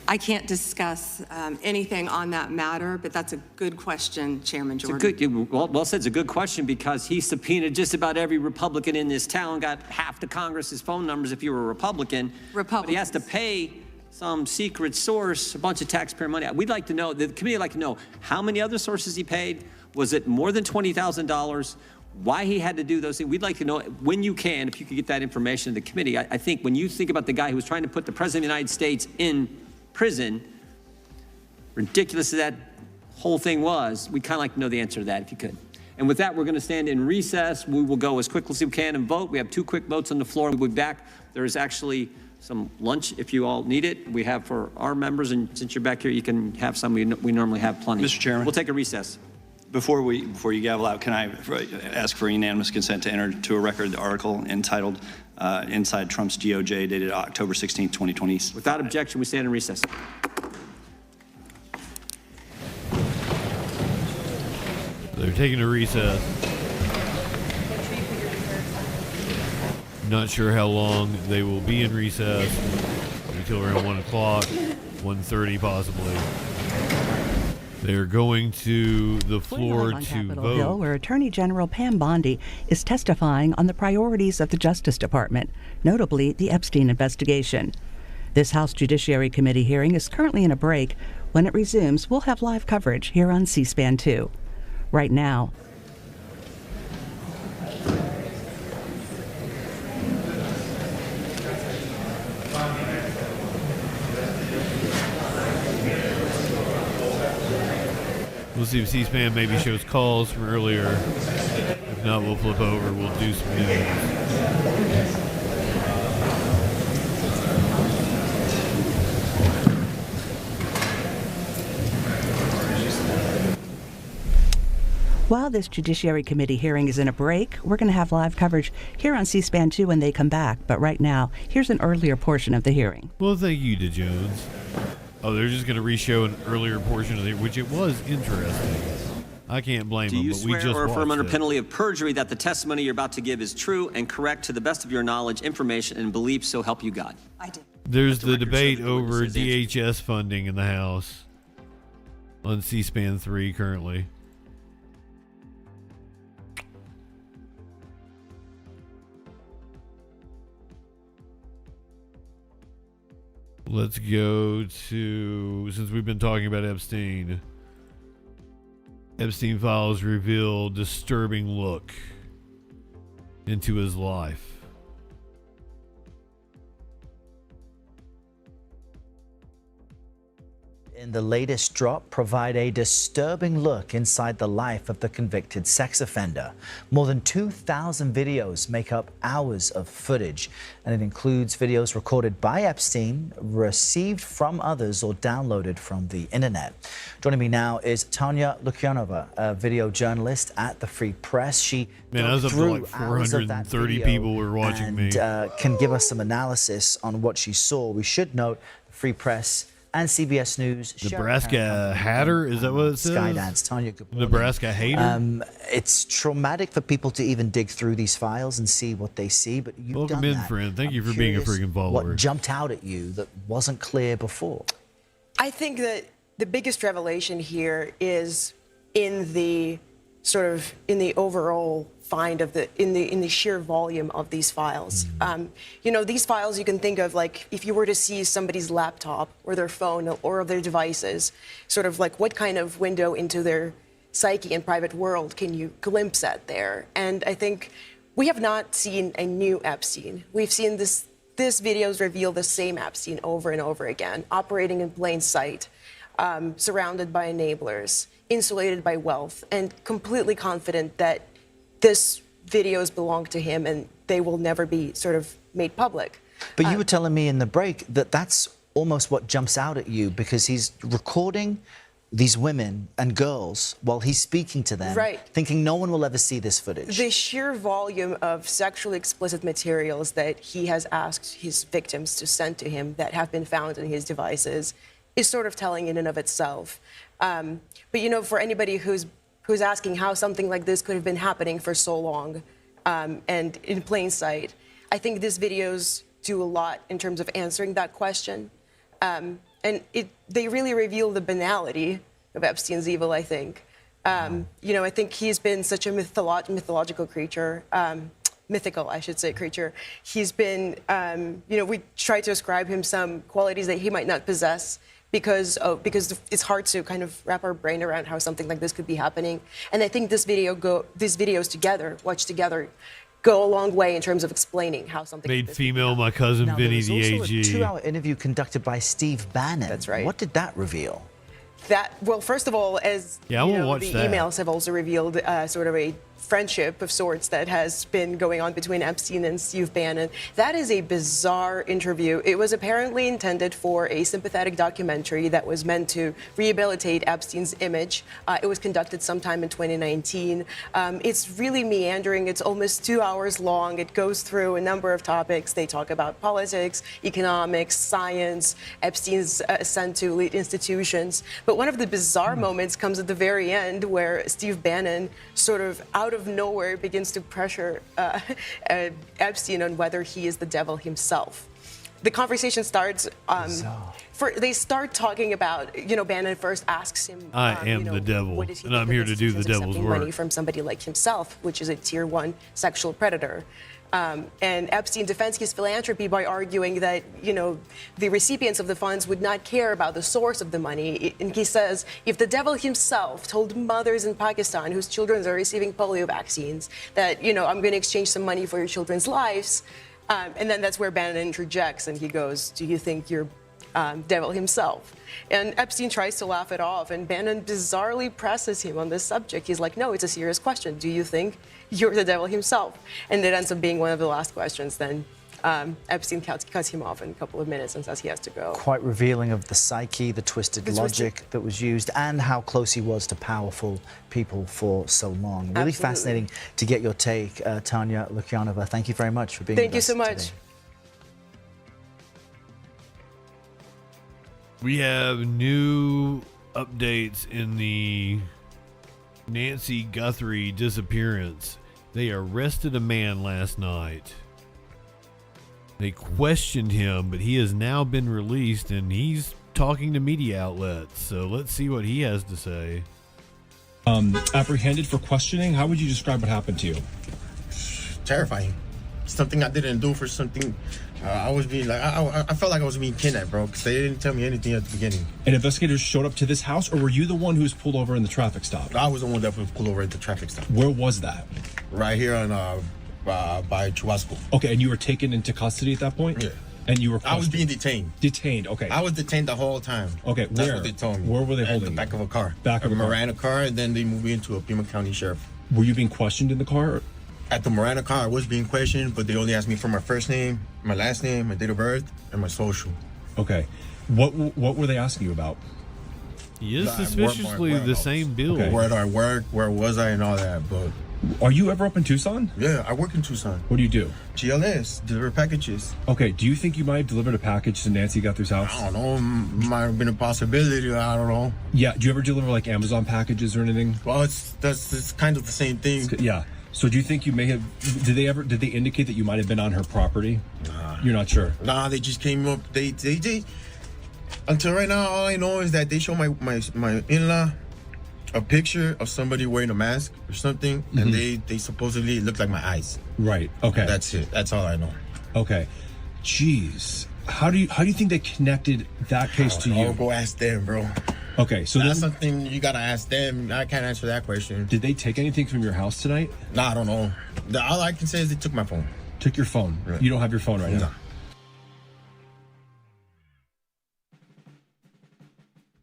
I can't discuss anything on that matter, but that's a good question, Chairman Jordan. Well said. It's a good question because he subpoenaed just about every Republican in this town, got half the Congress's phone numbers if you were a Republican. But he has to pay some secret source a bunch of taxpayer money. We'd like to know, the committee would like to know how many other sources he paid. Was it more than $20,000? Why he had to do those things. We'd like to know when you can, if you could get that information to the committee. I think when you think about the guy who was trying to put the President of the United States in prison, ridiculous as that whole thing was, we'd kind of like to know the answer to that if you could. And with that, we're going to stand in recess. We will go as quickly as we can and vote. We have 2 quick votes on the floor. We'll be back. There is actually some lunch if you all need it. We have for our members, and since you're back here, you can have some. We normally have plenty. Mr. Chairman. We'll take a recess. Before you gavel out, can I ask for unanimous consent to enter to a record the article entitled Inside Trump's DOJ dated October 16, 2020? Without objection, we stand in recess. They're taking a recess. Not sure how long they will be in recess. Until around 1 o'clock, 1:30 possibly. They're going to the floor to Capitol vote. Hill, where Attorney General Pam Bondi is testifying on the priorities of the Justice Department, notably the Epstein investigation. This House Judiciary Committee hearing is currently in a break. When it resumes, we'll have live coverage here on C-SPAN 2. Right now, we'll see if C-SPAN maybe shows calls from earlier. If not, we'll flip over. We'll do some news. while this Judiciary Committee hearing is in a break, we're going to have live coverage here on C-SPAN 2 when they come back. But right now, here's an earlier portion of the hearing. Well, thank you to Jones. Oh, they're just going to re-show an earlier portion of it, which it was interesting. I can't blame them, but we just Do you swear or affirm under it. penalty of perjury that the testimony you're about to give is true and correct to the best of your knowledge, information, and belief, so help you God? I did. There's the debate over DHS funding in the House on C-SPAN 3 currently. Let's go to, since we've been talking about Epstein, Epstein files reveal disturbing look into his life. In the latest drop, provide a disturbing look inside the life of the convicted sex offender. More than 2,000 videos make up hours of footage, and it includes videos recorded by Epstein, received from others, or downloaded from the internet. Joining me now is Tanya Lukyanova, a video journalist at the Free Press. She Man, I was up to like 430 people were watching me. Can give us some analysis on what she saw. We should note the Free Press and CBS News. Nebraska hatter? Is that what it says? Skydance. Tanya, good morning. Nebraska hater? It's traumatic for people to even dig through these files and see what they see, but you've Welcome done in, that. friend. Thank you I'm for being a curious freaking follower. What jumped out at you that wasn't clear before? I think that the biggest revelation here is in the sort of in the overall find of in the sheer volume of these files. You know, these files you can think of like if you were to see somebody's laptop or their phone or their devices, sort of like what kind of window into their psyche and private world can you glimpse at there? And I think we have not seen a new Epstein. We've seen this videos reveal the same Epstein over and over again, operating in plain sight, surrounded by enablers, insulated by wealth, and completely confident that this videos belong to him and they will never be sort of made public. But you were telling me in the break that that's almost what jumps out at you, because he's recording these women and girls while he's speaking to them, right, thinking no one will ever see this footage. The sheer volume of sexually explicit materials that he has asked his victims to send to him that have been found in his devices is sort of telling in and of itself. But you know, for anybody who's asking how something like this could have been happening for so long and in plain sight, I think these videos do a lot in terms of answering that question. And they really reveal the banality of Epstein's evil, I think. You know, I think he's been such a mythological creature, mythical, I should say, creature. He's been, you know, we try to ascribe him some qualities that he might not possess because it's hard to kind of wrap our brain around how something like this could be happening. And I think these videos together, watched together, go a long way in terms of explaining how something made like this female my cousin now, Vinny the AG. There was also a 2-hour interview conducted by Steve Bannon. That's right. What did that reveal? Well, first of all, as the emails have also revealed sort of a friendship of sorts that has been going on between Epstein and Steve Bannon. That is a bizarre interview. It was apparently intended for a sympathetic documentary that was meant to rehabilitate Epstein's image. It was conducted sometime in 2019. It's really meandering. It's almost 2 hours long. It goes through a number of topics. They talk about politics, economics, science, Epstein's ascent to elite institutions. But one of the bizarre moments comes at the very end where Steve Bannon sort of out of nowhere begins to pressure Epstein on whether he is the devil himself. The conversation starts, they start talking about, you know, Bannon first asks him, I am the devil, and I'm here to do the devil's work. Money from somebody like himself, which is a tier 1 sexual predator. And Epstein defends his philanthropy by arguing that, you know, the recipients of the funds would not care about the source of the money. And he says, if the devil himself told mothers in Pakistan whose children are receiving polio vaccines that, you know, I'm going to exchange some money for your children's lives, and then that's where Bannon interjects and he goes, do you think you're devil himself? And Epstein tries to laugh it off, and Bannon bizarrely presses him on this subject. He's like, no, it's a serious question. Do you think you're the devil himself? And it ends up being one of the last questions. Then Epstein cuts him off in a couple of minutes and says he has to go. Quite revealing of the psyche, the twisted logic that was used, and how close he was to powerful people for so long. Really fascinating to get your take, Tanya Lukyanova. Thank you very much for being with us. Thank you so much. Today. We have new updates in the Nancy Guthrie disappearance. They arrested a man last night. They questioned him, but he has now been released and he's talking to media outlets. So let's see what he has to say. Apprehended for questioning. How would you describe what happened to you? Terrifying. Something I didn't do for something. I was being like, I felt like I was being kidnapped, bro, because they didn't tell me anything at the beginning. And investigators showed up to this house, or were you the one who was pulled over in the traffic stop? I was the one that was pulled over at the traffic stop. Where was that? Right here on by Chubasco. Okay, and you were taken into custody at that point? Yeah. And you were I was being detained. Detained, okay. I was detained the whole time. Okay, That's where? what they told me. Where were they At holding the you? back of a car. Back of a car. Miranda car, and then they moved me into a Pima County Sheriff. Were you being questioned in the car? At the Miranda car, I was being questioned, but they only asked me for my first name, my last name, my date of birth, and my social. Okay. What were they asking you about? He is suspiciously the same bill. Okay. Where do I work? Where was I? And all that. But are you ever up in Tucson? Yeah, I work in Tucson. What do you do? GLS, deliver packages. Okay. Do you think you might have delivered a package to Nancy Guthrie's house? I don't know. Might have been a possibility. I don't know. Yeah. Do you ever deliver like Amazon packages or anything? Well, it's kind of the same thing. Yeah. So do you think you may have? Did they indicate that you might have been on her property? Nah. You're not sure. Nah, they just came up. They until right now, all I know is that they show my in-law a picture of somebody wearing a mask or something, and they supposedly look like my eyes. Right. Okay. That's it. That's all I know. Okay. Jeez. How do you think they connected that case to you? Go ask them, bro. Okay, so that's something you gotta ask them. I can't answer that question. Did they take anything from your house tonight? Nah, I don't know. All I can say is they took my phone. Took your phone? Right. You don't have your phone right now?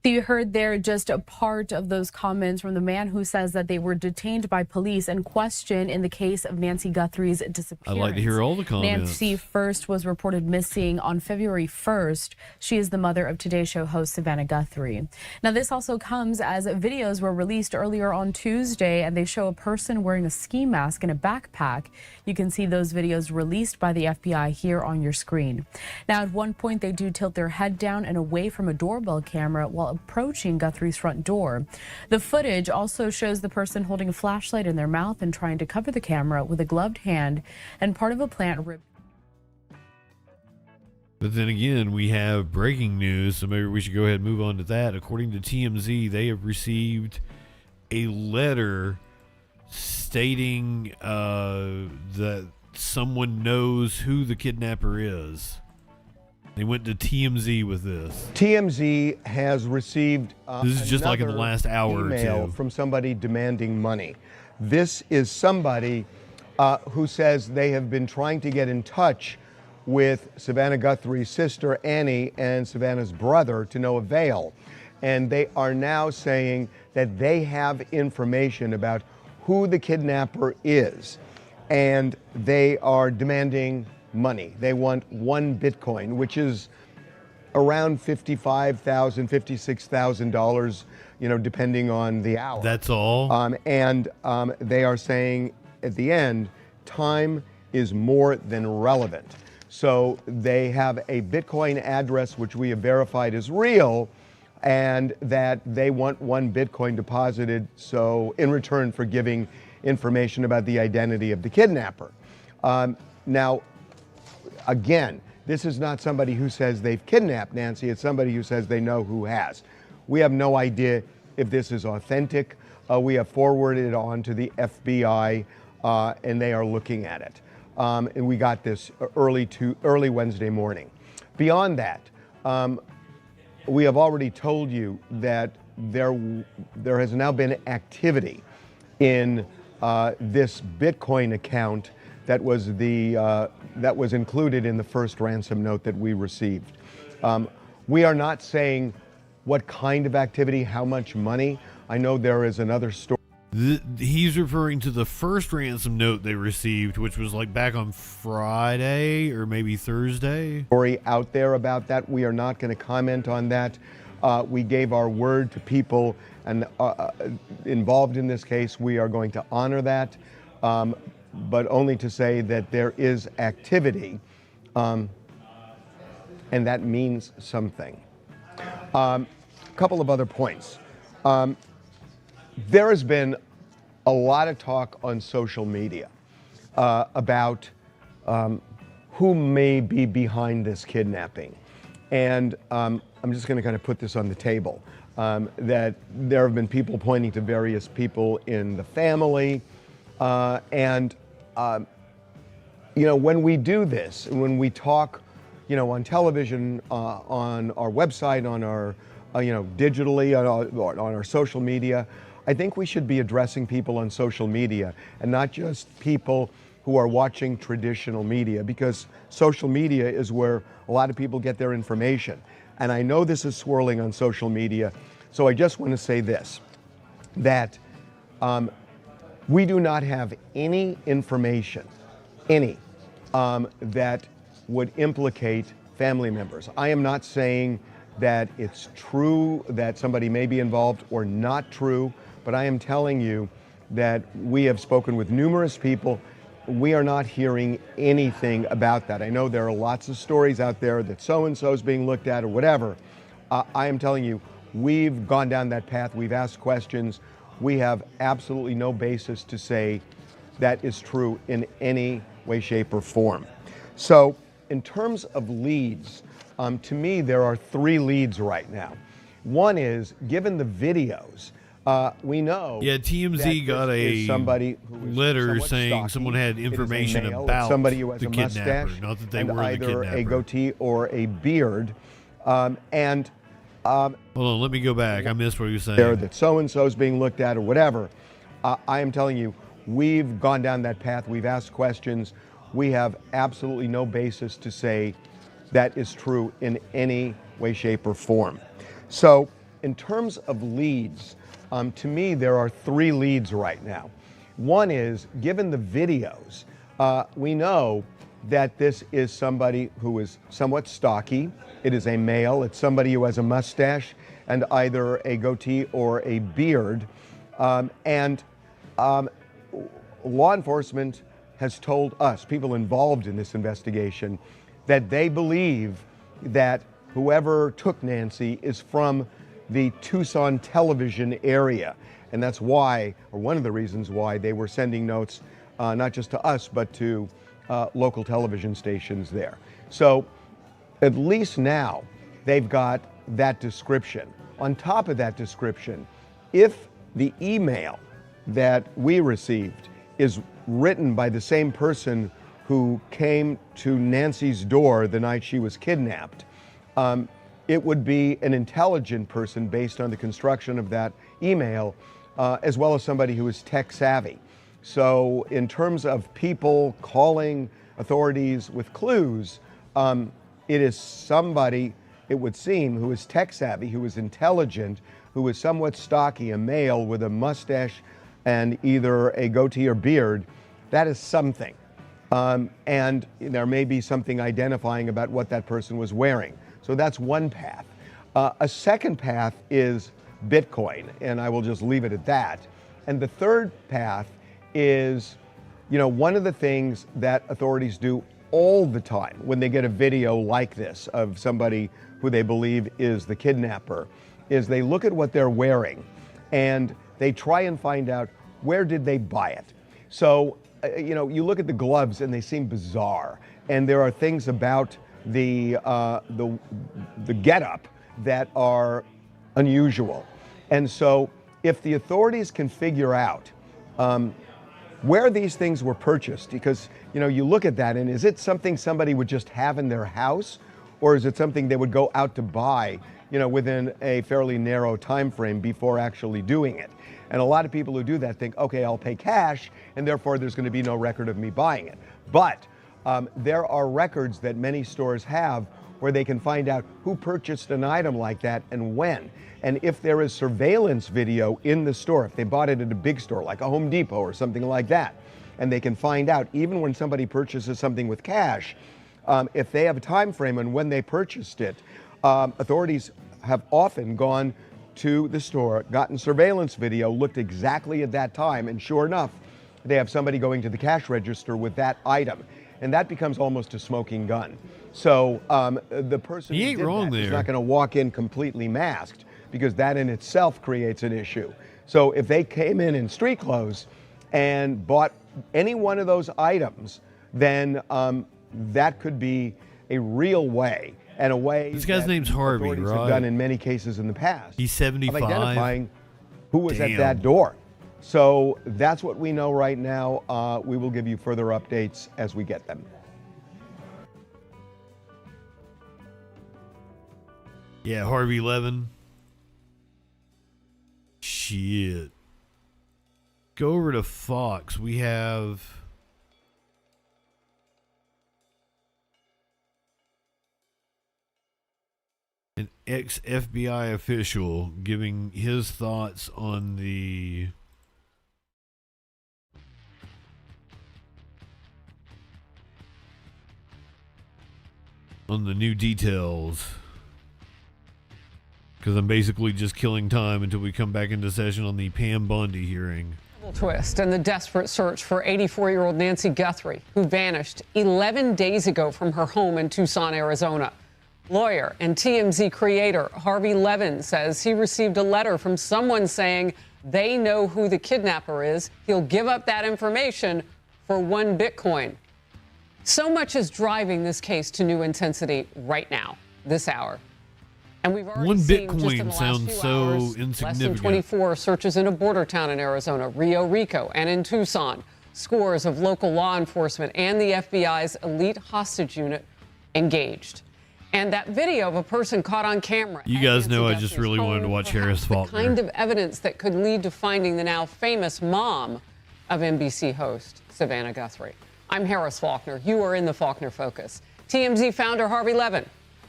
So you heard there just a part of those comments from the man who says that they were detained by police and questioned in the case of Nancy Guthrie's disappearance. I'd like to hear all the comments. Nancy first was reported missing on February 1st. She is the mother of Today Show host Savannah Guthrie. Now, this also comes as videos were released earlier on Tuesday, and they show a person wearing a ski mask and a backpack. You can see those videos released by the FBI here on your screen. Now, at one point, they do tilt their head down and away from a doorbell camera while approaching Guthrie's front door. The footage also shows the person holding a flashlight in their mouth and trying to cover the camera with a gloved hand and part of a plant ripped. But then again, we have breaking news, so maybe we should go ahead and move on to that. According to TMZ, they have received a letter stating that someone knows who the kidnapper is. They went to TMZ with this. TMZ has received this is just like in the last hour or email two from somebody demanding money. This is somebody who says they have been trying to get in touch with Savannah Guthrie's sister Annie and Savannah's brother to no avail. And they are now saying that they have information about who the kidnapper is. And they are demanding money. They want 1 Bitcoin, which is around $55,000, $56,000, you know, depending on the hour. That's all? They are saying at the end, time is more than relevant. So they have a Bitcoin address, which we have verified is real, and that they want 1 Bitcoin deposited, so in return for giving information about the identity of the kidnapper. Now, again, this is not somebody who says they've kidnapped Nancy. It's somebody who says they know who has. We have no idea if this is authentic. We have forwarded it on to the FBI, and they are looking at it. And we got this early Wednesday morning. Beyond that, we have already told you that there has now been activity in this Bitcoin account that was included in the first ransom note that we received. We are not saying what kind of activity, how much money. I know there is another story. He's referring to the first ransom note they received, which was like back on Friday or maybe Thursday. Story out there about that. We are not going to comment on that. We gave our word to people and involved in this case. We are going to honor that, but only to say that there is activity, and that means something. A couple of other points. There has been a lot of talk on social media about who may be behind this kidnapping. And I'm just going to kind of put this on the table, that there have been people pointing to various people in the family. You know, when we do this, when we talk, you know, on television, on our website, on our, you know, digitally, on our social media, I think we should be addressing people on social media and not just people who are watching traditional media, because social media is where a lot of people get their information. And I know this is swirling on social media, so I just want to say this, that we do not have any information, that would implicate family members. I am not saying that it's true that somebody may be involved or not true, but I am telling you that we have spoken with numerous people. We are not hearing anything about that. I know there are lots of stories out there that so-and-so is being looked at or whatever. I am telling you, we've gone down that path. We've asked questions. We have absolutely no basis to say that is true in any way, shape, or form. So in terms of leads, to me, there are 3 leads right now. One is, given the videos, we know. Yeah, TMZ got a letter saying stocky. Someone had information about somebody who has the a kidnapper, mustache, not that they and were the either kidnapper. a goatee or a beard. Hold on, let me go back. I missed what you were saying. There, that so-and-so is being looked at or whatever. I am telling you, we've gone down that path. We've asked questions. We have absolutely no basis to say that is true in any way, shape, or form. So in terms of leads, to me, there are 3 leads right now. One is, given the videos, we know that this is somebody who is somewhat stocky. It is a male. It's somebody who has a mustache and either a goatee or a beard. Law enforcement has told us, people involved in this investigation, that they believe that whoever took Nancy is from the Tucson television area. And that's why, or one of the reasons why, they were sending notes not just to us, but to local television stations there. So at least now they've got that description. On top of that description, if the email that we received is written by the same person who came to Nancy's door the night she was kidnapped, it would be an intelligent person based on the construction of that email, as well as somebody who is tech savvy. So in terms of people calling authorities with clues, it is somebody, it would seem, who is tech savvy, who is intelligent, who is somewhat stocky, a male with a mustache and either a goatee or beard. That is something. And there may be something identifying about what that person was wearing. So that's one path. A second path is Bitcoin, and I will just leave it at that. And the third path is, one of the things that authorities do all the time when they get a video like this of somebody who they believe is the kidnapper, is they look at what they're wearing and they try and find out where did they buy it. So, you look at the gloves and they seem bizarre, and there are things about the getup that are unusual. And so, if the authorities can figure out where these things were purchased, because you look at that and is it something somebody would just have in their house, or is it something they would go out to buy, within a fairly narrow time frame before actually doing it? And a lot of people who do that think, okay, I'll pay cash, and therefore there's going to be no record of me buying it. But there are records that many stores have where they can find out who purchased an item like that and when. And if there is surveillance video in the store, if they bought it at a big store like a Home Depot or something like that, and they can find out even when somebody purchases something with cash, if they have a time frame on when they purchased it, authorities have often gone to the store, gotten surveillance video, looked exactly at that time, and sure enough, they have somebody going to the cash register with that item. And that becomes almost a smoking gun. So the person who did that is not going to walk in completely masked, because that in itself creates an issue. So if they came in street clothes and bought any one of those items, then that could be a real way, and a way this guy's name's Harvey, authorities right? have done in many cases in the past. He's 75. Of identifying who was at that door. So that's what we know right now. We will give you further updates as we get them. Yeah, Harvey Levin. Shit. Go over to Fox. We have an ex-FBI official giving his thoughts on the new details, because I'm basically just killing time until we come back into session on the Pam Bondi hearing. Twist and the desperate search for 84-year-old Nancy Guthrie, who vanished 11 days ago from her home in Tucson, Arizona. Lawyer and TMZ creator Harvey Levin says he received a letter from someone saying they know who the kidnapper is. He'll give up that information for 1 Bitcoin. So much is driving this case to new intensity right now, this hour. And we've already 1 seen Bitcoin just in the last sounds few so hours, insignificant. less than 24 searches in a border town in Arizona, Rio Rico, and in Tucson. Scores of local law enforcement and the FBI's elite hostage unit engaged. And that video of a person caught on camera. You guys know I just really wanted to watch Harris Faulkner. The kind of evidence that could lead to finding the now famous mom of NBC host Savannah Guthrie. I'm Harris Faulkner. You are in the Faulkner Focus. TMZ founder Harvey Levin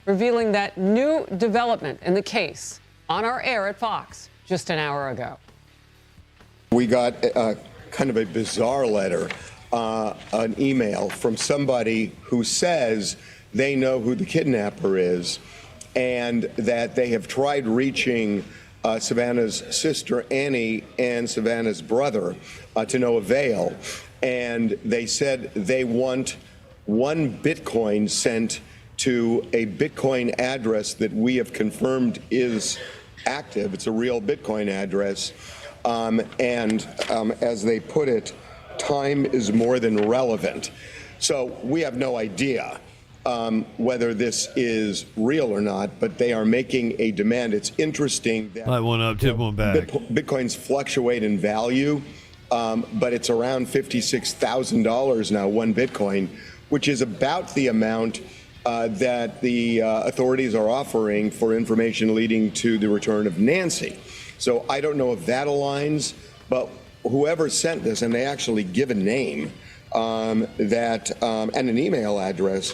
revealing that new development in the case on our air at Fox just an hour ago. We got kind of a bizarre letter, an email from somebody who says they know who the kidnapper is and that they have tried reaching Savannah's sister Annie and Savannah's brother to no avail. And they said they want 1 Bitcoin sent to a Bitcoin address that we have confirmed is active. It's a real Bitcoin address. As they put it, time is more than relevant. So we have no idea whether this is real or not, but they are making a demand. It's interesting that light one up, tip one back. Bitcoins fluctuate in value, but it's around $56,000 now, one Bitcoin, which is about the amount that the authorities are offering for information leading to the return of Nancy. So I don't know if that aligns, but whoever sent this, and they actually give a name and an email address.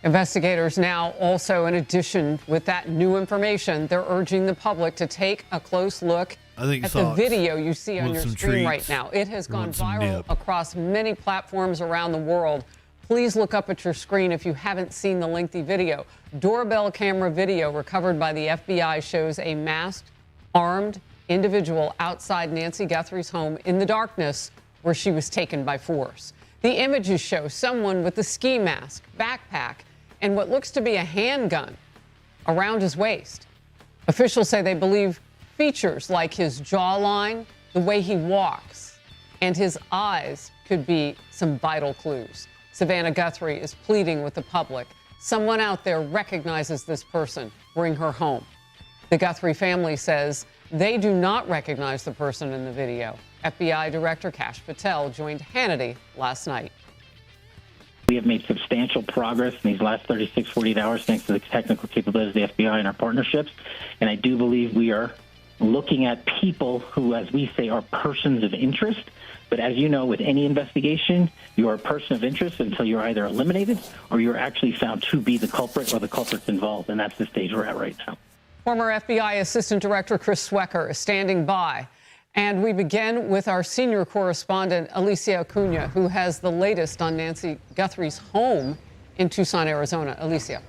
Investigators now also, in addition with that new information, they're urging the public to take a close look at the video you see on your screen right now. It has gone viral across many platforms around the world. Please look up at your screen if you haven't seen the lengthy video. Doorbell camera video recovered by the FBI shows a masked, armed individual outside Nancy Guthrie's home in the darkness where she was taken by force. The images show someone with a ski mask, backpack, and what looks to be a handgun around his waist. Officials say they believe features like his jawline, the way he walks, and his eyes could be some vital clues. Savannah Guthrie is pleading with the public. Someone out there recognizes this person. Bring her home. The Guthrie family says they do not recognize the person in the video. FBI Director Kash Patel joined Hannity last night. We have made substantial progress in these last 36, 48 hours thanks to the technical capabilities of the FBI and our partnerships. And I do believe we are looking at people who, as we say, are persons of interest. But as you know, with any investigation, you are a person of interest until you're either eliminated or you're actually found to be the culprit or the culprits involved. And that's the stage we're at right now. Former FBI Assistant Director Chris Swecker is standing by. And we begin with our senior correspondent, Alicia Acuna, who has the latest on Nancy Guthrie's home in Tucson, Arizona. Alicia.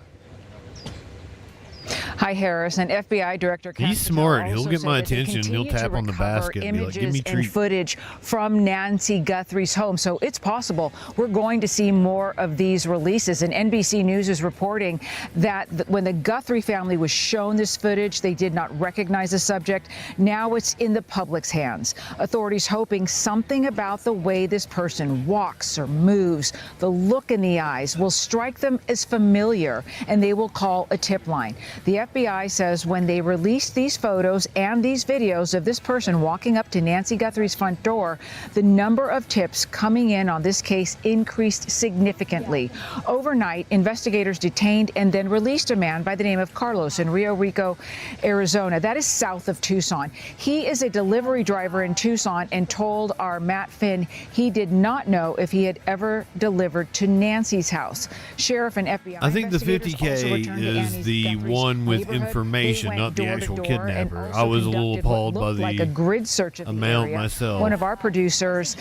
Hi, Harris. And FBI Director He's smart. He'll get my attention. He'll tap on the basket and be like, give me treat. Footage from Nancy Guthrie's home. So it's possible we're going to see more of these releases. And NBC News is reporting that when the Guthrie family was shown this footage, they did not recognize the subject. Now it's in the public's hands. Authorities hoping something about the way this person walks or moves, the look in the eyes, will strike them as familiar, and they will call a tip line. The FBI says when they released these photos and these videos of this person walking up to Nancy Guthrie's front door, the number of tips coming in on this case increased significantly. Overnight, investigators detained and then released a man by the name of Carlos in Rio Rico, Arizona. That is south of Tucson. He is a delivery driver in Tucson and told our Matt Finn he did not know if he had ever delivered to Nancy's house. Sheriff and FBI. I think the 50K is the one with information, not the actual kidnapper. I was a little appalled by the a grid search of amount myself. One of our producers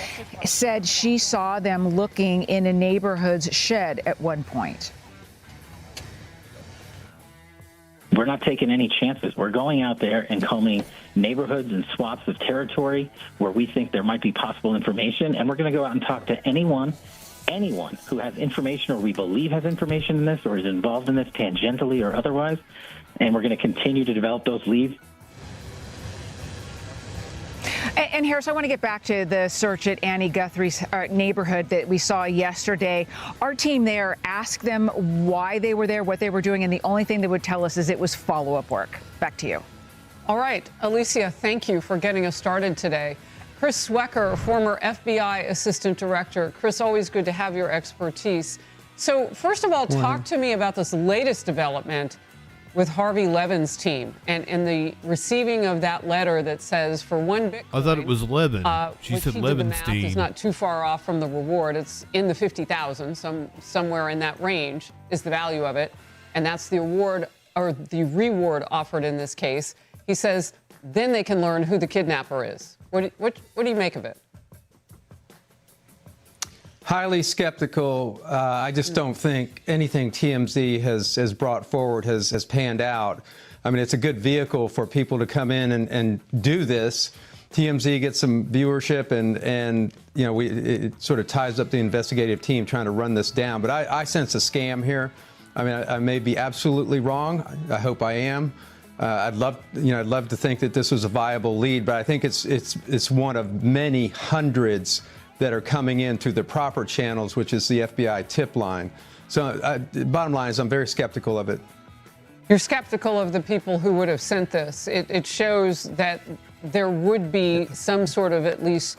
said she saw them looking in a neighborhood's shed at one point. We're not taking any chances. We're going out there and combing neighborhoods and swaths of territory where we think there might be possible information, and we're going to go out and talk to anyone who has information or we believe has information in this or is involved in this tangentially or otherwise, and we're going to continue to develop those leads. And Harris, I want to get back to the search at Annie Guthrie's neighborhood that we saw yesterday. Our team there asked them why they were there, what they were doing, and the only thing they would tell us is it was follow-up work. Back to you. All right, Alicia, thank you for getting us started today. Chris Swecker, former FBI Assistant Director. Chris, always good to have your expertise. So first of all, talk to me about this latest development with Harvey Levin's team and the receiving of that letter that says for one Bitcoin. I thought it was Levin. She said Levinstein. It's not too far off from the reward. It's in the 50,000, somewhere in that range is the value of it. And that's the award or the reward offered in this case. He says, then they can learn who the kidnapper is. What do you make of it? Highly skeptical. I just don't think anything TMZ has brought forward has panned out. I mean, it's a good vehicle for people to come in and do this. TMZ gets some viewership and you know, it sort of ties up the investigative team trying to run this down. But I sense a scam here. I mean, I may be absolutely wrong. I hope I am. I'd love to think that this was a viable lead, but I think it's one of many hundreds that are coming in through the proper channels, which is the FBI tip line. So bottom line is I'm very skeptical of it. You're skeptical of the people who would have sent this. It shows that there would be some sort of, at least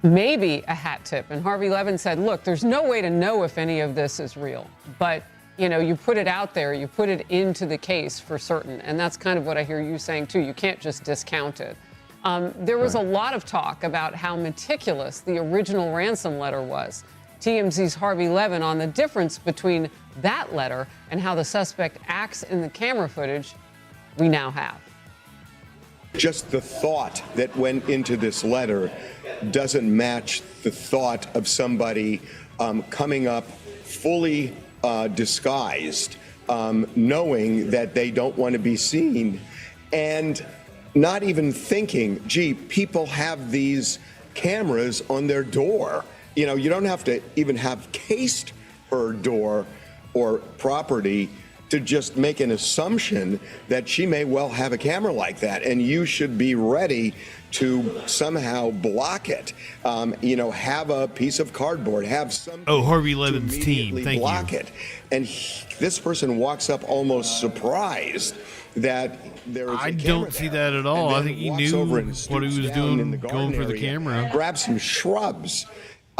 maybe, a hat tip. And Harvey Levin said, look, there's no way to know if any of this is real. But, you know, you put it out there, you put it into the case for certain. And that's kind of what I hear you saying, too. You can't just discount it. There was a lot of talk about how meticulous the original ransom letter was. TMZ's Harvey Levin on the difference between that letter and how the suspect acts in the camera footage we now have. Just the thought that went into this letter doesn't match the thought of somebody coming up fully disguised, knowing that they don't want to be seen, and not even thinking, gee, people have these cameras on their door. You know, you don't have to even have cased her door or property to just make an assumption that she may well have a camera like that, and you should be ready to somehow block it. You know, have a piece of cardboard, have some. Oh, Harvey Levin's team. Thank block you. it, and this person walks up almost surprised that there is. I don't see that at all. I think he knew what he was doing, going for the camera. Grab some shrubs.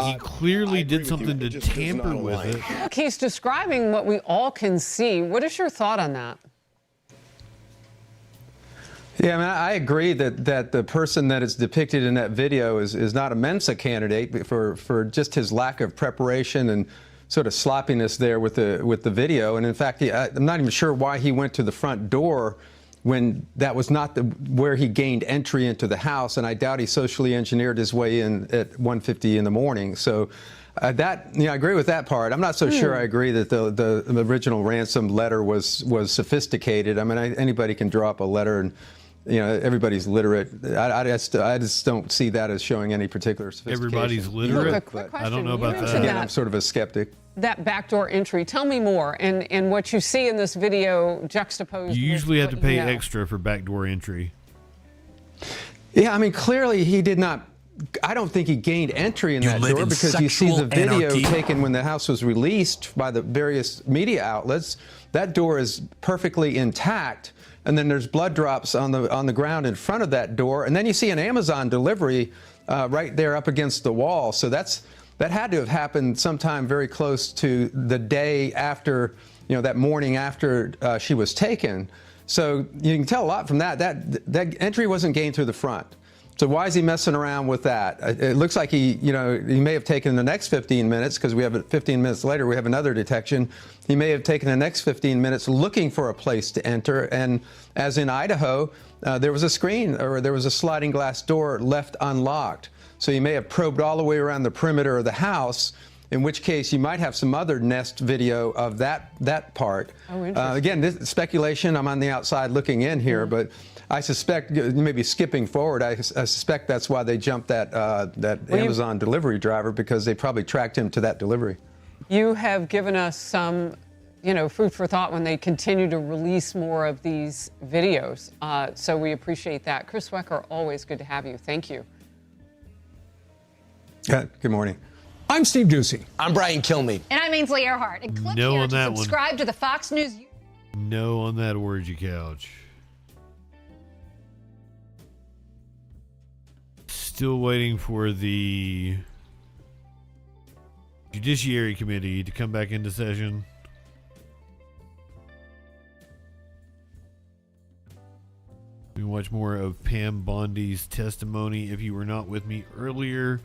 He clearly did something to tamper with it. Look, he's describing what we all can see. What is your thought on that? Yeah, I mean, I agree that the person that is depicted in that video is not a Mensa candidate for just his lack of preparation and sort of sloppiness there with the video. And in fact, I'm not even sure why he went to the front door when that was not where he gained entry into the house, and I doubt he socially engineered his way in at 1:50 in the morning. So that, you know, I agree with that part. I'm not so sure I agree that the original ransom letter was sophisticated. I mean, anybody can draw up a letter, and you know, everybody's literate. I just don't see that as showing any particular sophistication. Everybody's literate? Look, a quick question. I don't know about that. Again, I'm sort of a skeptic. That backdoor entry. Tell me more. And what you see in this video juxtaposed. You usually have to pay extra. extra for backdoor entry. Yeah, I mean, clearly he did not. I don't think he gained entry in that door because you see the video taken when the house was released by the various media outlets. That door is perfectly intact, and then there's blood drops on the ground in front of that door, and then you see an Amazon delivery right there up against the wall. So that had to have happened sometime very close to the day after, you know, that morning after she was taken. So you can tell a lot from that. That entry wasn't gained through the front. So why is he messing around with that? It looks like he may have taken the next 15 minutes, because we have 15 minutes later, we have another detection. He may have taken the next 15 minutes looking for a place to enter. And as in Idaho, there was a screen, or there was a sliding glass door left unlocked. So you may have probed all the way around the perimeter of the house, in which case you might have some other nest video of that part. Oh, interesting. Again, this is speculation. I'm on the outside looking in here, but I suspect, maybe skipping forward, I suspect that's why they jumped that Amazon delivery driver, because they probably tracked him to that delivery. You have given us some, you know, food for thought when they continue to release more of these videos. So we appreciate that. Chris Wecker, always good to have you. Thank you. Good morning. I'm Steve Ducey. I'm Brian Kilmeade. And I'm Ainsley Earhart. And click No here on to that subscribe to the Fox News. No on that orgy couch. Still waiting for the Judiciary Committee to come back into session. We watch more of Pam Bondi's testimony. If you were not with me earlier,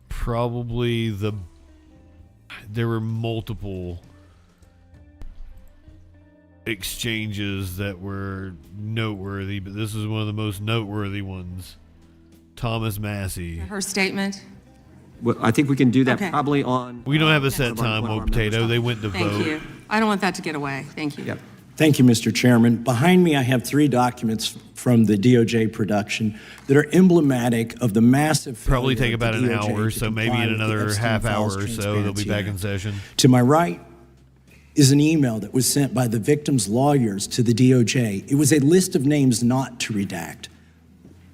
probably there were multiple exchanges that were noteworthy, but this is one of the most noteworthy ones. Thomas Massey. Her statement. Well, I think we can do that Okay. probably on. We don't have a set time on Potato. They went to vote. Thank you. I don't want that to get away. Thank you. Yep. Thank you, Mr. Chairman. Behind me, I have 3 documents from the DOJ production that are emblematic of the massive. Probably take failure of about the an DOJ hour, to so maybe comply in with the another Epstein half hour Files or so, they'll be back in Transparency session. Act. To my right is an email that was sent by the victim's lawyers to the DOJ. It was a list of names not to redact,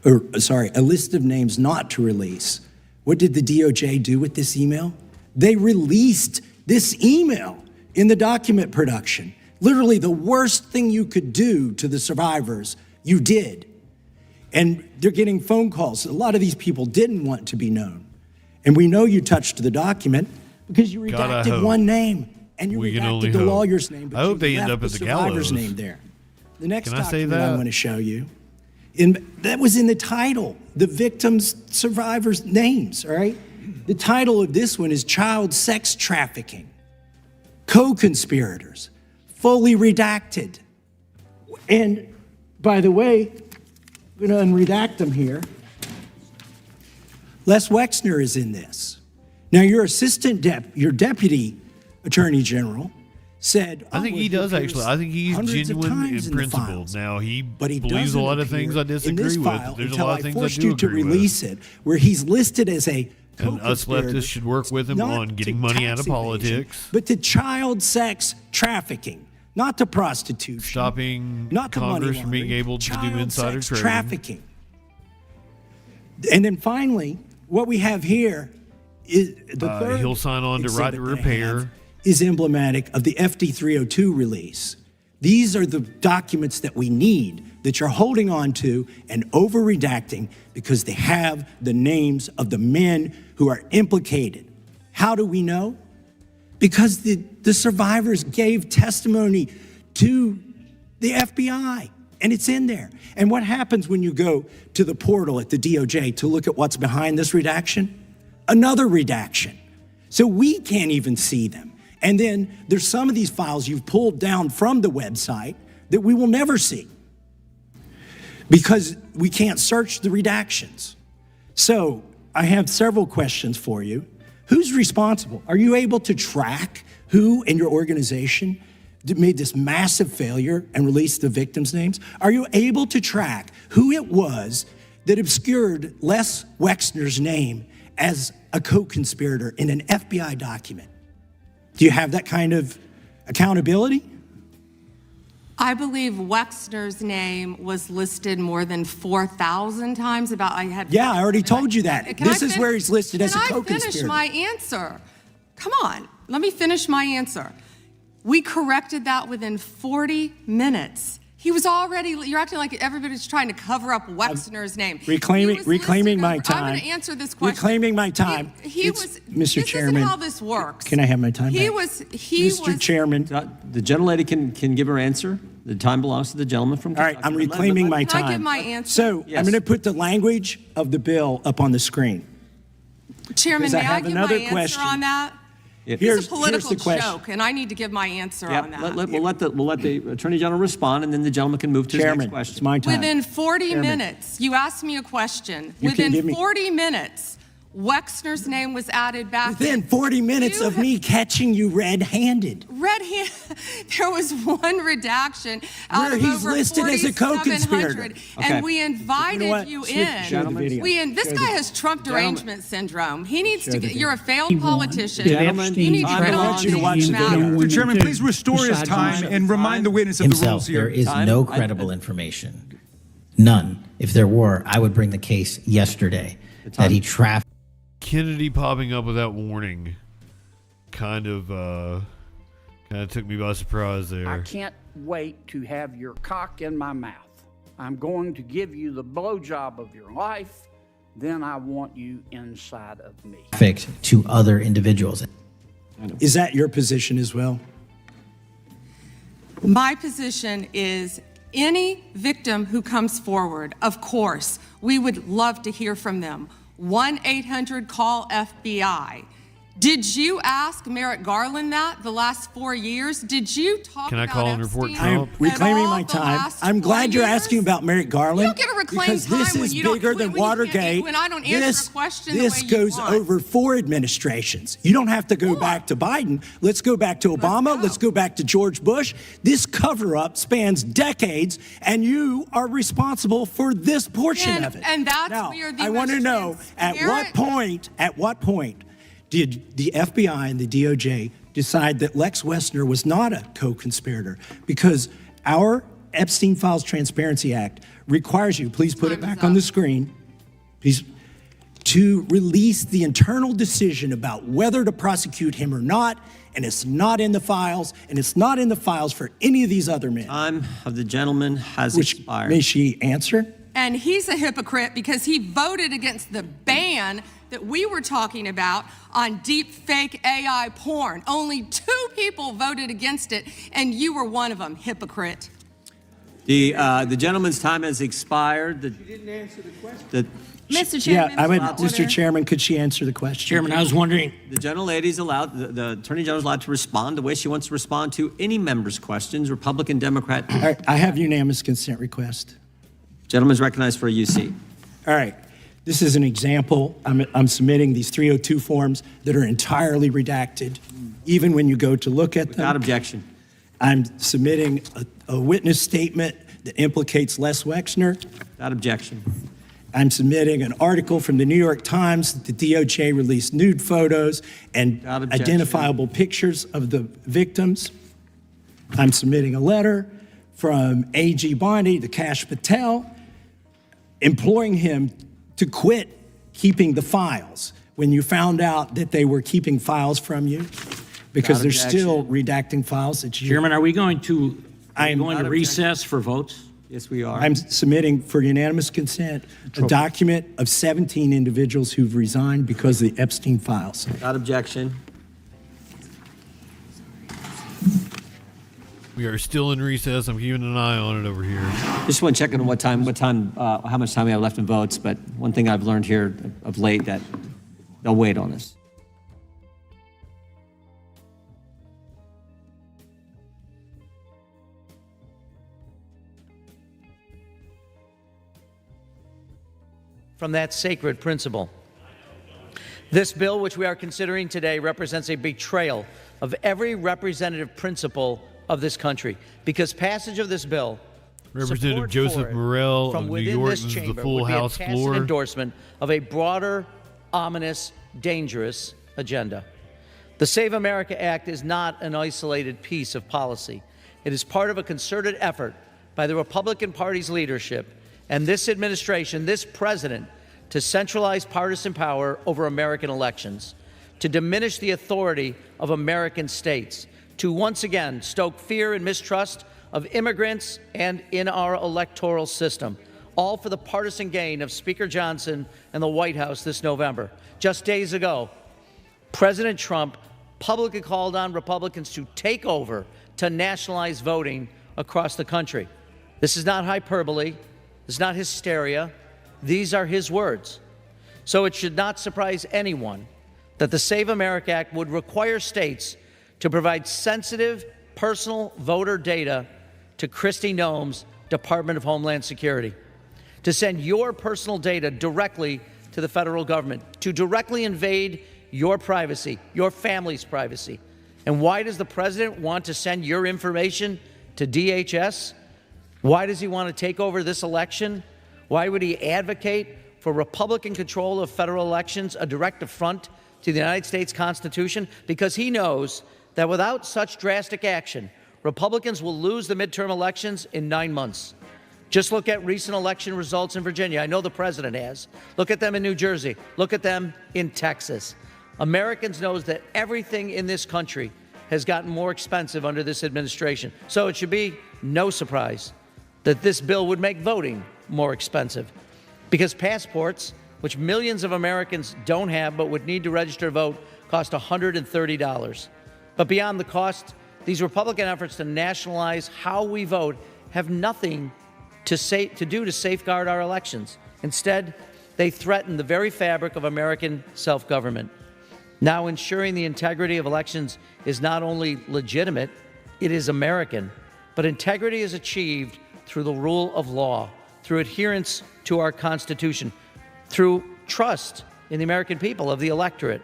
a list of names not to release. What did the DOJ do with this email? They released this email in the document production. Literally the worst thing you could do to the survivors, you did. And they're getting phone calls. A lot of these people didn't want to be known. And we know you touched the document because you redacted one name and you redacted the lawyer's name, but I hope they you end left up the at the survivor's gallows. name there. The next Can I say document that? I want to show you, that was in the title, the victims' survivors' names, all right? The title of this one is Child Sex Trafficking, Co-Conspirators, fully redacted. And by the way, I'm going to unredact them here. Les Wexner is in this. Now, your your deputy attorney general said, I think he does actually. I think he's genuine in principle. Now, he believes a lot of things I disagree with. There's a lot of things I do agree release it, where he's listed as a and us leftists should work with him on getting money out of politics. But to child sex trafficking, not to prostitution. Stopping not to Congress money from being able to do insider trading. Trafficking. And then finally, what we have here is the third he'll sign on to right to repair. Is emblematic of the FD 302 release. These are the documents that we need that you're holding on to and over redacting because they have the names of the men who are implicated. How do we know? Because the survivors gave testimony to the FBI, and it's in there. And what happens when you go to the portal at the DOJ to look at what's behind this redaction? Another redaction. So we can't even see them. And then there's some of these files you've pulled down from the website that we will never see because we can't search the redactions. So I have several questions for you. Who's responsible? Are you able to track who in your organization made this massive failure and released the victims' names? Are you able to track who it was that obscured Les Wexner's name as a co-conspirator in an FBI document? Do you have that kind of accountability? I believe Wexner's name was listed more than 4,000 times. Yeah, I already told you that. This is where he's listed as a co-conspirator. Can I finish my answer? Come on, let me finish my answer. We corrected that within 40 minutes. He was already, you're acting like everybody's trying to cover up Wexner's name. Reclaiming my time. I'm going to answer this question. Reclaiming my time. Mr. Chairman. This is how this works. Can I have my time back? Mr. Chairman. The gentlelady can give her answer. The time belongs to the gentleman from Kentucky. All right, I'm reclaiming my time. Can I give my answer? So I'm going to put the language of the bill up on the screen. Chairman, may I give my answer on that? It's a political joke, and I need to give my answer on that. We'll let the Attorney General respond, and then the gentleman can move to his next question. It's my time. Within 40 minutes, you asked me a question. Within 40 minutes, Wexner's name was added back. Within 40 minutes of me catching you red-handed. There was one redaction out where of he's over listed as a co-conspirator. And we invited you in. This guy has Trump derangement syndrome. He needs to get, you're a failed politician. You need to get on things matter. Mr. Chairman, please restore his time and remind the witness of the rules here. There is no credible information. None. If there were, I would bring the case yesterday that he trafficked. Kennedy popping up without warning kind of took me by surprise there. I can't wait to have your cock in my mouth. I'm going to give you the blowjob of your life. Then I want you inside of me. To other individuals. Is that your position as well? My position is any victim who comes forward, of course, we would love to hear from them. 1-800-CALL-FBI. Did you ask Merrick Garland that the last 4 years? Did you talk Can I about call and report Epstein Trump? I'm reclaiming my time. I'm glad you're asking about Merrick Garland. You don't get to reclaim because time this when is you don't- bigger when than you can't- Watergate. when I don't answer a question the This way you goes want. over 4 administrations. You don't have to go back to Biden. Let's go back to Obama. Let's go back to George Bush. This cover-up spans decades, and you are responsible for this portion of it. And that's now, where the I want to know at what point did the FBI and the DOJ decide that Lex Wexner was not a co-conspirator? Because our Epstein Files Transparency Act requires you, please put it back on the screen, please, to release the internal decision about whether to prosecute him or not, and it's not in the files, and it's not in the files for any of these other men. Time of the gentleman has expired. May she answer? And he's a hypocrite because he voted against the ban that we were talking about on deep fake AI porn. Only 2 people voted against it, and you were one of them, hypocrite. The gentleman's time has expired. She didn't answer the question. Mr. Chairman. Yeah, Mr. Chairman, could she answer the question? Chairman, I was wondering. The gentlelady's allowed, the Attorney General's allowed to respond the way she wants to respond to any member's questions, Republican, Democrat. All right, I have unanimous consent request. Gentleman's recognized for a UC. All right, this is an example. I'm submitting these 302 forms that are entirely redacted, even when you go to look at them. Without objection. I'm submitting a witness statement that implicates Les Wexner. Without objection. I'm submitting an article from the New York Times that the DOJ released nude photos and identifiable pictures of the victims. I'm submitting a letter from AG Bondi to Kash Patel, imploring him to quit keeping the files when you found out that they were keeping files from you, because they're still redacting files that you... Chairman, are we going to recess for votes? Yes, we are. I'm submitting for unanimous consent a document of 17 individuals who've resigned because of the Epstein files. Without objection. We are still in recess. I'm keeping an eye on it over here. Just want to check on how much time we have left in votes, but one thing I've learned here of late that they'll wait on us. From that sacred principle. This bill, which we are considering today, represents a betrayal of every representative principle of this country, because passage of this bill, Representative Joseph Morrell of New York, this is the full House floor. Endorsement of a broader, ominous, dangerous agenda. The Save America Act is not an isolated piece of policy. It is part of a concerted effort by the Republican Party's leadership and this administration, this president, to centralize partisan power over American elections, to diminish the authority of American states, to once again stoke fear and mistrust of immigrants and in our electoral system, all for the partisan gain of Speaker Johnson and the White House this November. Just days ago, President Trump publicly called on Republicans to take over, to nationalize voting across the country. This is not hyperbole. This is not hysteria. These are his words. So it should not surprise anyone that the Save America Act would require states to provide sensitive personal voter data to Kristi Noem's Department of Homeland Security, to send your personal data directly to the federal government, to directly invade your privacy, your family's privacy. And why does the president want to send your information to DHS? Why does he want to take over this election? Why would he advocate for Republican control of federal elections, a direct affront to the United States Constitution? Because he knows that without such drastic action, Republicans will lose the midterm elections in 9 months. Just look at recent election results in Virginia. I know the president has. Look at them in New Jersey. Look at them in Texas. Americans know that everything in this country has gotten more expensive under this administration. So it should be no surprise that this bill would make voting more expensive, because passports, which millions of Americans don't have but would need to register to vote, cost $130. But beyond the cost, these Republican efforts to nationalize how we vote have nothing to do to safeguard our elections. Instead, they threaten the very fabric of American self-government. Now, ensuring the integrity of elections is not only legitimate, it is American. But integrity is achieved through the rule of law, through adherence to our Constitution, through trust in the American people, of the electorate.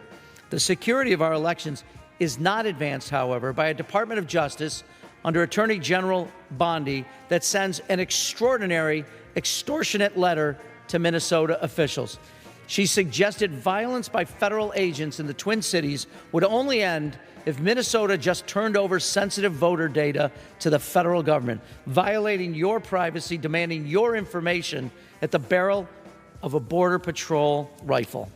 The security of our elections is not advanced, however, by a Department of Justice under Attorney General Bondi that sends an extraordinary, extortionate letter to Minnesota officials. She suggested violence by federal agents in the Twin Cities would only end if Minnesota just turned over sensitive voter data to the federal government, violating your privacy, demanding your information at the barrel of a Border Patrol rifle.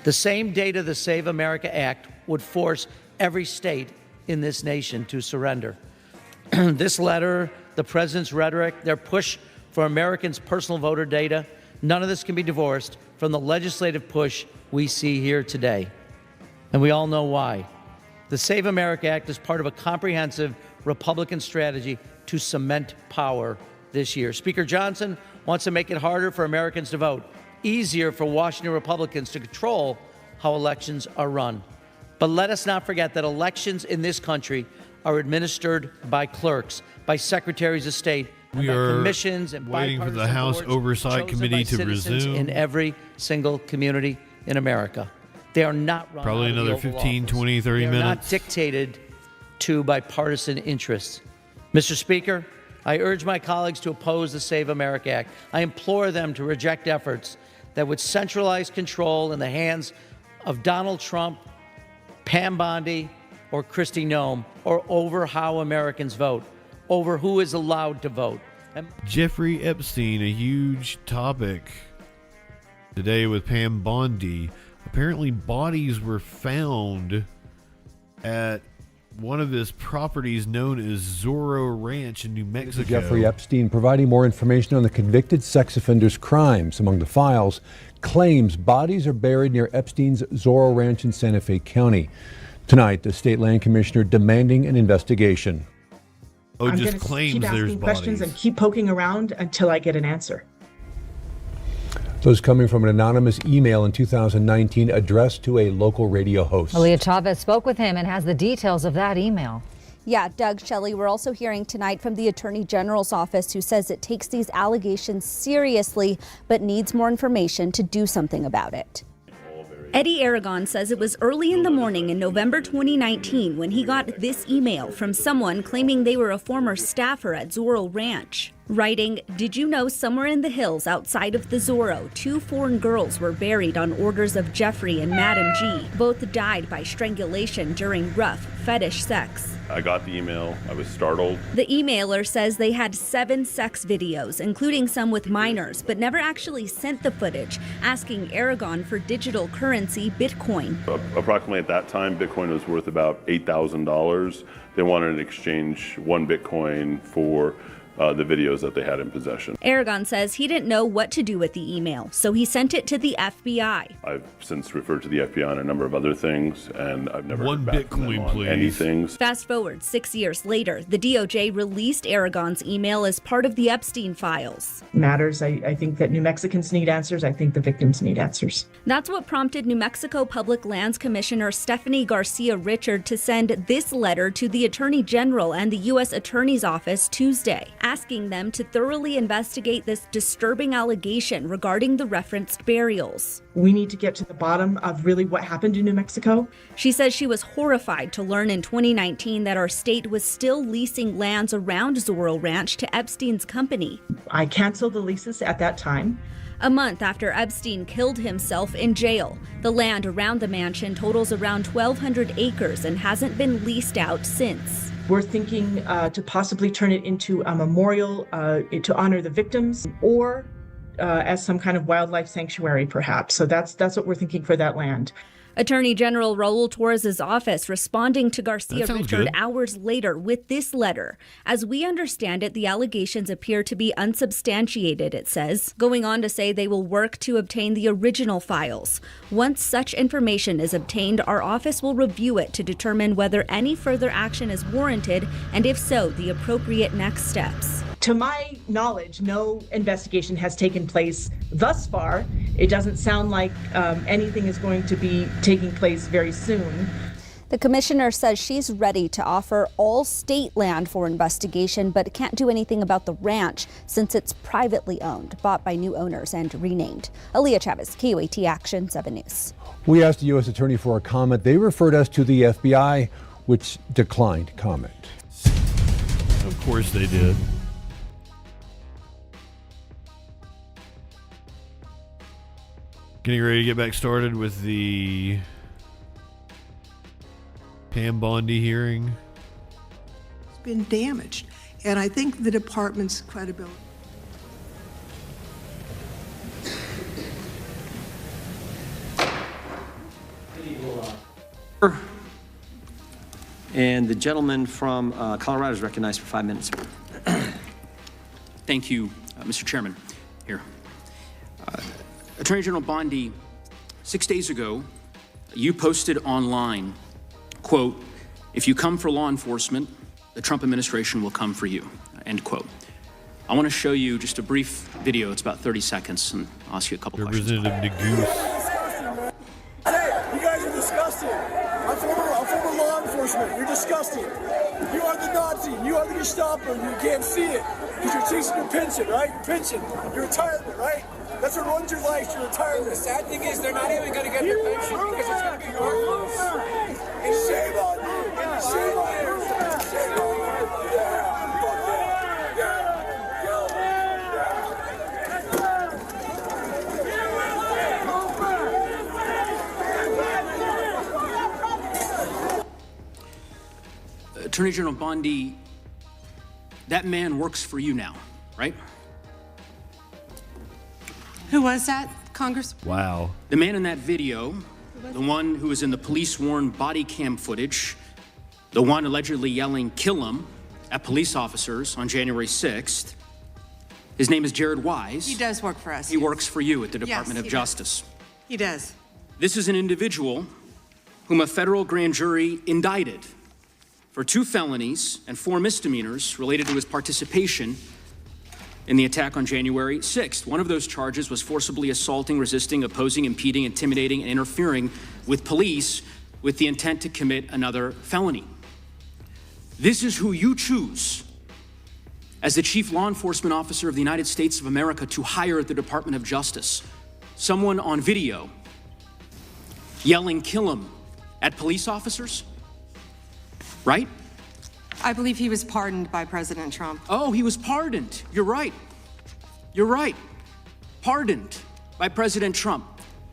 The same date of the Save America Act would force every state in this nation to surrender. This letter, the president's rhetoric, their push for Americans' personal voter data, none of this can be divorced from the legislative push we see here today. And we all know why. The Save America Act is part of a comprehensive Republican strategy to cement power this year. Speaker Johnson wants to make it harder for Americans to vote, easier for Washington Republicans to control how elections are run. But let us not forget that elections in this country are administered by clerks, by secretaries of state, We by are commissions and waiting for the bipartisan House boards Oversight chosen Committee by to citizens resume. in every single community in America. They are not run Probably out of the another Oval 15, Office. 20, 30 They are minutes. not dictated to by partisan interests. Mr. Speaker, I urge my colleagues to oppose the Save America Act. I implore them to reject efforts that would centralize control in the hands of Donald Trump, Pam Bondi, or Kristi Noem, or over how Americans vote, over who is allowed to vote. Jeffrey Epstein, a huge topic today with Pam Bondi. Apparently bodies were found at one of his properties known as Zorro Ranch in New Mexico. Jeffrey Epstein providing more information on the convicted sex offender's crimes. Among the files, claims bodies are buried near Epstein's Zorro Ranch in Santa Fe County. Tonight, the state land commissioner demanding an investigation. Oh, I'm just gonna claims keep there's asking questions bodies. and keep poking around until I get an answer. Those coming from an anonymous email in 2019 addressed to a local radio host. Aaliyah Chavez spoke with him and has the details of that email. Yeah, Doug, Shelley, we're also hearing tonight from the Attorney General's office, who says it takes these allegations seriously, but needs more information to do something about it. Eddie Aragon says it was early in the morning in November 2019 when he got this email from someone claiming they were a former staffer at Zorro Ranch. Writing, "Did you know somewhere in the hills outside of the Zorro, 2 foreign girls were buried on orders of Jeffrey and Madam G. Both died by strangulation during rough fetish sex." I got the email. I was startled. The emailer says they had 7 sex videos, including some with minors, but never actually sent the footage, asking Aragon for digital currency Bitcoin. Approximately at that time, Bitcoin was worth about $8,000. They wanted to exchange 1 Bitcoin for the videos that they had in possession. Aragon says he didn't know what to do with the email, so he sent it to the FBI. I've since referred to the FBI on a number of other things, and I've never heard back from them Bitcoin, on please. anything. Fast forward 6 years later, the DOJ released Aragon's email as part of the Epstein files. Matters. I think that New Mexicans need answers. I think the victims need answers. That's what prompted New Mexico Public Lands Commissioner Stephanie Garcia Richard to send this letter to the Attorney General and the U.S. Attorney's Office Tuesday, asking them to thoroughly investigate this disturbing allegation regarding the referenced burials. We need to get to the bottom of really what happened in New Mexico. She says she was horrified to learn in 2019 that our state was still leasing lands around Zorro Ranch to Epstein's company. I canceled the leases at that time. A month after Epstein killed himself in jail, the land around the mansion totals around 1,200 acres and hasn't been leased out since. We're thinking to possibly turn it into a memorial to honor the victims, or as some kind of wildlife sanctuary, perhaps. So that's what we're thinking for that land. Attorney General Raul Torres' office responding to Garcia sounds Richard good. hours later with this letter. As we understand it, the allegations appear to be unsubstantiated, it says, going on to say they will work to obtain the original files. Once such information is obtained, our office will review it to determine whether any further action is warranted, and if so, the appropriate next steps. To my knowledge, no investigation has taken place thus far. It doesn't sound like anything is going to be taking place very soon. The commissioner says she's ready to offer all state land for investigation, but can't do anything about the ranch since it's privately owned, bought by new owners and renamed. Aaliyah Chavez, KOAT Action 7 News. We asked the U.S. Attorney for a comment. They referred us to the FBI, which declined comment. Of course they did. Getting ready to get back started with the Pam Bondi hearing. It's been damaged, and I think the department's credibility. And the gentleman from Colorado is recognized for 5 minutes. Thank you, Mr. Chairman. Here. Attorney General Bondi, 6 days ago, you posted online, quote, "If you come for law enforcement, the Trump administration will come for you," end quote. I want to show you just a brief video. It's about 30 seconds, and I'll ask you a couple questions. Representative Goose. Hey, you guys are disgusting. I'm former law enforcement. You're disgusting. You are the Nazi. You are the Gestapo. You can't see it because you're chasing your pension, right? Your pension, your retirement, right? That's what runs your life, your retirement. The sad thing is they're not even going to get their pension because it's going to be worthless. And shame on you. And shame on you. Shame on you. Attorney General Bondi, that man works for you now, right? Who was that, Congress? Wow. The man in that video, the one who was in the police-worn body cam footage, the one allegedly yelling, "Kill him," at police officers on January 6th, his name is Jared Wise. He does work for us. He works for you at the Department of he Justice. Does. He does. This is an individual whom a federal grand jury indicted for 2 felonies and 4 misdemeanors related to his participation in the attack on January 6th. One of those charges was forcibly assaulting, resisting, opposing, impeding, intimidating, and interfering with police with the intent to commit another felony. This is who you choose as the chief law enforcement officer of the United States of America to hire at the Department of Justice. Someone on video yelling, "Kill him," at police officers, right? I believe he was pardoned by President Trump. Oh, he was pardoned. You're right. You're right. Pardoned by President Trump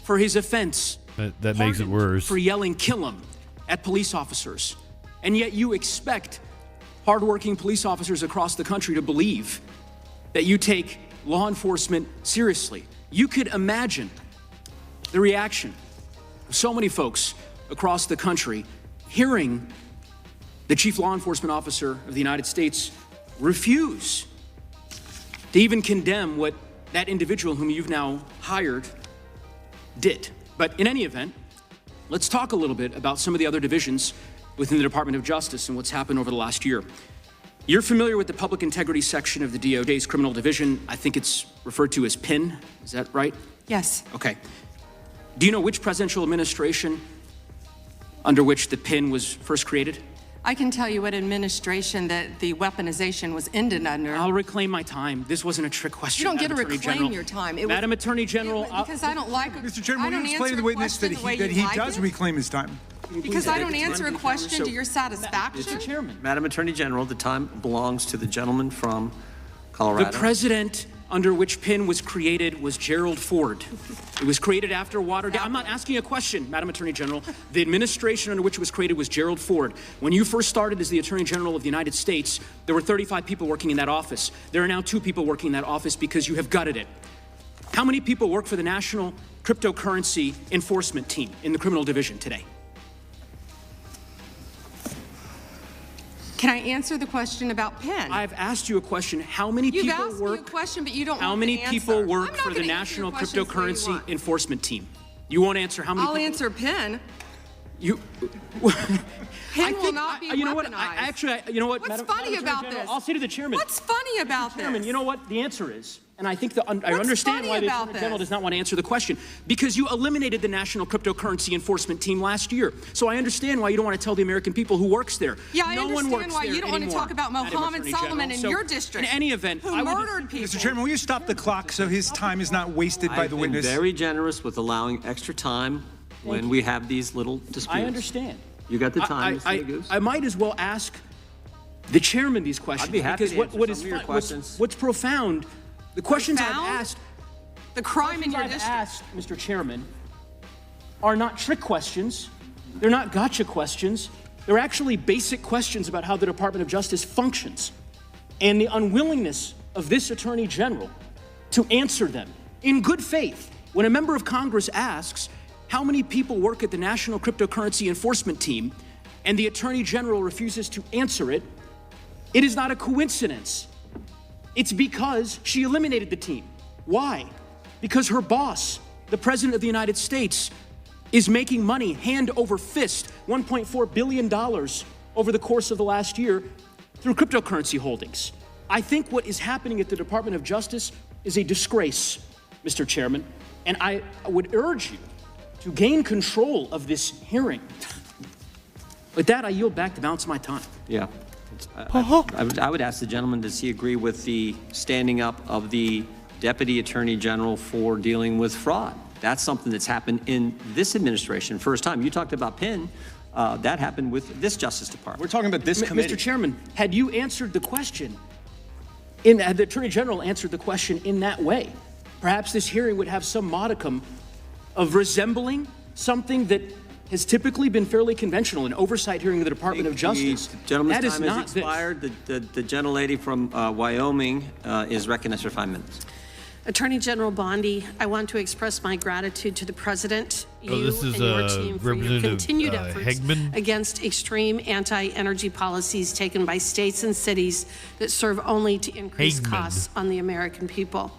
for his offense. That makes it worse. For yelling, "Kill him," at police officers. And yet you expect hardworking police officers across the country to believe that you take law enforcement seriously. You could imagine the reaction of so many folks across the country hearing the chief law enforcement officer of the United States refuse to even condemn what that individual whom you've now hired did. But in any event, let's talk a little bit about some of the other divisions within the Department of Justice and what's happened over the last year. You're familiar with the public integrity section of the DOJ's criminal division. I think it's referred to as PIN. Is that right? Yes. Okay. Do you know which presidential administration under which the PIN was first created? I can tell you what administration that the weaponization was ended under. I'll reclaim my time. This wasn't a trick question. You don't get to Madam Attorney reclaim General. your time. Madam Attorney General. Because I don't like it. Mr. Chairman, will you explain to the witness that he does reclaim his time? Because I don't answer a question to your satisfaction. Mr. Chairman. Madam Attorney General, the time belongs to the gentleman from Colorado. The president under which PIN was created was Gerald Ford. It was created after Watergate. I'm not asking a question, Madam Attorney General. The administration under which it was created was Gerald Ford. When you first started as the Attorney General of the United States, there were 35 people working in that office. There are now 2 people working in that office because you have gutted it. How many people work for the National Cryptocurrency Enforcement Team in the criminal division today? Can I answer the question about PIN? I've asked you a question. How many You've people asked work? me a question, but you don't How want many the answer. people I'm work not for the gonna answer your National questions the way you Cryptocurrency want. Enforcement Team? You won't answer how many I'll people? answer PIN. You. PIN will not be you know what? weaponized. You know what? What's Madam funny Attorney about General, this? I'll say to the chairman. What's funny about this? Chairman, you know what the answer is? And I think I understand funny why the about Attorney General this? does not want to answer the question. Because you eliminated the National Cryptocurrency Enforcement Team last year. So I understand why you don't want to tell the American people who works there. Yeah, I no one understand works why there you don't want to anymore, talk about Madam Mohammed Attorney Solomon General. in So, your district. In any event, who murdered people. Mr. Chairman, will you stop the clock so his time is not wasted by the witness? I've been very generous with allowing extra time when we have these little disputes. I understand. You got the time, Mr. Goose? I might as well ask the chairman these questions. I'd be happy because to answer what some is of your questions. What's profound, the questions I've Profound? asked, The crime in your I've district. asked, Mr. Chairman, are not trick questions. They're not gotcha questions. They're actually basic questions about how the Department of Justice functions and the unwillingness of this Attorney General to answer them in good faith. When a member of Congress asks, How many people work at the National Cryptocurrency Enforcement Team and the Attorney General refuses to answer it? It is not a coincidence. It's because she eliminated the team. Why? Because her boss, the President of the United States, is making money hand over fist, $1.4 billion over the course of the last year through cryptocurrency holdings. I think what is happening at the Department of Justice is a disgrace, Mr. Chairman, and I would urge you to gain control of this hearing. With that, I yield back the balance of my time. Yeah. I would ask the gentleman, does he agree with the standing up of the Deputy Attorney General for dealing with fraud? That's something that's happened in this administration. First time. You talked about Penn. That happened with this Justice Department. We're talking about this committee. Mr. Chairman, had you answered the question, had the Attorney General answered the question in that way, perhaps this hearing would have some modicum of resembling something that has typically been fairly conventional, an oversight hearing of the Department of Justice. The gentleman's that is time not has expired. The gentlelady from Wyoming is recognized for 5 minutes. Attorney General Bondi, I want to express my gratitude to the President, you this is, and your team for your continued efforts Hegman? against extreme anti-energy policies taken by states and cities that serve only to increase costs on the American people.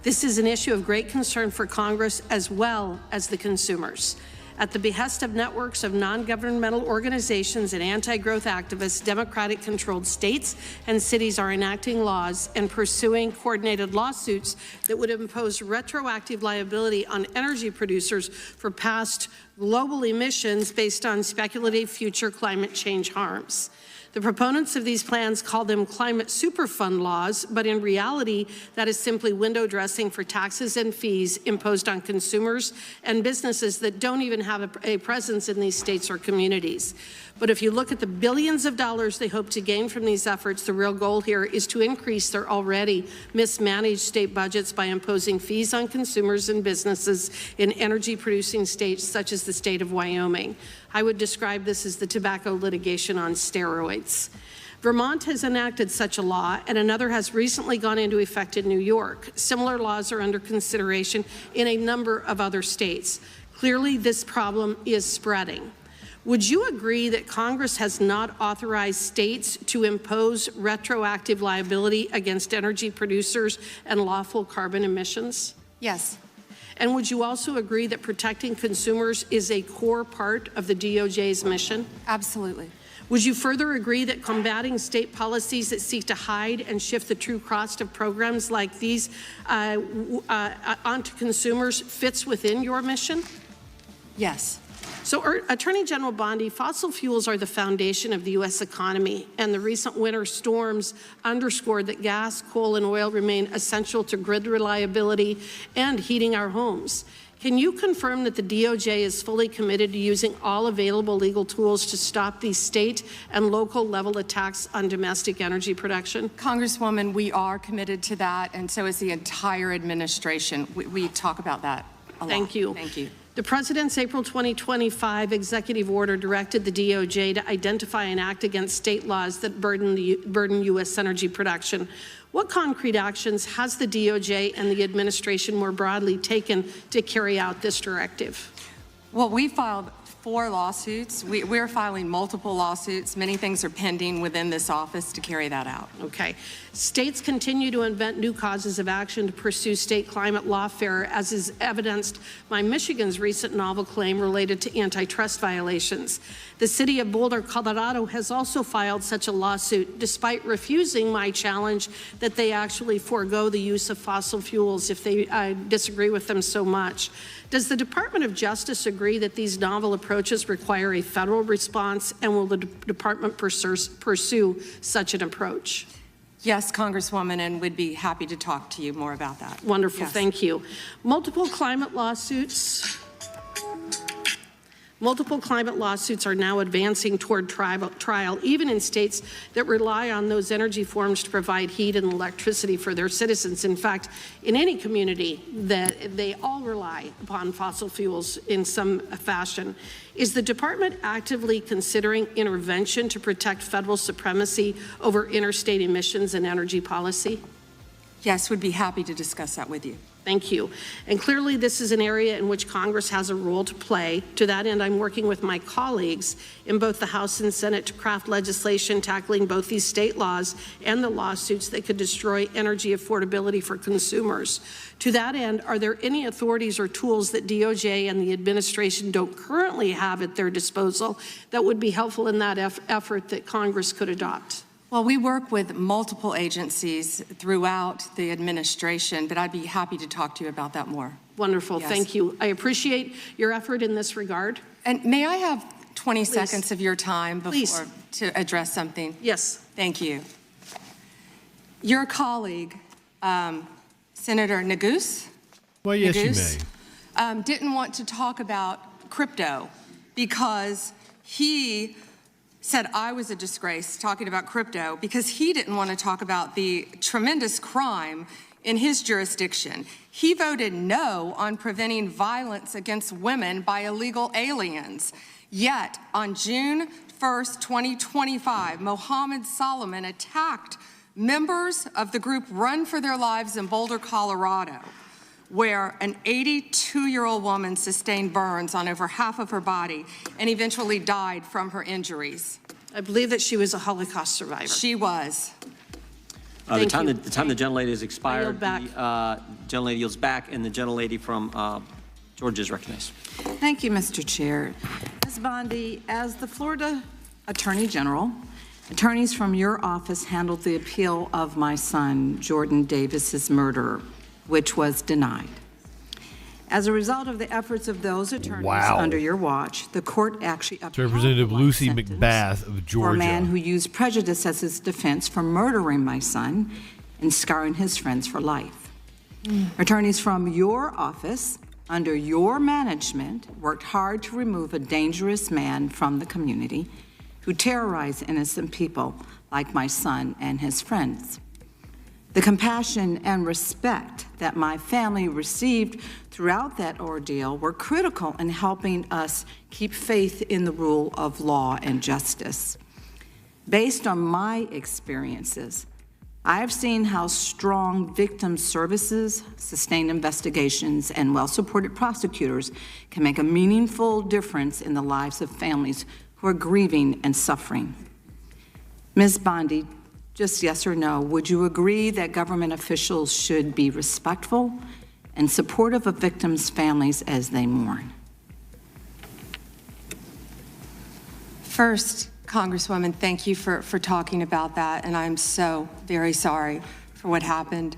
This is an issue of great concern for Congress as well as the consumers. At the behest of networks of non-governmental organizations and anti-growth activists, Democratic-controlled states and cities are enacting laws and pursuing coordinated lawsuits that would impose retroactive liability on energy producers for past global emissions based on speculative future climate change harms. The proponents of these plans call them climate superfund laws, but in reality, that is simply window dressing for taxes and fees imposed on consumers and businesses that don't even have a presence in these states or communities. But if you look at the billions of dollars they hope to gain from these efforts, the real goal here is to increase their already mismanaged state budgets by imposing fees on consumers and businesses in energy-producing states such as the state of Wyoming. I would describe this as the tobacco litigation on steroids. Vermont has enacted such a law, and another has recently gone into effect in New York. Similar laws are under consideration in a number of other states. Clearly, this problem is spreading. Would you agree that Congress has not authorized states to impose retroactive liability against energy producers and lawful carbon emissions? Yes. And would you also agree that protecting consumers is a core part of the DOJ's mission? Absolutely. Would you further agree that combating state policies that seek to hide and shift the true cost of programs like these onto consumers fits within your mission? Yes. So, Attorney General Bondi, fossil fuels are the foundation of the U.S. economy, and the recent winter storms underscored that gas, coal, and oil remain essential to grid reliability and heating our homes. Can you confirm that the DOJ is fully committed to using all available legal tools to stop these state and local level attacks on domestic energy production? Congresswoman, we are committed to that, and so is the entire administration. We talk about that a lot. Thank you. Thank you. The President's April 2025 executive order directed the DOJ to identify and act against state laws that burden U.S. energy production. What concrete actions has the DOJ and the administration more broadly taken to carry out this directive? Well, we filed 4 lawsuits. We're filing multiple lawsuits. Many things are pending within this office to carry that out. Okay. States continue to invent new causes of action to pursue state climate lawfare, as is evidenced by Michigan's recent novel claim related to antitrust violations. The city of Boulder, Colorado has also filed such a lawsuit, despite refusing my challenge that they actually forego the use of fossil fuels if they disagree with them so much. Does the Department of Justice agree that these novel approaches require a federal response, and will the department pursue such an approach? Yes, Congresswoman, and we'd be happy to talk to you more about that. Wonderful, Yes. Thank you. Multiple climate lawsuits are now advancing toward trial, even in states that rely on those energy forms to provide heat and electricity for their citizens. In fact, in any community, that they all rely upon fossil fuels in some fashion. Is the department actively considering intervention to protect federal supremacy over interstate emissions and energy policy? Yes, would be happy to discuss that with you. Thank you. And clearly, this is an area in which Congress has a role to play. To that end, I'm working with my colleagues in both the House and Senate to craft legislation tackling both these state laws and the lawsuits that could destroy energy affordability for consumers. To that end, are there any authorities or tools that DOJ and the administration don't currently have at their disposal that would be helpful in that effort that Congress could adopt? Well, we work with multiple agencies throughout the administration, but I'd be happy to talk to you about that more. Wonderful. Yes. Thank you. I appreciate your effort in this regard. And may I have 20 Please. seconds of your time before to address something? Yes. Thank you. Your colleague, Senator Neguse, Well, yes, you may. didn't want to talk about crypto because he said I was a disgrace talking about crypto because he didn't want to talk about the tremendous crime in his jurisdiction. He voted no on preventing violence against women by illegal aliens. Yet, on June 1st, 2025, Mohammed Solomon attacked members of the group Run for Their Lives in Boulder, Colorado, where an 82-year-old woman sustained burns on over half of her body and eventually died from her injuries. I believe that she was a Holocaust survivor. She was. The time the gentlelady has expired, back. the gentlelady yields back, and the gentlelady from Georgia is recognized. Thank you, Mr. Chair. Ms. Bondi, as the Florida Attorney General, attorneys from your office handled the appeal of my son, Jordan Davis's murder, which was denied. As a result of the efforts of those attorneys under your watch, the court actually upheld Representative Lucy McBath of Georgia. for a man who used prejudice as his defense for murdering my son and scarring his friends for life. Attorneys from your office, under your management, worked hard to remove a dangerous man from the community who terrorized innocent people like my son and his friends. The compassion and respect that my family received throughout that ordeal were critical in helping us keep faith in the rule of law and justice. Based on my experiences, I have seen how strong victim services, sustained investigations, and well-supported prosecutors can make a meaningful difference in the lives of families who are grieving and suffering. Ms. Bondi, just yes or no, would you agree that government officials should be respectful and supportive of victims' families as they mourn? First, Congresswoman, thank you for talking about that, and I'm so very sorry for what happened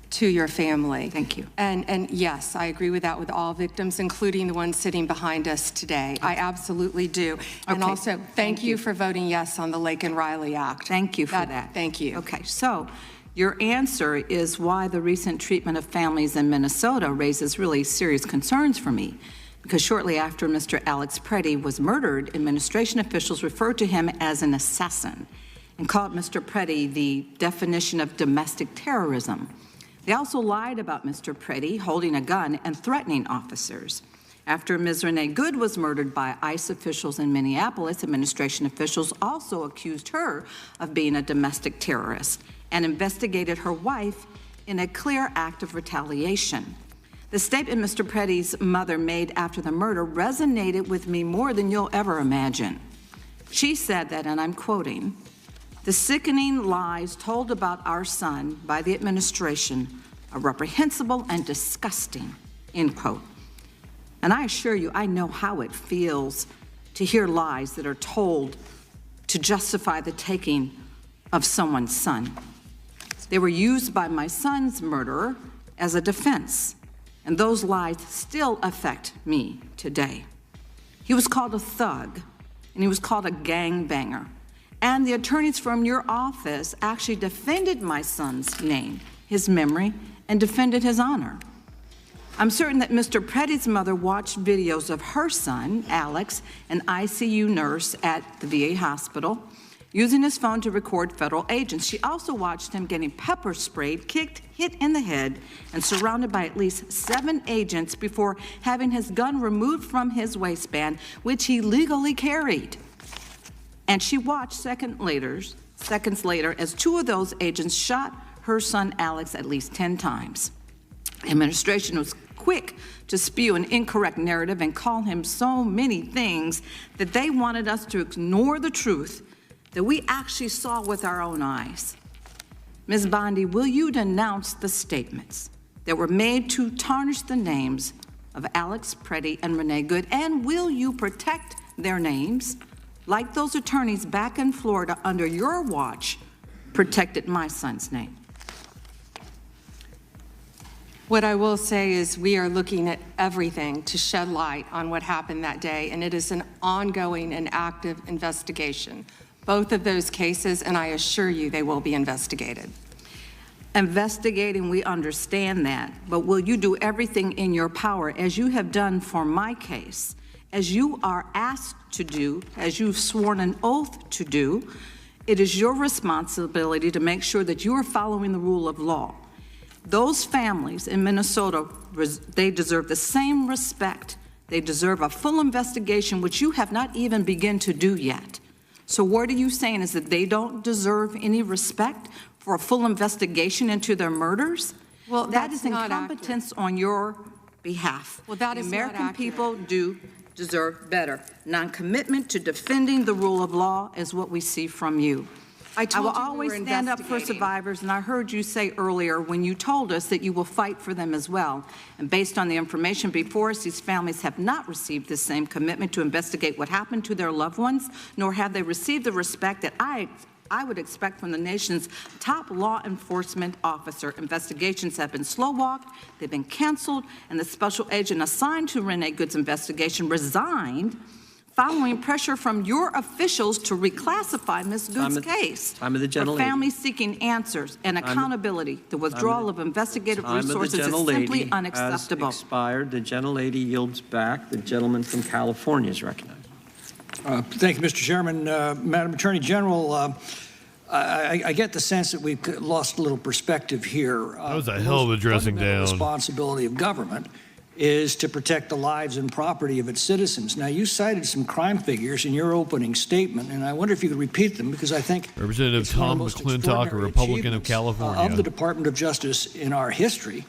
to your family. Thank you. And yes, I agree with that with all victims, including the ones sitting behind us today. I absolutely do. And Okay. also, thank you for voting yes on the Lake and Riley Act. Thank you for that. Thank you. Okay, so your answer is why the recent treatment of families in Minnesota raises really serious concerns for me. Because shortly after Mr. Alex Preddy was murdered, administration officials referred to him as an assassin and called Mr. Preddy the definition of domestic terrorism. They also lied about Mr. Preddy holding a gun and threatening officers. After Ms. Renee Good was murdered by ICE officials in Minneapolis, administration officials also accused her of being a domestic terrorist and investigated her wife in a clear act of retaliation. The statement Mr. Preddy's mother made after the murder resonated with me more than you'll ever imagine. She said that, and I'm quoting, "The sickening lies told about our son by the administration are reprehensible and disgusting," end quote. And I assure you, I know how it feels to hear lies that are told to justify the taking of someone's son. They were used by my son's murderer as a defense, and those lies still affect me today. He was called a thug, and he was called a gangbanger. And the attorneys from your office actually defended my son's name, his memory, and defended his honor. I'm certain that Mr. Preddy's mother watched videos of her son, Alex, an ICU nurse at the VA hospital, using his phone to record federal agents. She also watched him getting pepper sprayed, kicked, hit in the head, and surrounded by at least 7 agents before having his gun removed from his waistband, which he legally carried. And she watched seconds later as 2 of those agents shot her son Alex at least 10 times. Administration was quick to spew an incorrect narrative and call him so many things that they wanted us to ignore the truth that we actually saw with our own eyes. Ms. Bondi, will you denounce the statements that were made to tarnish the names of Alex Preddy and Renee Good, and will you protect their names like those attorneys back in Florida under your watch protected my son's name? What I will say is we are looking at everything to shed light on what happened that day, and it is an ongoing and active investigation. Both of those cases, and I assure you they will be investigated. Investigating, we understand that, but will you do everything in your power, as you have done for my case, as you are asked to do, as you've sworn an oath to do? It is your responsibility to make sure that you are following the rule of law. Those families in Minnesota, they deserve the same respect. They deserve a full investigation, which you have not even begun to do yet. So what are you saying, is that they don't deserve any respect for a full investigation into their murders? Well, that that's is not incompetence on your behalf. Well, that the is American not accurate. people do deserve better. Non-commitment to defending the rule of law is what we see from you. I will told you we always were stand up for investigating. survivors, and I heard you say earlier when you told us that you will fight for them as well. And based on the information before us, these families have not received the same commitment to investigate what happened to their loved ones, nor have they received the respect that I would expect from the nation's top law enforcement officer. Investigations have been slow-walked, they've been canceled, and the special agent assigned to Renee Good's investigation resigned following pressure from your officials to reclassify Ms. Good's case. Time of the For gentle families seeking answers and accountability, the withdrawal of investigative resources is simply unacceptable. Has expired. The gentlelady yields back. The gentleman from California is recognized. Thank you, Mr. Chairman. Madam Attorney General, I get the sense that we've lost a little perspective here. That was a hell of a dressing down. The responsibility of government is to protect the lives and property of its citizens. Now, you cited some crime figures in your opening statement, and I wonder if you could repeat them, because I think Representative Tom McClintock, a Republican of California, of the Department of Justice in our history,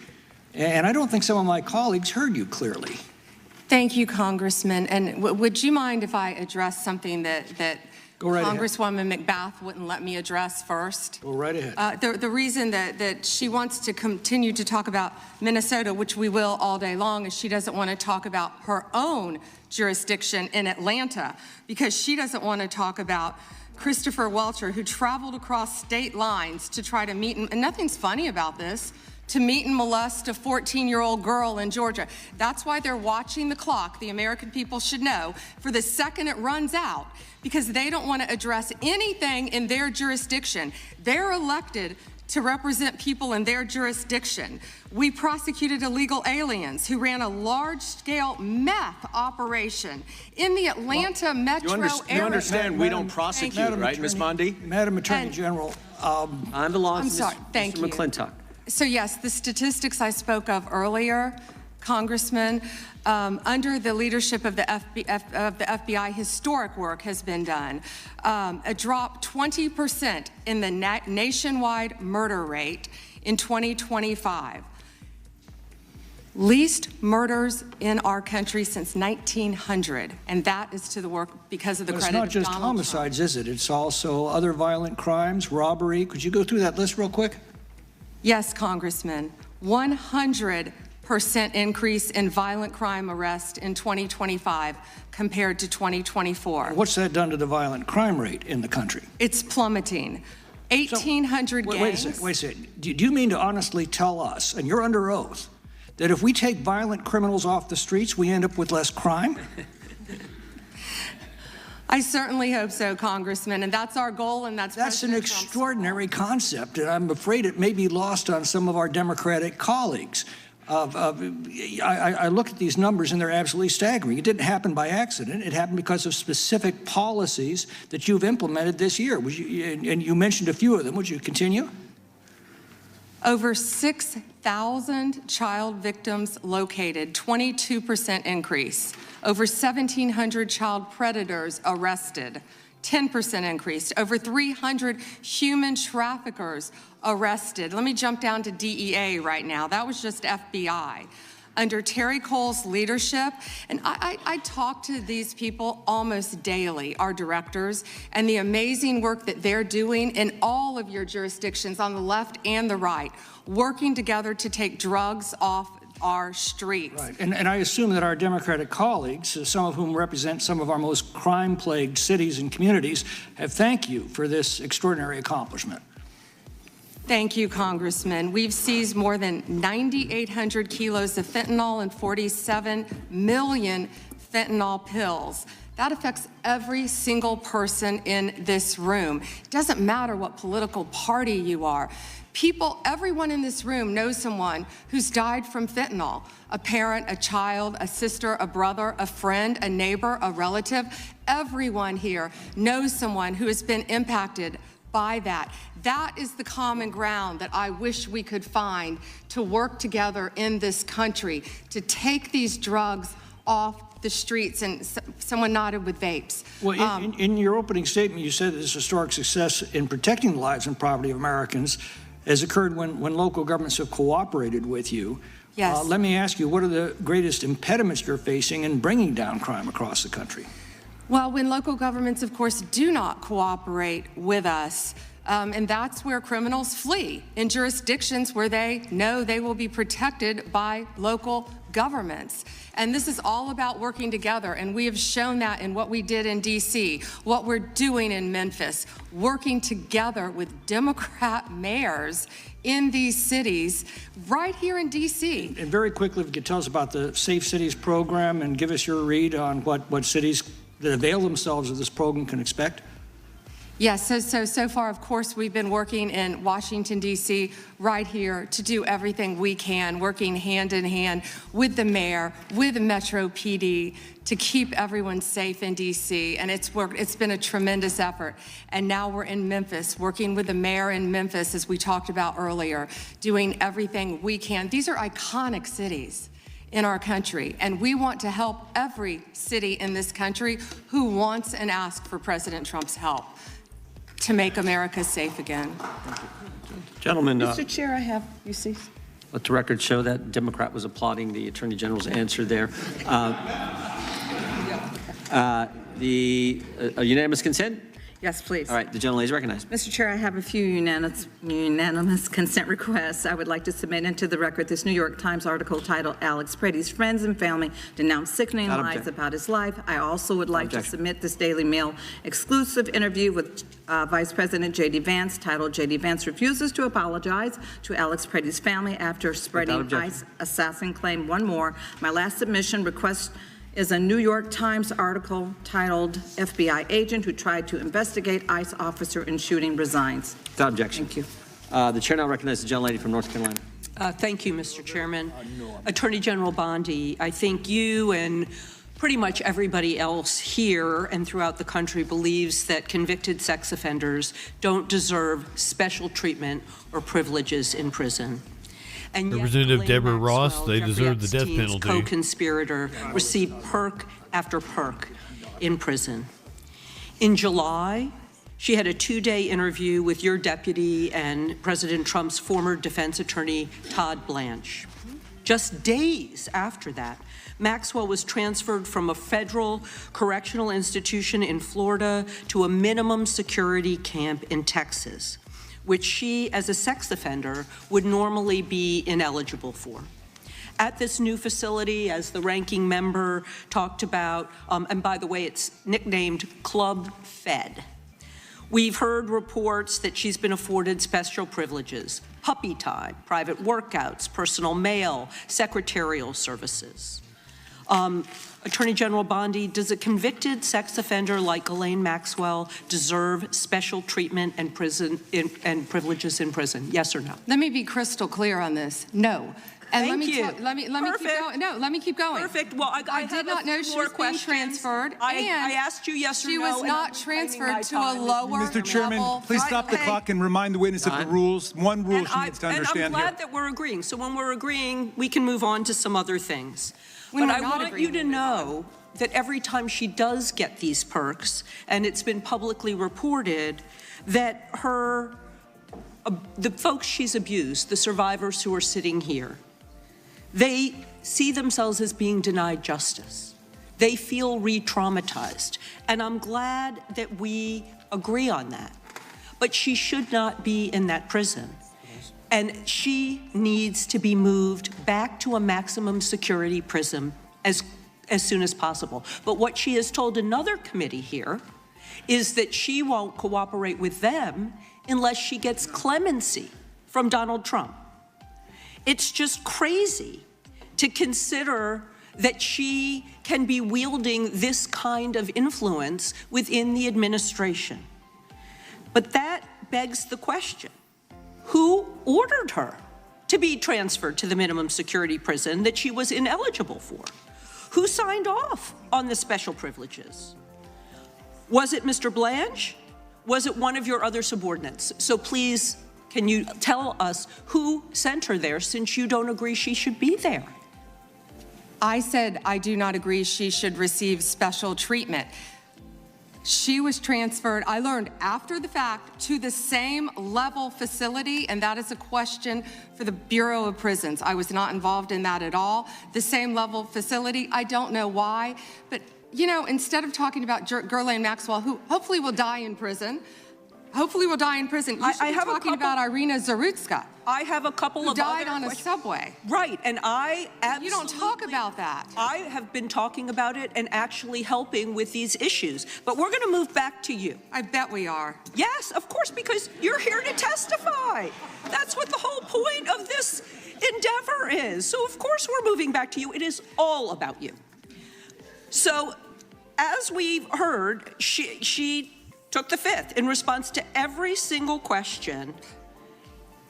and I don't think some of my colleagues heard you clearly. Thank you, Congressman. And would you mind if I address something that Go right Congresswoman McBath wouldn't let me address first? Go right ahead. The reason that she wants to continue to talk about Minnesota, which we will all day long, is she doesn't want to talk about her own jurisdiction in Atlanta, because she doesn't want to talk about Christopher Welcher, who traveled across state lines to try to meet, and nothing's funny about this, to meet and molest a 14-year-old girl in Georgia. That's why they're watching the clock, the American people should know, for the second it runs out, because they don't want to address anything in their jurisdiction. They're elected to represent people in their jurisdiction. We prosecuted illegal aliens who ran a large-scale meth operation in the Atlanta metro area. You understand we don't prosecute, right, Ms. Bondi? Madam Attorney General, I'm the law. I'm sorry, thank you. Mr. McClintock. So yes, the statistics I spoke of earlier, Congressman, under the leadership of the FBI, historic work has been done. A drop 20% in the nationwide murder rate in 2025. Least murders in our country since 1900, and that is to the work because of the credit of Donald Trump. It's not just homicides, is it? It's also other violent crimes, robbery. Could you go through that list real quick? Yes, Congressman, 100% increase in violent crime arrest in 2025 compared to 2024. What's that done to the violent crime rate in the country? It's plummeting. 1,800 gangs. Wait a second. Do you mean to honestly tell us, and you're under oath, that if we take violent criminals off the streets, we end up with less crime? I certainly hope so, Congressman, and that's our goal, and that's an extraordinary concept, and I'm afraid it may be lost on some of our Democratic colleagues. I look at these numbers, and they're absolutely staggering. It didn't happen by accident. It happened because of specific policies that you've implemented this year. And you mentioned a few of them. Would you continue? Over 6,000 child victims located, 22% increase. Over 1,700 child predators arrested, 10% increased. Over 300 human traffickers arrested. Let me jump down to DEA right now. That was just FBI. Under Terry Cole's leadership, and I talk to these people almost daily, our directors, and the amazing work that they're doing in all of your jurisdictions on the left and the right, working together to take drugs off our streets. Right. And I assume that our Democratic colleagues, some of whom represent some of our most crime-plagued cities and communities, have thanked you for this extraordinary accomplishment. Thank you, Congressman. We've seized more than 9,800 kilos of fentanyl and 47 million fentanyl pills. That affects every single person in this room. It doesn't matter what political party you are. People, everyone in this room knows someone who's died from fentanyl. A parent, a child, a sister, a brother, a friend, a neighbor, a relative. Everyone here knows someone who has been impacted by that. That is the common ground that I wish we could find to work together in this country, to take these drugs off the streets. And someone nodded with vapes. Well, in your opening statement, you said this historic success in protecting the lives and property of Americans has occurred when local governments have cooperated with you. Yes. Let me ask you, what are the greatest impediments you're facing in bringing down crime across the country? Well, when local governments, of course, do not cooperate with us, and that's where criminals flee, in jurisdictions where they know they will be protected by local governments. And this is all about working together, and we have shown that in what we did in D.C., what we're doing in Memphis, working together with Democrat mayors in these cities, right here in D.C. And very quickly, if you could tell us about the Safe Cities program and give us your read on what cities that avail themselves of this program can expect? Yes, so far, of course, we've been working in Washington, D.C., right here to do everything we can, working hand in hand with the mayor, with Metro PD, to keep everyone safe in D.C., and it's been a tremendous effort. And now we're in Memphis, working with the mayor in Memphis, as we talked about earlier, doing everything we can. These are iconic cities in our country, and we want to help every city in this country who wants and asks for President Trump's help to make America safe again. Gentlemen, Mr. Chair, I have, you see. let the record show that Democrat was applauding the Attorney General's answer there. A unanimous consent? Yes, please. All right, the gentlelady is recognized. Mr. Chair, I have a few unanimous consent requests. I would like to submit into the record this New York Times article titled Alex Pretty's Friends and Family Denounce Sickening Lies About His Life. I also would like to submit this Daily Mail exclusive interview with Vice President J.D. Vance titled J.D. Vance Refuses to Apologize to Alex Pretty's Family After Spreading ICE Assassin Claim. One more. My last submission request is a New York Times article titled FBI Agent Who Tried to Investigate ICE Officer in Shooting Resigns. Without objection. Thank you. The chair now recognizes the gentlelady from North Carolina. Thank you, Mr. Chairman. Attorney General Bondi, I think you and pretty much everybody else here and throughout the country believes that convicted sex offenders don't deserve special treatment or privileges in prison. And Representative Deborah Ross, they deserve the death penalty. Co-conspirator received perk after perk in prison. In July, she had a 2-day interview with your deputy and President Trump's former defense attorney, Todd Blanche. Just days after that, Maxwell was transferred from a federal correctional institution in Florida to a minimum security camp in Texas, which she, as a sex offender, would normally be ineligible for. At this new facility, as the ranking member talked about, and by the way, it's nicknamed Club Fed, we've heard reports that she's been afforded special privileges, puppy time, private workouts, personal mail, secretarial services. Attorney General Bondi, does a convicted sex offender like Ghislaine Maxwell deserve special treatment and privileges in prison? Yes or no? Let me be crystal clear on this. No. And Thank you. Let me keep going. No, let me keep going. Perfect. Well, I did not know she was being transferred. I asked you yes or no. She was not transferred to a lower Mr. Chairman, level. please stop the clock and remind the witness of the rules. One rule she needs to understand and I'm glad that we're agreeing. So when we're agreeing, we can move on to some other things. But I want you to know that every time she does get these perks, and it's been publicly reported, that the folks she's abused, the survivors who are sitting here, they see themselves as being denied justice. They feel re-traumatized. And I'm glad that we agree on that. But she should not be in that prison. And she needs to be moved back to a maximum security prison as soon as possible. But what she has told another committee here is that she won't cooperate with them unless she gets clemency from Donald Trump. It's just crazy to consider that she can be wielding this kind of influence within the administration. But that begs the question, who ordered her to be transferred to the minimum security prison that she was ineligible for? Who signed off on the special privileges? Was it Mr. Blanche? Was it one of your other subordinates? So please, can you tell us who sent her there, since you don't agree she should be there? I said I do not agree she should receive special treatment. She was transferred, I learned after the fact, to the same level facility, and that is a question for the Bureau of Prisons. I was not involved in that at all. The same level facility, I don't know why, but you know, instead of talking about Ghislaine Maxwell, who hopefully will die in prison, you should be talking about Irina Zarutska. I have a couple of died on a subway. Right, and I absolutely... You don't talk about that. I have been talking about it and actually helping with these issues. But we're going to move back to you. I bet we are. Yes, of course, because you're here to testify. That's what the whole point of this endeavor is. So of course we're moving back to you. It is all about you. So as we've heard, she took the fifth in response to every single question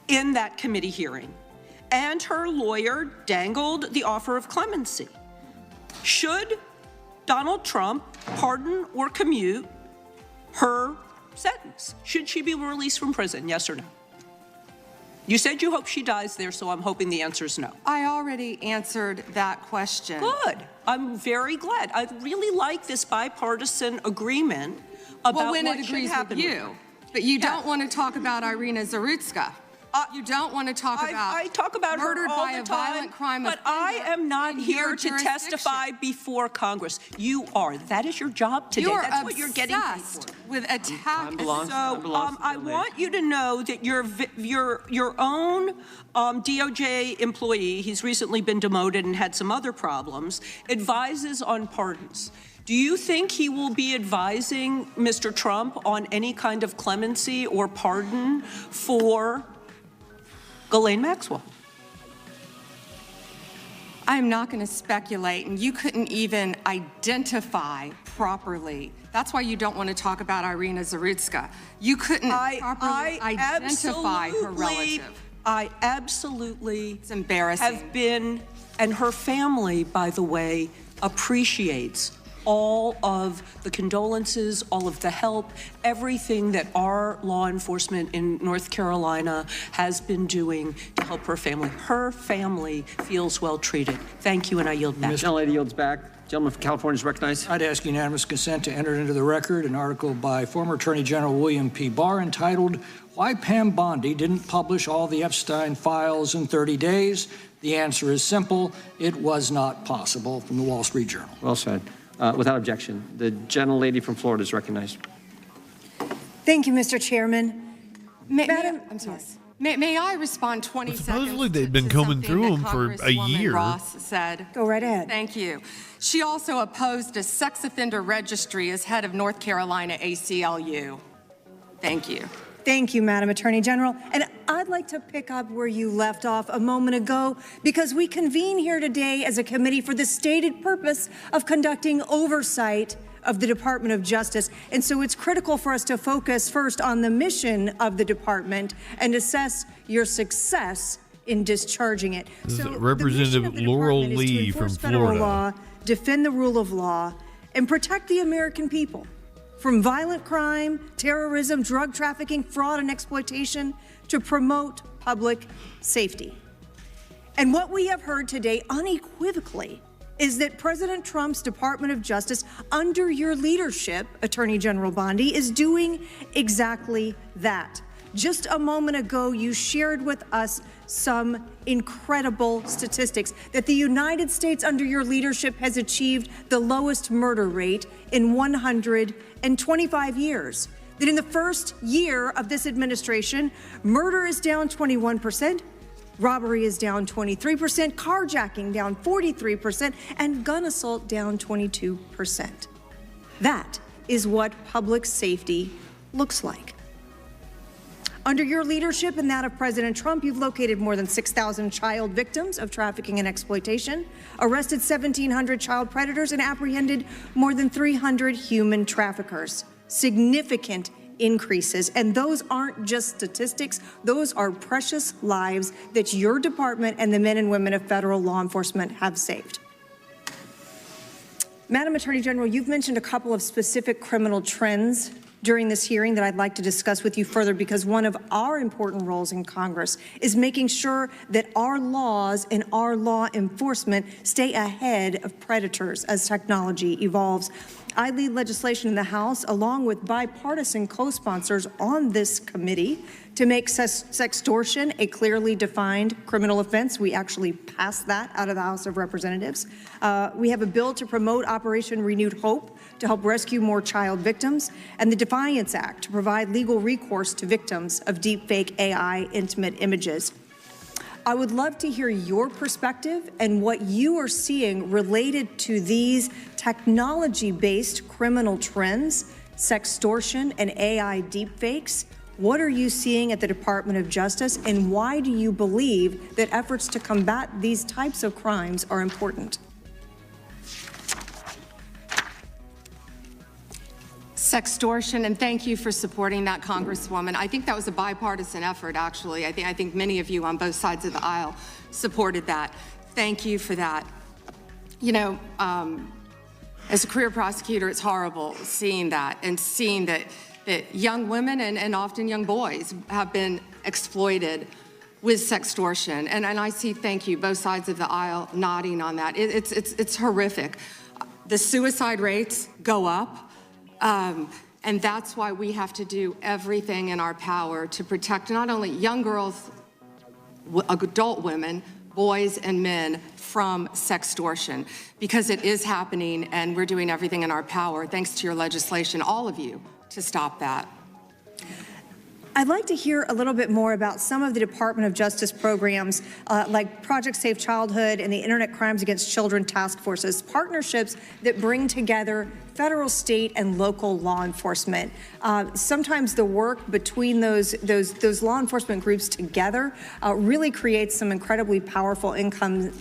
in that committee hearing, and her lawyer dangled the offer of clemency. Should Donald Trump pardon or commute her sentence? Should she be released from prison, yes or no? You said you hope she dies there, so I'm hoping the answer is no. I already answered that question. Good. I'm very glad. I really like this bipartisan agreement about when what it should agrees happen with you. But you don't want to talk about Irina Zarutska. You don't want to talk about I talk about murdered her all by the a time, violent crime but I am not here to testify before Congress. You are. That is your job today. That's what you're getting paid for. With attack. I want you to know that your own DOJ employee, he's recently been demoted and had some other problems, advises on pardons. Do you think he will be advising Mr. Trump on any kind of clemency or pardon for Ghislaine Maxwell? I'm not going to speculate, and you couldn't even identify properly. That's why you don't want to talk about Irina Zarutska. You couldn't properly identify her relative. I absolutely it's embarrassing. Have been, and her family, by the way, appreciates all of the condolences, all of the help, everything that our law enforcement in North Carolina has been doing to help her family. Her family feels well treated. Thank you, and I yield back. The gentlelady yields back. Gentleman from California is recognized. I'd ask unanimous consent to enter into the record an article by former Attorney General William P. Barr entitled, "Why Pam Bondi Didn't Publish All the Epstein Files in 30 Days. The answer is simple. It was not possible," from the Wall Street Journal. Well said. Without objection, the gentlelady from Florida is recognized. Thank you, Mr. Chairman. Madam, I'm sorry. May I respond 20 seconds? Supposedly they'd been combing through them for a year. Ross said. Go right ahead. Thank you. She also opposed a sex offender registry as head of North Carolina ACLU. Thank you. Thank you, Madam Attorney General. And I'd like to pick up where you left off a moment ago, because we convene here today as a committee for the stated purpose of conducting oversight of the Department of Justice. And so it's critical for us to focus first on the mission of the department and assess your success in discharging it. This is Representative Laurel Lee from Florida. Law, defend the rule of law, and protect the American people from violent crime, terrorism, drug trafficking, fraud, and exploitation, to promote public safety. And what we have heard today unequivocally is that President Trump's Department of Justice, under your leadership, Attorney General Bondi, is doing exactly that. Just a moment ago, you shared with us some incredible statistics that the United States, under your leadership, has achieved the lowest murder rate in 125 years. That in the first year of this administration, murder is down 21%, robbery is down 23%, carjacking down 43%, and gun assault down 22%. That is what public safety looks like. Under your leadership and that of President Trump, you've located more than 6,000 child victims of trafficking and exploitation, arrested 1,700 child predators, and apprehended more than 300 human traffickers. Significant increases, and those aren't just statistics, those are precious lives that your department and the men and women of federal law enforcement have saved. Madam Attorney General, you've mentioned a couple of specific criminal trends during this hearing that I'd like to discuss with you further, because one of our important roles in Congress is making sure that our laws and our law enforcement stay ahead of predators as technology evolves. I lead legislation in the House along with bipartisan co-sponsors on this committee to make sextortion a clearly defined criminal offense. We actually passed that out of the House of Representatives. We have a bill to promote Operation Renewed Hope to help rescue more child victims, and the Defiance Act to provide legal recourse to victims of deepfake AI intimate images. I would love to hear your perspective and what you are seeing related to these technology-based criminal trends, sextortion and AI deepfakes. What are you seeing at the Department of Justice, and why do you believe that efforts to combat these types of crimes are important? Sextortion, and thank you for supporting that, Congresswoman. I think that was a bipartisan effort, actually. I think many of you on both sides of the aisle supported that. Thank you for that. You know, as a career prosecutor, it's horrible seeing that, and seeing that young women and often young boys have been exploited with sextortion. And I see, thank you, both sides of the aisle nodding on that. It's horrific. The suicide rates go up. And that's why we have to do everything in our power to protect not only young girls, adult women, boys and men from sextortion, because it is happening, and we're doing everything in our power, thanks to your legislation, all of you, to stop that. I'd like to hear a little bit more about some of the Department of Justice programs like Project Safe Childhood and the Internet Crimes Against Children Task Forces, partnerships that bring together federal, state, and local law enforcement. Sometimes the work between those law enforcement groups together really creates some incredibly powerful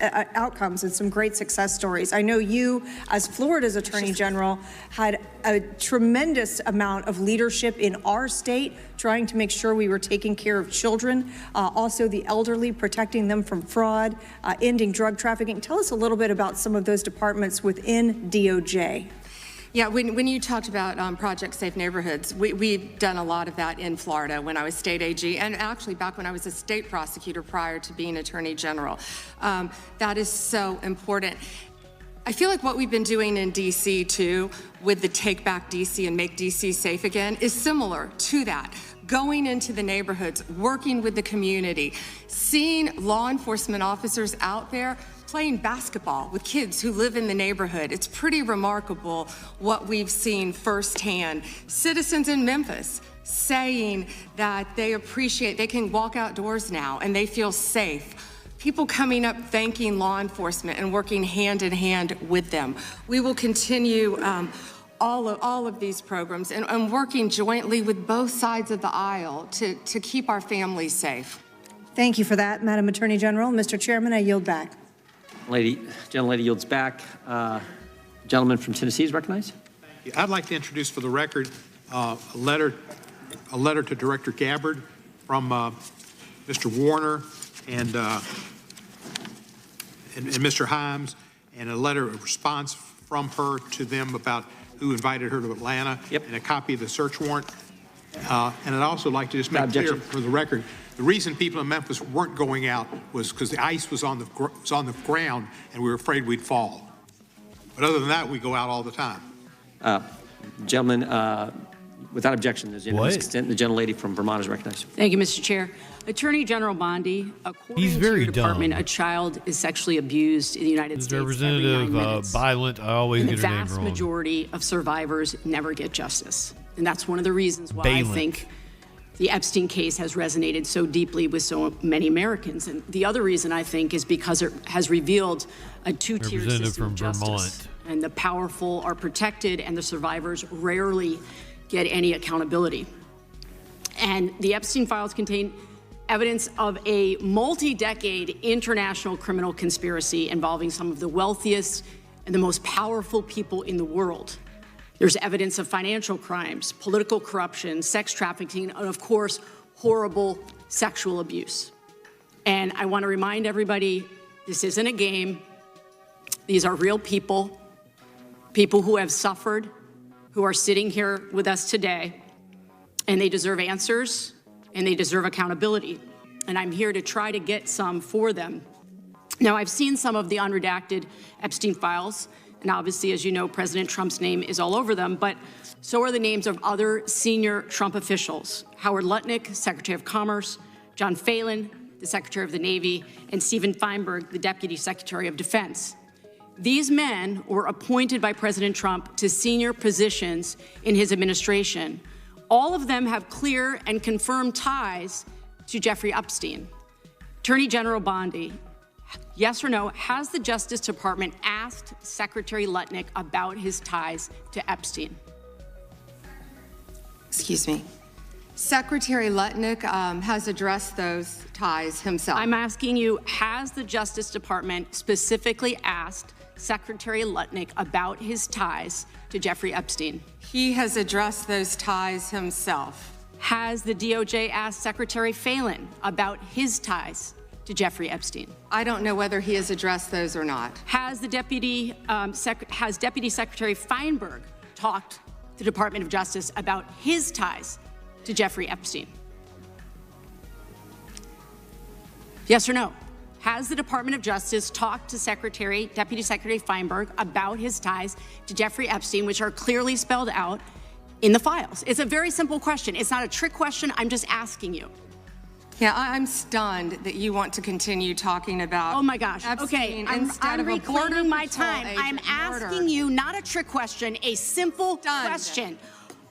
outcomes and some great success stories. I know you, as Florida's Attorney General, had a tremendous amount of leadership in our state trying to make sure we were taking care of children, also the elderly, protecting them from fraud, ending drug trafficking. Tell us a little bit about some of those departments within DOJ. Yeah, when you talked about Project Safe Neighborhoods, we've done a lot of that in Florida when I was state AG, and actually back when I was a state prosecutor prior to being Attorney General. That is so important. I feel like what we've been doing in DC too, with the Take Back DC and Make DC Safe Again, is similar to that. Going into the neighborhoods, working with the community, seeing law enforcement officers out there playing basketball with kids who live in the neighborhood. It's pretty remarkable what we've seen firsthand. Citizens in Memphis saying that they appreciate, they can walk outdoors now and they feel safe. People coming up thanking law enforcement and working hand in hand with them. We will continue all of these programs and working jointly with both sides of the aisle to keep our families safe. Thank you for that, Madam Attorney General. Mr. Chairman, I yield back. Gentlelady yields back. Gentleman from Tennessee is recognized. Thank you. I'd like to introduce for the record a letter to Director Gabbard from Mr. Warner and Mr. Himes, and a letter of response from her to them about who invited her to Atlanta, and a copy of the search warrant. And I'd also like to just make clear for the record, the reason people in Memphis weren't going out was because the ice was on the ground and we were afraid we'd fall. But other than that, we go out all the time. Gentlemen, without objection, there's unanimous consent. The gentlelady from Vermont is recognized. Thank you, Mr. Chair. Attorney General Bondi, according He's to very your department, dumb. a child is sexually abused in the United States every 9 Representative minutes. Violent, I always And get the her name vast wrong. majority of survivors never get justice. And that's one of the reasons why Valent. I think the Epstein case has resonated so deeply with so many Americans. And the other reason, I think, is because it has revealed a two-tier Representative system of from justice. Vermont. And the powerful are protected, and the survivors rarely get any accountability. And the Epstein files contain evidence of a multi-decade international criminal conspiracy involving some of the wealthiest and the most powerful people in the world. There's evidence of financial crimes, political corruption, sex trafficking, and of course, horrible sexual abuse. And I want to remind everybody, this isn't a game. These are real people, people who have suffered, who are sitting here with us today, and they deserve answers, and they deserve accountability. And I'm here to try to get some for them. Now, I've seen some of the unredacted Epstein files, and obviously, as you know, President Trump's name is all over them, but so are the names of other senior Trump officials: Howard Lutnick, Secretary of Commerce; John Phelan, the Secretary of the Navy; and Stephen Feinberg, the Deputy Secretary of Defense. These men were appointed by President Trump to senior positions in his administration. All of them have clear and confirmed ties to Jeffrey Epstein. Attorney General Bondi, yes or no, has the Justice Department asked Secretary Lutnick about his ties to Epstein? Excuse me. Secretary Lutnick has addressed those ties himself. I'm asking you, has the Justice Department specifically asked Secretary Lutnick about his ties to Jeffrey Epstein? He has addressed those ties himself. Has the DOJ asked Secretary Phelan about his ties to Jeffrey Epstein? I don't know whether he has addressed those or not. Has the Deputy Secretary Feinberg talked to the Department of Justice about his ties to Jeffrey Epstein? Yes or no? Has the Department of Justice talked to Deputy Secretary Feinberg about his ties to Jeffrey Epstein, which are clearly spelled out in the files? It's a very simple question. It's not a trick question. I'm just asking you. Yeah, I'm stunned that you want to continue talking about. Oh my gosh. Epstein Okay, instead I'm of a reclaiming Border my Patrol time. agent I'm murder. asking you not a trick question, a simple question.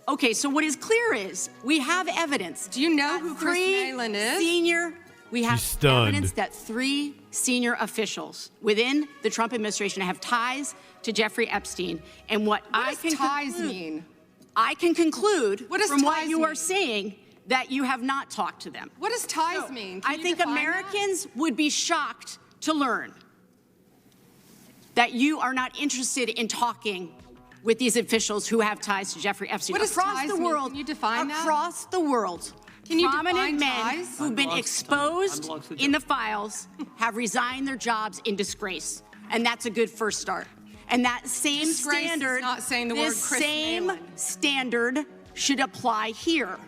Okay, so what is clear is we have evidence. Do you know who Chris Malin is? We have stunned. evidence that 3 senior officials within the Trump administration have ties to Jeffrey Epstein. And what I can ties mean? I can conclude What does from what ties you are mean? saying that you have not talked to them. What does ties mean? Can I you think define Americans would be shocked to learn that you are not interested in talking with these officials who have ties to Jeffrey Epstein. What does across ties the mean? world, Can you define that? across the world, Can you prominent define men ties? who've been exposed in the files have resigned their jobs in disgrace, and that's a good first start. And that same Disgrace is standard, not saying the word this Chris same Malin. standard should apply here.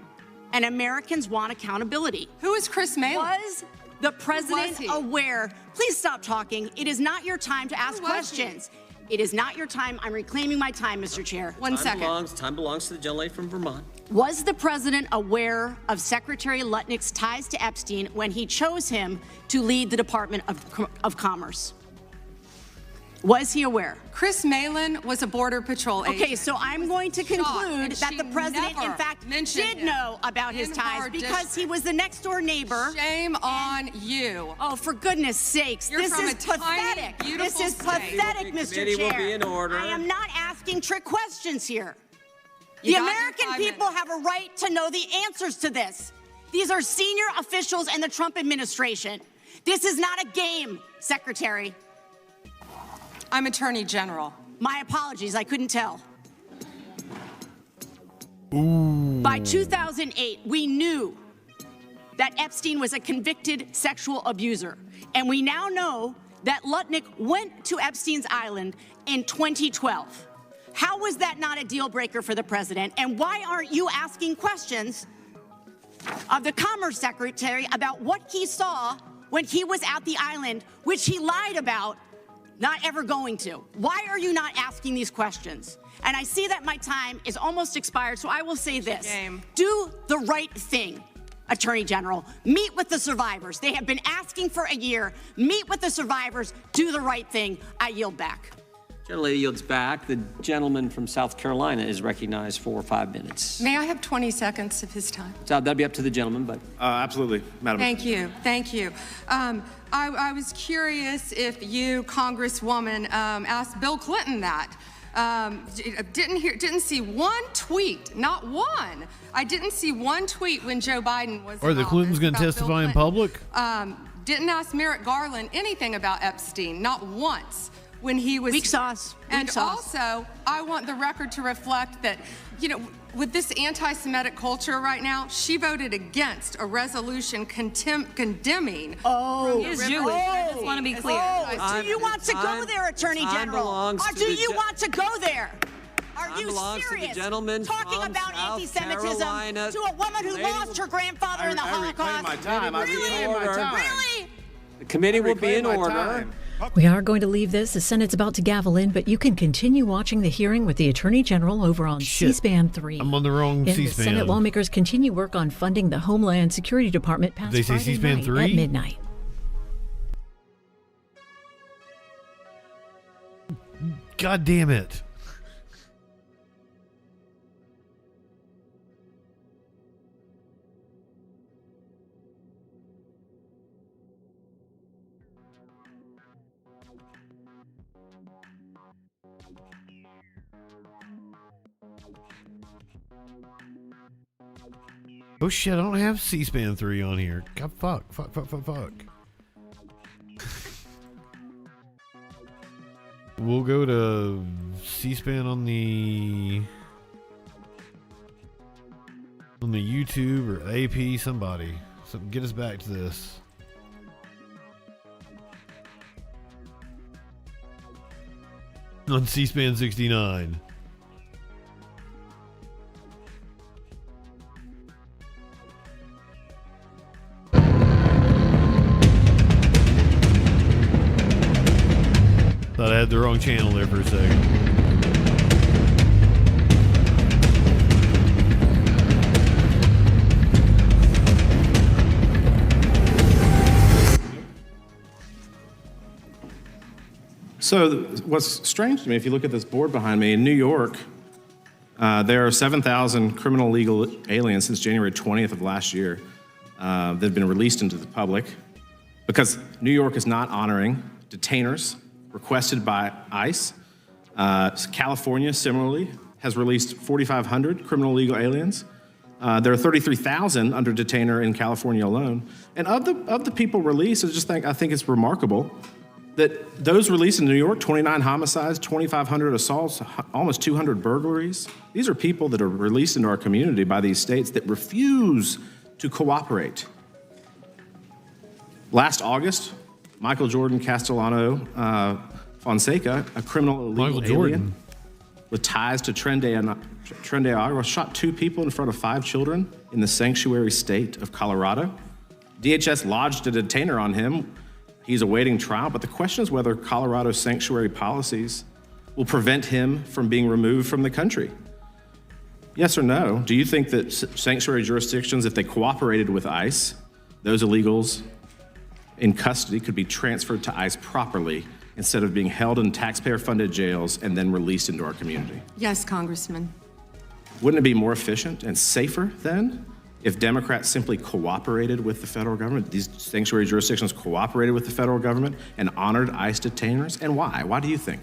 And Americans want accountability. Who is Chris Malin? Was the president aware? Please stop talking. It is not your time to ask questions. It is not your time. I'm reclaiming my time, Mr. Chair. Time belongs to the gentlelady from Vermont. Was the president aware of Secretary Lutnick's ties to Epstein when he chose him to lead the Department of Commerce? Was he aware? Chris Malin was a Border Patrol agent. Okay, so I'm going to conclude that she the president, in never fact, mentioned did him know about his in ties her because district. he was the next door neighbor. Shame on you. Oh, for goodness sakes. You're this from is a tiny, pathetic. This beautiful is state. pathetic, Mr. Committee will Chair. be in order. I am not asking trick questions here. You The got your American 5 people minutes. have a right to know the answers to this. These are senior officials in the Trump administration. This is not a game, Secretary. I'm Attorney General. My apologies, I couldn't tell. By 2008, we knew that Epstein was a convicted sexual abuser. And we now know that Lutnick went to Epstein's island in 2012. How was that not a deal breaker for the president? And why aren't you asking questions of the Commerce Secretary about what he saw when he was at the island, which he lied about not ever going to. Why are you not asking these questions? And I see that my time is almost expired, so I will say this. Do the right thing, Attorney General. Meet with the survivors. They have been asking for a year. Meet with the survivors. Do the right thing. I yield back. Gentlelady yields back. The gentleman from South Carolina is recognized for 5 minutes. May I have 20 seconds of his time? So that'd be up to the gentleman, but. Absolutely, Madam. Thank you. Thank you. I was curious if you, Congresswoman, asked Bill Clinton that. Didn't see one tweet, not one. I didn't see one tweet when Joe Biden was. Are the Clintons going to testify in public? Didn't ask Merrick Garland anything about Epstein, not once. When he was weak sauce. And also, I want the record to reflect that, you know, with this anti-Semitic culture right now, she voted against a resolution condemning. Oh, he is Jewish. I just want to be clear. Do you want to go there, Attorney General? Or do you want to go there? Are you serious? Talking about anti-Semitism to a woman who lost her grandfather in the Holocaust? Really? The committee will be in order. We are going to leave this. The Senate's about to gavel in, but you can continue watching the hearing with the Attorney General over on C-SPAN 3. I'm on the wrong C-SPAN. The Senate lawmakers continue work on funding the Homeland Security Department past They say Friday C-SPAN night 3? at midnight. God damn it. Oh shit, I don't have C-SPAN 3 on here. God, fuck. We'll go to C-SPAN on the YouTube or AP, somebody. So get us back to this. On C-SPAN 69. Thought I had the wrong channel there for a second. So what's strange to me, if you look at this board behind me, in New York, there are 7,000 criminal legal aliens since January 20th of last year that have been released into the public because New York is not honoring detainers requested by ICE. California, similarly, has released 4,500 criminal legal aliens. There are 33,000 under detainer in California alone. And of the people released, I think it's remarkable that those released in New York, 29 homicides, 2,500 assaults, almost 200 burglaries. These are people that are released into our community by these states that refuse to cooperate. Last August, Michael Jordan Castellano Fonseca, a criminal illegal alien with ties to Tren de Agua, shot 2 people in front of 5 children in the sanctuary state of Colorado. DHS lodged a detainer on him. He's awaiting trial, but the question is whether Colorado's sanctuary policies will prevent him from being removed from the country. Yes or no? Do you think that sanctuary jurisdictions, if they cooperated with ICE, those illegals in custody could be transferred to ICE properly instead of being held in taxpayer-funded jails and then released into our community? Yes, Congressman. Wouldn't it be more efficient and safer then if Democrats simply cooperated with the federal government, these sanctuary jurisdictions cooperated with the federal government and honored ICE detainers? And why? Why do you think?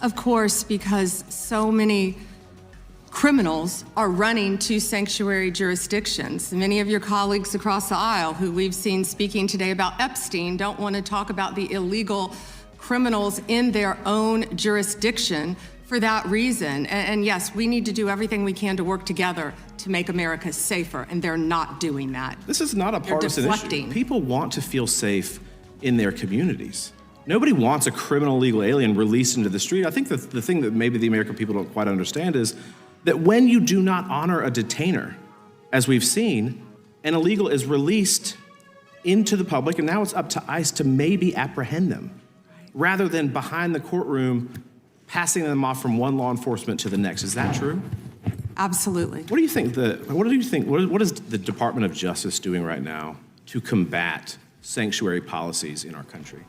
Of course, because so many criminals are running to sanctuary jurisdictions. Many of your colleagues across the aisle who we've seen speaking today about Epstein don't want to talk about the illegal criminals in their own jurisdiction for that reason. And yes, we need to do everything we can to work together to make America safer, and they're not doing that. This is not a partisan issue. People want to feel safe in their communities. Nobody wants a criminal illegal alien released into the street. I think the thing that maybe the American people don't quite understand is that when you do not honor a detainer, as we've seen, an illegal is released into the public, and now it's up to ICE to maybe apprehend them. rather than behind the courtroom passing them off from one law enforcement to the next. Is that true? Absolutely. What do you think what is the Department of Justice doing right now to combat sanctuary policies in our country?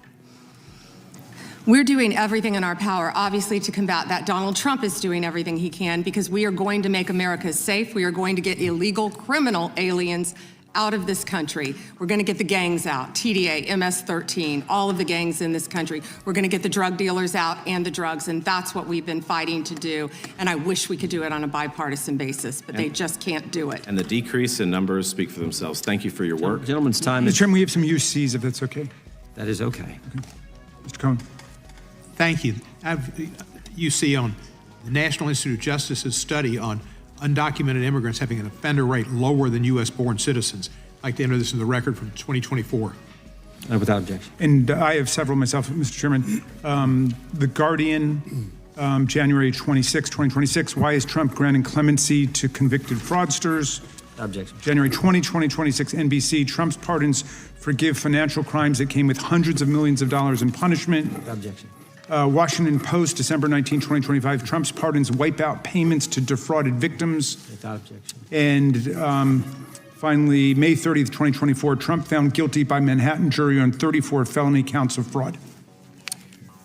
We're doing everything in our power, obviously, to combat that. Donald Trump is doing everything he can because we are going to make America safe. We are going to get illegal criminal aliens out of this country. We're going to get the gangs out, TDA, MS-13, all of the gangs in this country. We're going to get the drug dealers out and the drugs, and that's what we've been fighting to do. And I wish we could do it on a bipartisan basis, but they just can't do it. And the decrease in numbers speak for themselves. Thank you for your work. Gentleman's time Mr. is... Chairman, we have some UCs, if that's okay. That is okay. Mr. Cohen. Thank you. You see on the National Institute of Justice's study on undocumented immigrants having an offender rate lower than U.S.-born citizens. I'd like to enter this in the record from 2024. Without objection. And I have several myself, Mr. Chairman. The Guardian, January 26, 2026, why is Trump granting clemency to convicted fraudsters? Objection. January 20, 2026, NBC, Trump's pardons forgive financial crimes that came with hundreds of millions of dollars in punishment. Objection. Washington Post, December 19, 2025, Trump's pardons wipe out payments to defrauded victims. Without objection. And finally, May 30th, 2024, Trump found guilty by Manhattan jury on 34 felony counts of fraud.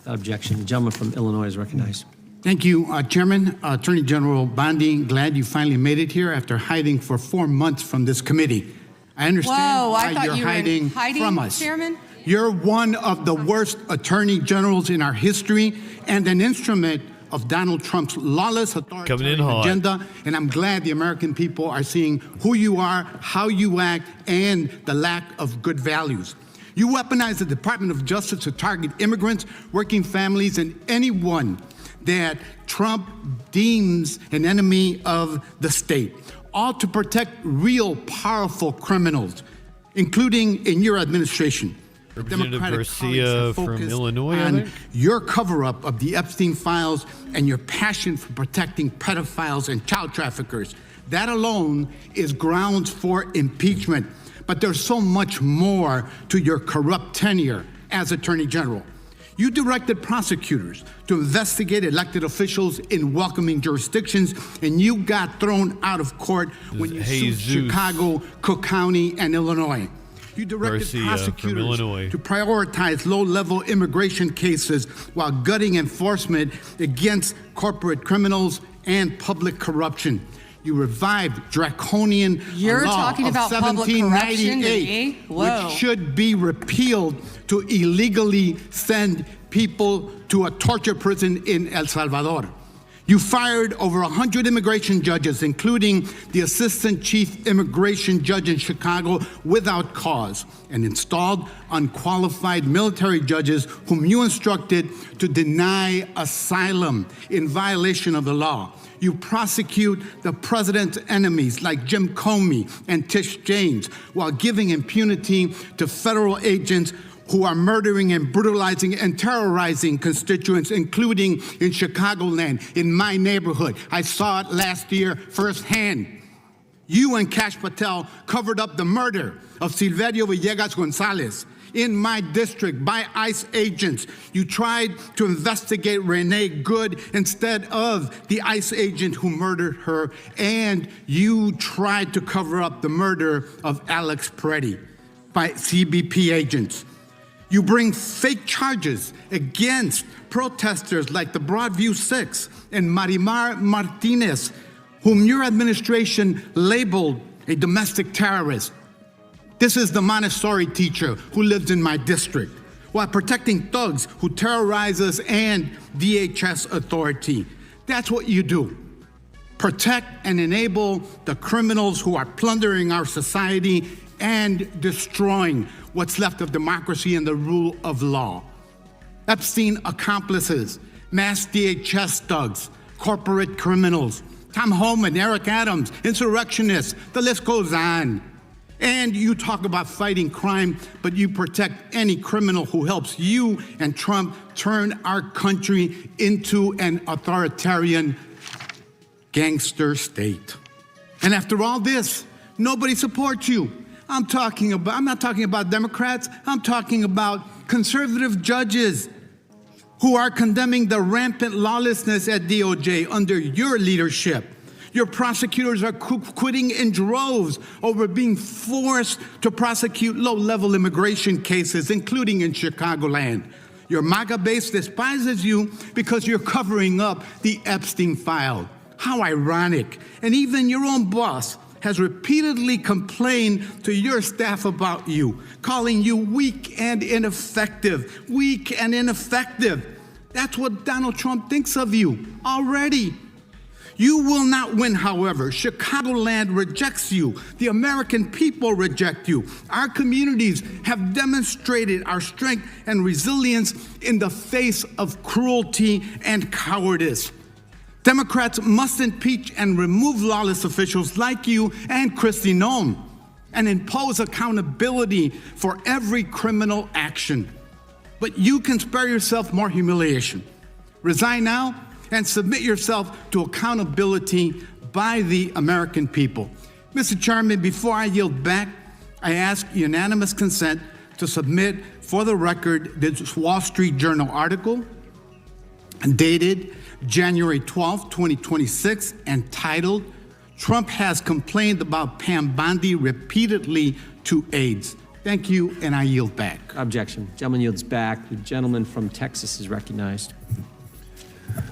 Without objection. The gentleman from Illinois is recognized. Thank you, Chairman. Attorney General Bondi, glad you finally made it here after hiding for 4 months from this committee. I understand why you're hiding from us. Chairman? You're one of the worst attorney generals in our history and an instrument of Donald Trump's lawless authoritarian agenda. And I'm glad the American people are seeing who you are, how you act, and the lack of good values. You weaponize the Department of Justice to target immigrants, working families, and anyone that Trump deems an enemy of the state, all to protect real powerful criminals, including in your administration. Representative Garcia from Illinois, I think. Your cover-up of the Epstein files and your passion for protecting pedophiles and child traffickers. That alone is grounds for impeachment. But there's so much more to your corrupt tenure as Attorney General. You directed prosecutors to investigate elected officials in welcoming jurisdictions, and you got thrown out of court when you sued Chicago, Cook County, and Illinois. You directed prosecutors to prioritize low-level immigration cases while gutting enforcement against corporate criminals and public corruption. You revived draconian law of 1798, which should be repealed to illegally send people to a torture prison in El Salvador. You fired over 100 immigration judges, including the assistant chief immigration judge in Chicago, without cause, and installed unqualified military judges whom you instructed to deny asylum in violation of the law. You prosecute the president's enemies like Jim Comey and Tish James while giving impunity to federal agents who are murdering and brutalizing and terrorizing constituents, including in Chicagoland, in my neighborhood. I saw it last year firsthand. You and Kash Patel covered up the murder of Silverio Villegas Gonzalez in my district by ICE agents. You tried to investigate Renee Good instead of the ICE agent who murdered her, and you tried to cover up the murder of Alex Peretti by CBP agents. You bring fake charges against protesters like the Broadview Six and Marimar Martinez, whom your administration labeled a domestic terrorist. This is the Montessori teacher who lives in my district, while protecting thugs who terrorize us and DHS authority. That's what you do. Protect and enable the criminals who are plundering our society and destroying what's left of democracy and the rule of law. Epstein accomplices, mass DHS thugs, corporate criminals, Tom Homan, Eric Adams, insurrectionists, the list goes on. And you talk about fighting crime, but you protect any criminal who helps you and Trump turn our country into an authoritarian gangster state. And after all this, nobody supports you. I'm not talking about Democrats. I'm talking about conservative judges who are condemning the rampant lawlessness at DOJ under your leadership. Your prosecutors are quitting in droves over being forced to prosecute low-level immigration cases, including in Chicagoland. Your MAGA base despises you because you're covering up the Epstein file. How ironic. And even your own boss has repeatedly complained to your staff about you, calling you weak and ineffective. Weak and ineffective. That's what Donald Trump thinks of you already. You will not win, however. Chicagoland rejects you. The American people reject you. Our communities have demonstrated our strength and resilience in the face of cruelty and cowardice. Democrats must impeach and remove lawless officials like you and Kristi Noem and impose accountability for every criminal action. But you can spare yourself more humiliation. Resign now and submit yourself to accountability by the American people. Mr. Chairman, before I yield back, I ask unanimous consent to submit for the record this Wall Street Journal article dated January 12, 2026, entitled, "Trump has complained about Pam Bondi repeatedly to aides." Thank you, and I yield back. Objection. Gentleman yields back. The gentleman from Texas is recognized.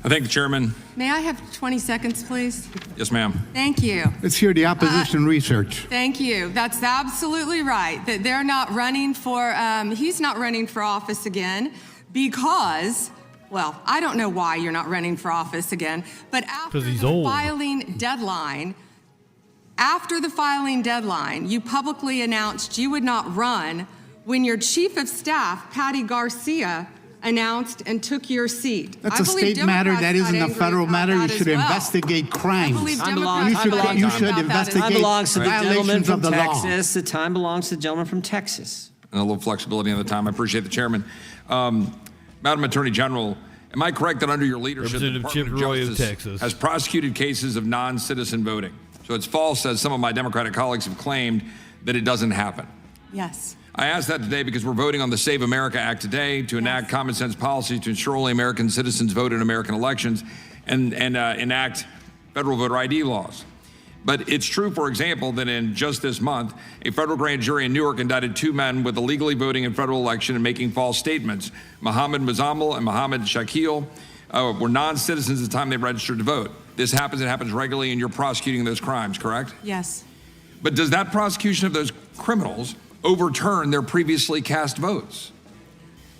I thank the chairman. May I have 20 seconds, please? Yes, ma'am. Thank you. Let's hear the opposition research. Thank you. That's absolutely right. That they're not running for, he's not running for office again because, well, I don't know why you're not running for office again, but after the filing deadline, you publicly announced you would not run when your chief of staff, Patty Garcia, announced and took your seat. That's a state matter. That isn't a federal matter. You should investigate crimes. You should investigate violations of the law. The time belongs to the gentleman from Texas. And a little flexibility on the time. I appreciate the chairman. Madam Attorney General, am I correct that under your leadership, the Department of Justice has prosecuted cases of non-citizen voting? So it's false, as some of my Democratic colleagues have claimed, that it doesn't happen. Yes. I ask that today because we're voting on the Save America Act today to enact common sense policy to ensure only American citizens vote in American elections and enact federal voter ID laws. But it's true, for example, that in just this month, a federal grand jury in Newark indicted 2 men with illegally voting in federal election and making false statements. Mohammed Mazammel and Mohammed Shakil were non-citizens at the time they registered to vote. This happens, it happens regularly, and you're prosecuting those crimes, correct? Yes. But does that prosecution of those criminals overturn their previously cast votes?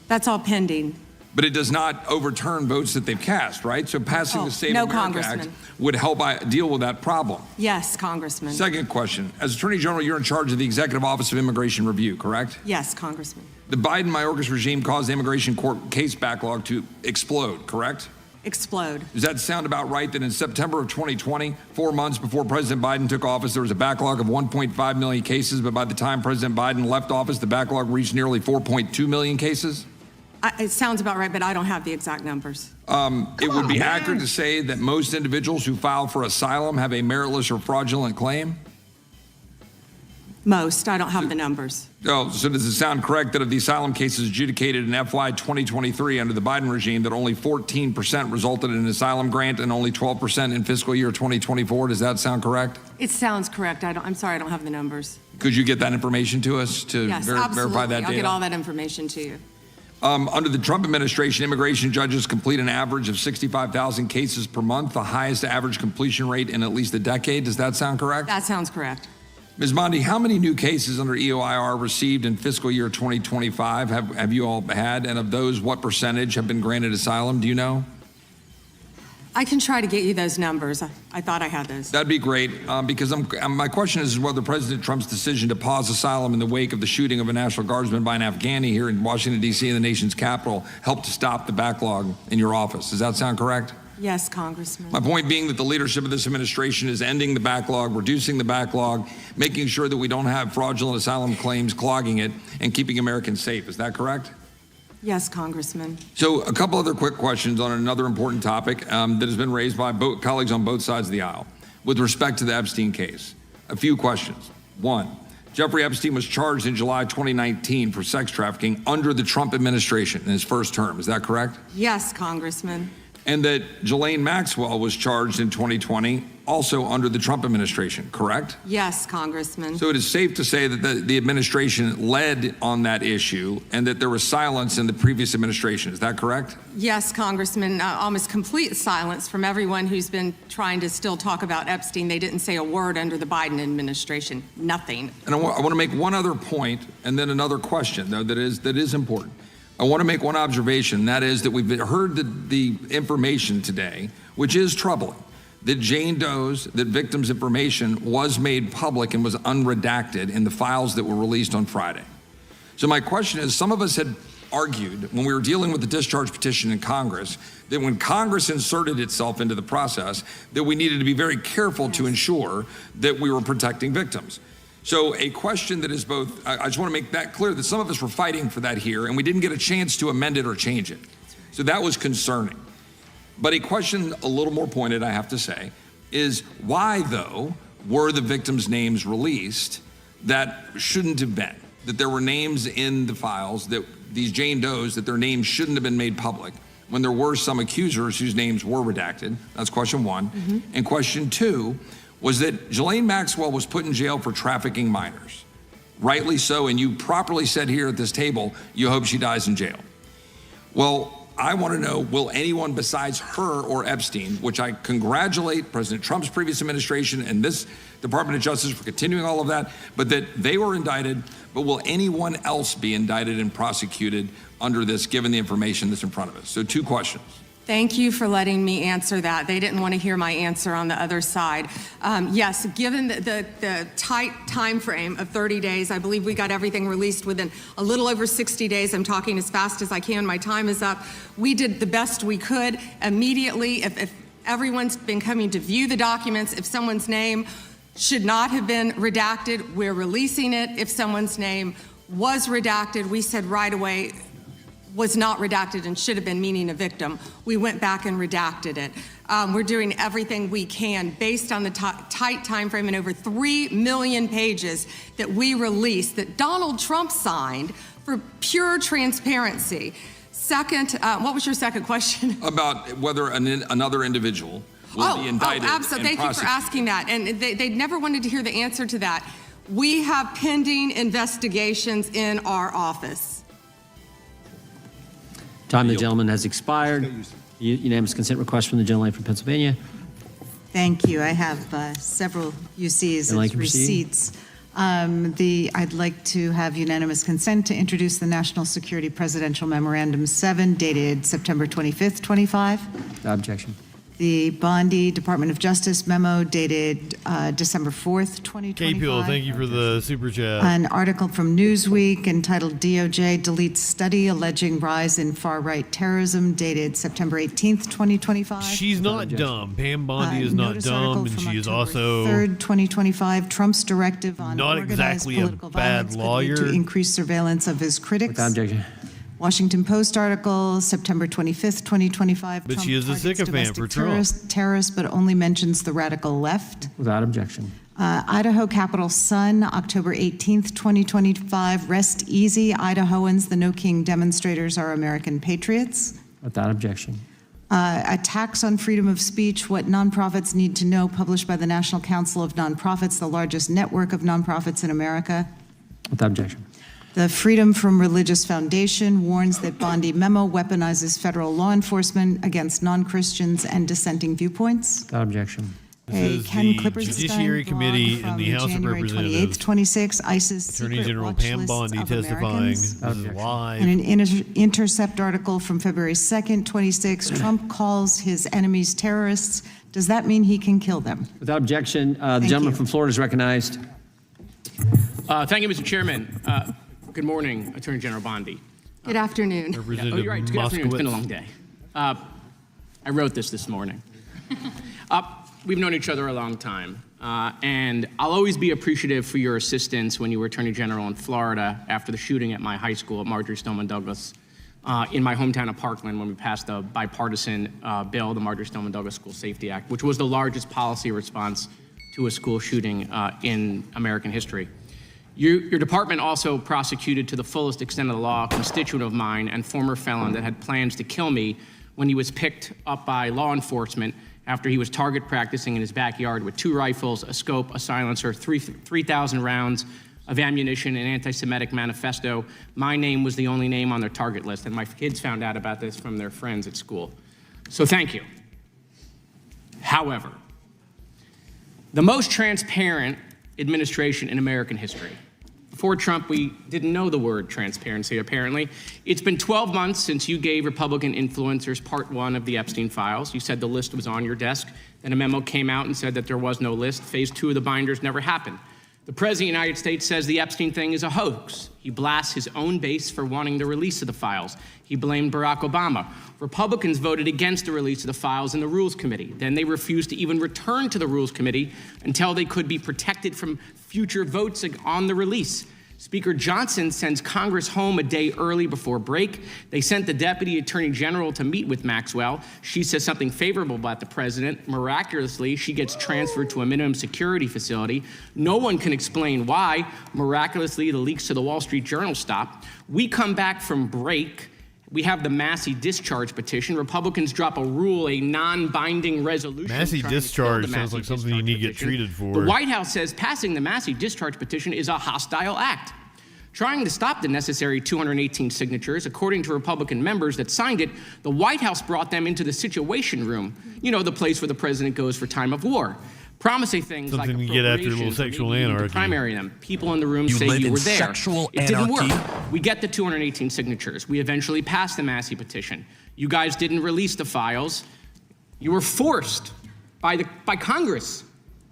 That's all pending. But it does not overturn votes that they've cast, right? So passing the Save America Act would help deal with that problem. Yes, Congressman. Second question. As Attorney General, you're in charge of the Executive Office of Immigration Review, correct? Yes, Congressman. The Biden-Mayorkas regime caused the immigration court case backlog to explode, correct? Explode. Does that sound about right that in September of 2020, 4 months before President Biden took office, there was a backlog of 1.5 million cases, but by the time President Biden left office, the backlog reached nearly 4.2 million cases? It sounds about right, but I don't have the exact numbers. It would be accurate to say that most individuals who file for asylum have a meritless or fraudulent claim? Most. I don't have the numbers. Oh, so does it sound correct that of the asylum cases adjudicated in FY 2023 under the Biden regime, that only 14% resulted in an asylum grant and only 12% in fiscal year 2024? Does that sound correct? It sounds correct. I'm sorry, I don't have the numbers. Could you get that information to us to Yes, verify that data? I'll get all that information to you. Under the Trump administration, immigration judges complete an average of 65,000 cases per month, the highest average completion rate in at least a decade. Does that sound correct? That sounds correct. Ms. Bondi, how many new cases under EOIR received in fiscal year 2025 have you all had? And of those, what percentage have been granted asylum? Do you know? I can try to get you those numbers. I thought I had those. That'd be great, because my question is whether President Trump's decision to pause asylum in the wake of the shooting of a National Guardsman by an Afghani here in Washington, D.C., in the nation's capital, helped to stop the backlog in your office. Does that sound correct? Yes, Congressman. My point being that the leadership of this administration is ending the backlog, reducing the backlog, making sure that we don't have fraudulent asylum claims clogging it, and keeping Americans safe. Is that correct? Yes, Congressman. So a couple other quick questions on another important topic that has been raised by colleagues on both sides of the aisle with respect to the Epstein case. A few questions. One, Jeffrey Epstein was charged in July 2019 for sex trafficking under the Trump administration in his first term. Is that correct? Yes, Congressman. And that Ghislaine Maxwell was charged in 2020 also under the Trump administration, correct? Yes, Congressman. So it is safe to say that the administration led on that issue and that there was silence in the previous administration. Is that correct? Yes, Congressman. Almost complete silence from everyone who's been trying to still talk about Epstein. They didn't say a word under the Biden administration. Nothing. And I want to make one other point and then another question, though, that is important. I want to make one observation, and that is that we've heard the information today, which is troubling, that Jane Doe's, that victims' information was made public and was unredacted in the files that were released on Friday. So my question is, some of us had argued when we were dealing with the discharge petition in Congress that when Congress inserted itself into the process, that we needed to be very careful to ensure that we were protecting victims. So a question that is both, I just want to make that clear that some of us were fighting for that here and we didn't get a chance to amend it or change it. So that was concerning. But a question a little more pointed, I have to say, is why, though, were the victims' names released that shouldn't have been? That there were names in the files, that these Jane Does, that their names shouldn't have been made public when there were some accusers whose names were redacted? That's question one. Mm-hmm. And question two was that Ghislaine Maxwell was put in jail for trafficking minors. Rightly so, and you properly said here at this table, you hope she dies in jail. Well, I want to know, will anyone besides her or Epstein, which I congratulate President Trump's previous administration and this Department of Justice for continuing all of that, but that they were indicted, but will anyone else be indicted and prosecuted under this, given the information that's in front of us? So two questions. Thank you for letting me answer that. They didn't want to hear my answer on the other side. Yes, given the tight time frame of 30 days, I believe we got everything released within a little over 60 days. I'm talking as fast as I can. My time is up. We did the best we could immediately. If everyone's been coming to view the documents, if someone's name should not have been redacted, we're releasing it. If someone's name was redacted, we said right away, was not redacted and should have been, meaning a victim, we went back and redacted it. We're doing everything we can based on the tight time frame and over 3 million pages that we released that Donald Trump signed for pure transparency. Second, what was your second question? About whether another individual will be indicted. Oh, absolutely. Thank you for asking that. And they never wanted to hear the answer to that. We have pending investigations in our office. Time the gentleman has expired. Unanimous consent request from the gentleman from Pennsylvania. Thank you. I have several UCs as receipts. I'd like to have unanimous consent to introduce the National Security Presidential Memorandum 7, dated September 25th, 25. Without objection. The Bondi Department of Justice memo dated December 4th, 2025. K-Peel, thank you for the super chat. An article from Newsweek entitled DOJ Deletes Study Alleging Rise in Far-Right Terrorism, dated September 18th, 2025. She's not dumb. Pam Bondi is not dumb, and she is also 3rd, 2025. Trump's directive on not exactly a bad lawyer to increase surveillance of his critics. Without objection. Washington Post article, September 25th, 2025. But Trump she is a sycophant for Trump. Terrorists, but only mentions the radical left. Without objection. Idaho Capital Sun, October 18th, 2025. Rest easy, Idahoans. The No King demonstrators are American patriots. Without objection. Attacks on freedom of speech, what nonprofits need to know, published by the National Council of Nonprofits, the largest network of nonprofits in America. Without objection. The Freedom from Religious Foundation warns that Bondi memo weaponizes federal law enforcement against non-Christians and dissenting viewpoints. Without objection. Hey, Ken Clipperstein, Judiciary Committee in the House of Representatives. 26, ISIS Attorney secret General watch Pam lists Bondi of testifying. Americans. This is live. And an Intercept article from February 2nd, 26, Trump calls his enemies terrorists. Does that mean he can kill them? Without objection, the gentleman from Florida is recognized. Thank you, Mr. Chairman. Good morning, Attorney General Bondi. Good afternoon. Oh, you're right. Good afternoon. It's been a long day. I wrote this morning. We've known each other a long time, and I'll always be appreciative for your assistance when you were Attorney General in Florida after the shooting at my high school at Marjory Stoneman Douglas in my hometown of Parkland when we passed a bipartisan bill, the Marjory Stoneman Douglas School Safety Act, which was the largest policy response to a school shooting in American history. Your department also prosecuted to the fullest extent of the law a constituent of mine and former felon that had plans to kill me when he was picked up by law enforcement after he was target practicing in his backyard with 2 rifles, a scope, a silencer, 3,000 rounds of ammunition, an anti-Semitic manifesto. My name was the only name on their target list, and my kids found out about this from their friends at school. So thank you. However, the most transparent administration in American history. Before Trump, we didn't know the word transparency, apparently. It's been 12 months since you gave Republican influencers part 1 of the Epstein files. You said the list was on your desk. Then a memo came out and said that there was no list. Phase 2 of the binders never happened. The President of the United States says the Epstein thing is a hoax. He blasts his own base for wanting the release of the files. He blamed Barack Obama. Republicans voted against the release of the files in the Rules Committee. Then they refused to even return to the Rules Committee until they could be protected from future votes on the release. Speaker Johnson sends Congress home a day early before break. They sent the Deputy Attorney General to meet with Maxwell. She says something favorable about the president. Miraculously, she gets transferred to a minimum security facility. No one can explain why. Miraculously, the leaks to the Wall Street Journal stop. We come back from break. We have the Massey discharge petition. Republicans drop a rule, a non-binding resolution. Massey discharge sounds like something you need to get treated for. The White House says passing the Massey discharge petition is a hostile act. Trying to stop the necessary 218 signatures, according to Republican members that signed it, the White House brought them into the Situation Room, you know, the place where the president goes for time of war, promising things like something to get after a little sexual anarchy. Primary them. People in the room say you were there. It didn't work. We get the 218 signatures. We eventually passed the Massey petition. You guys didn't release the files. You were forced by Congress,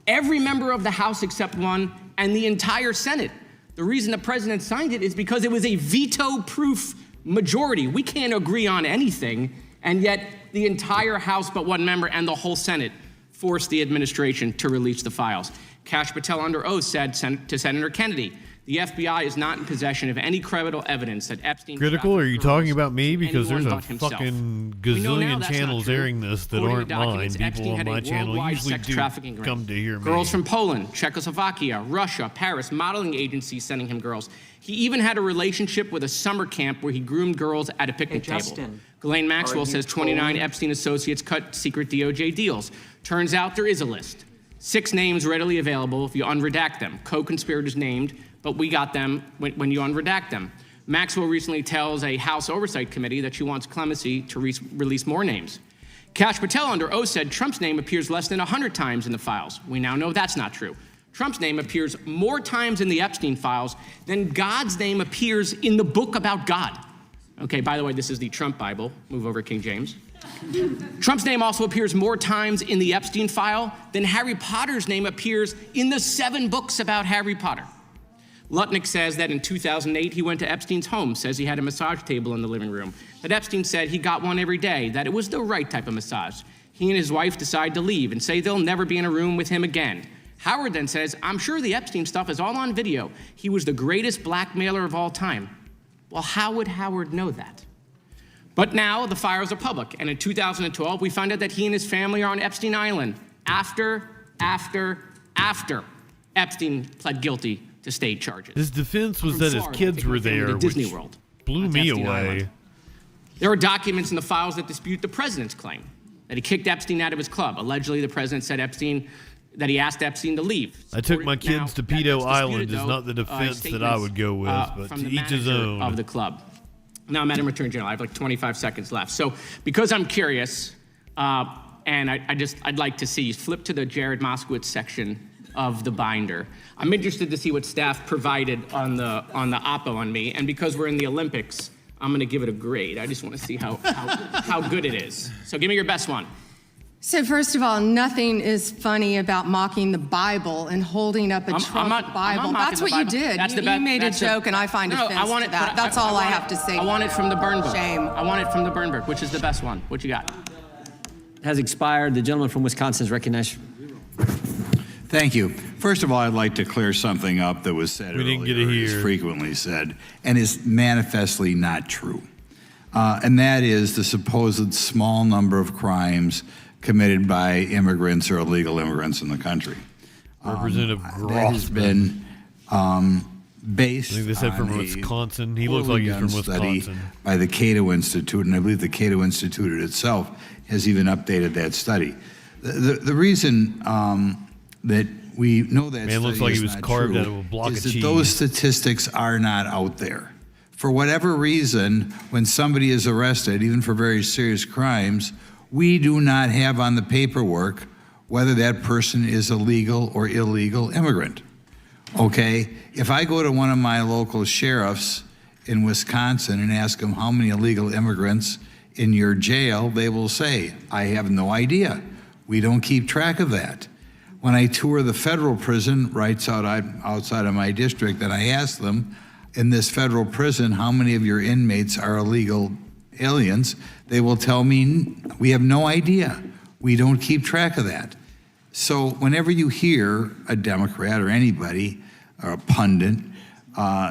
every member of the House except one, and the entire Senate. The reason the president signed it is because it was a veto-proof majority. We can't agree on anything, and yet the entire House but one member and the whole Senate forced the administration to release the files. Kash Patel under oath said to Senator Kennedy, the FBI is not in possession of any credible evidence that Epstein... Critical? Are you talking about me? Because there's a fucking gazillion channels airing this that aren't mine. People on my channel usually do come to hear me. Girls from Poland, Czechoslovakia, Russia, Paris, modeling agencies sending him girls. He even had a relationship with a summer camp where he groomed girls at a picnic table. Ghislaine Maxwell says 29 Epstein associates cut secret DOJ deals. Turns out there is a list. 6 names readily available if you unredact them. Co-conspirators named, but we got them when you unredact them. Maxwell recently tells a House Oversight Committee that she wants clemency to release more names. Kash Patel under oath said Trump's name appears less than 100 times in the files. We now know that's not true. Trump's name appears more times in the Epstein files than God's name appears in the book about God. Okay, by the way, this is the Trump Bible. Move over, King James. Trump's name also appears more times in the Epstein file than Harry Potter's name appears in the 7 books about Harry Potter. Lutnick says that in 2008, he went to Epstein's home, says he had a massage table in the living room, that Epstein said he got one every day, that it was the right type of massage. He and his wife decide to leave and say they'll never be in a room with him again. Howard then says, I'm sure the Epstein stuff is all on video. He was the greatest blackmailer of all time. Well, how would Howard know that? But now the files are public, and in 2012, we found out that he and his family are on Epstein Island after Epstein pled guilty to state charges. His defense was that his kids were there, Disney which World. blew me away. Island. There are documents in the files that dispute the president's claim that he kicked Epstein out of his club. Allegedly, the president said that he asked Epstein to leave. I took my kids to Pedo Island is not the defense that I would go with, but to each his own. Of the club. Now, Madam Attorney General, I have like 25 seconds left. So because I'm curious, and I'd like to see, flip to the Jared Moskowitz section of the binder. I'm interested to see what staff provided on the oppo on me, and because we're in the Olympics, I'm going to give it a grade. I just want to see how good it is. So give me your best one. So first of all, nothing is funny about mocking the Bible and holding up a Trump Bible. That's what you did. You made a joke, and I find offense to that. That's all I have to say. I want it from the burn book. Shame. I want it from the burn book. Which is the best one? What you got? Has expired. The gentleman from Wisconsin is recognized. Thank you. First of all, I'd like to clear something up that was said earlier, is frequently said, and is manifestly not true. And that is the supposed small number of crimes committed by immigrants or illegal immigrants in the country. Representative that has been based I think they said on from a Wisconsin. He looks like he's from study Wisconsin. by the Cato Institute, and I believe the Cato Institute itself has even updated that study. The reason that we know that Man, looks study like is he was not carved true out of a block is of that cheese. those statistics are not out there. For whatever reason, when somebody is arrested, even for very serious crimes, we do not have on the paperwork whether that person is a legal or illegal immigrant. Okay, if I go to one of my local sheriffs in Wisconsin and ask them how many illegal immigrants in your jail, they will say, I have no idea. We don't keep track of that. When I tour the federal prison right outside of my district, and I ask them, in this federal prison, how many of your inmates are illegal aliens, they will tell me, we have no idea. We don't keep track of that. So whenever you hear a Democrat or anybody, or a pundit,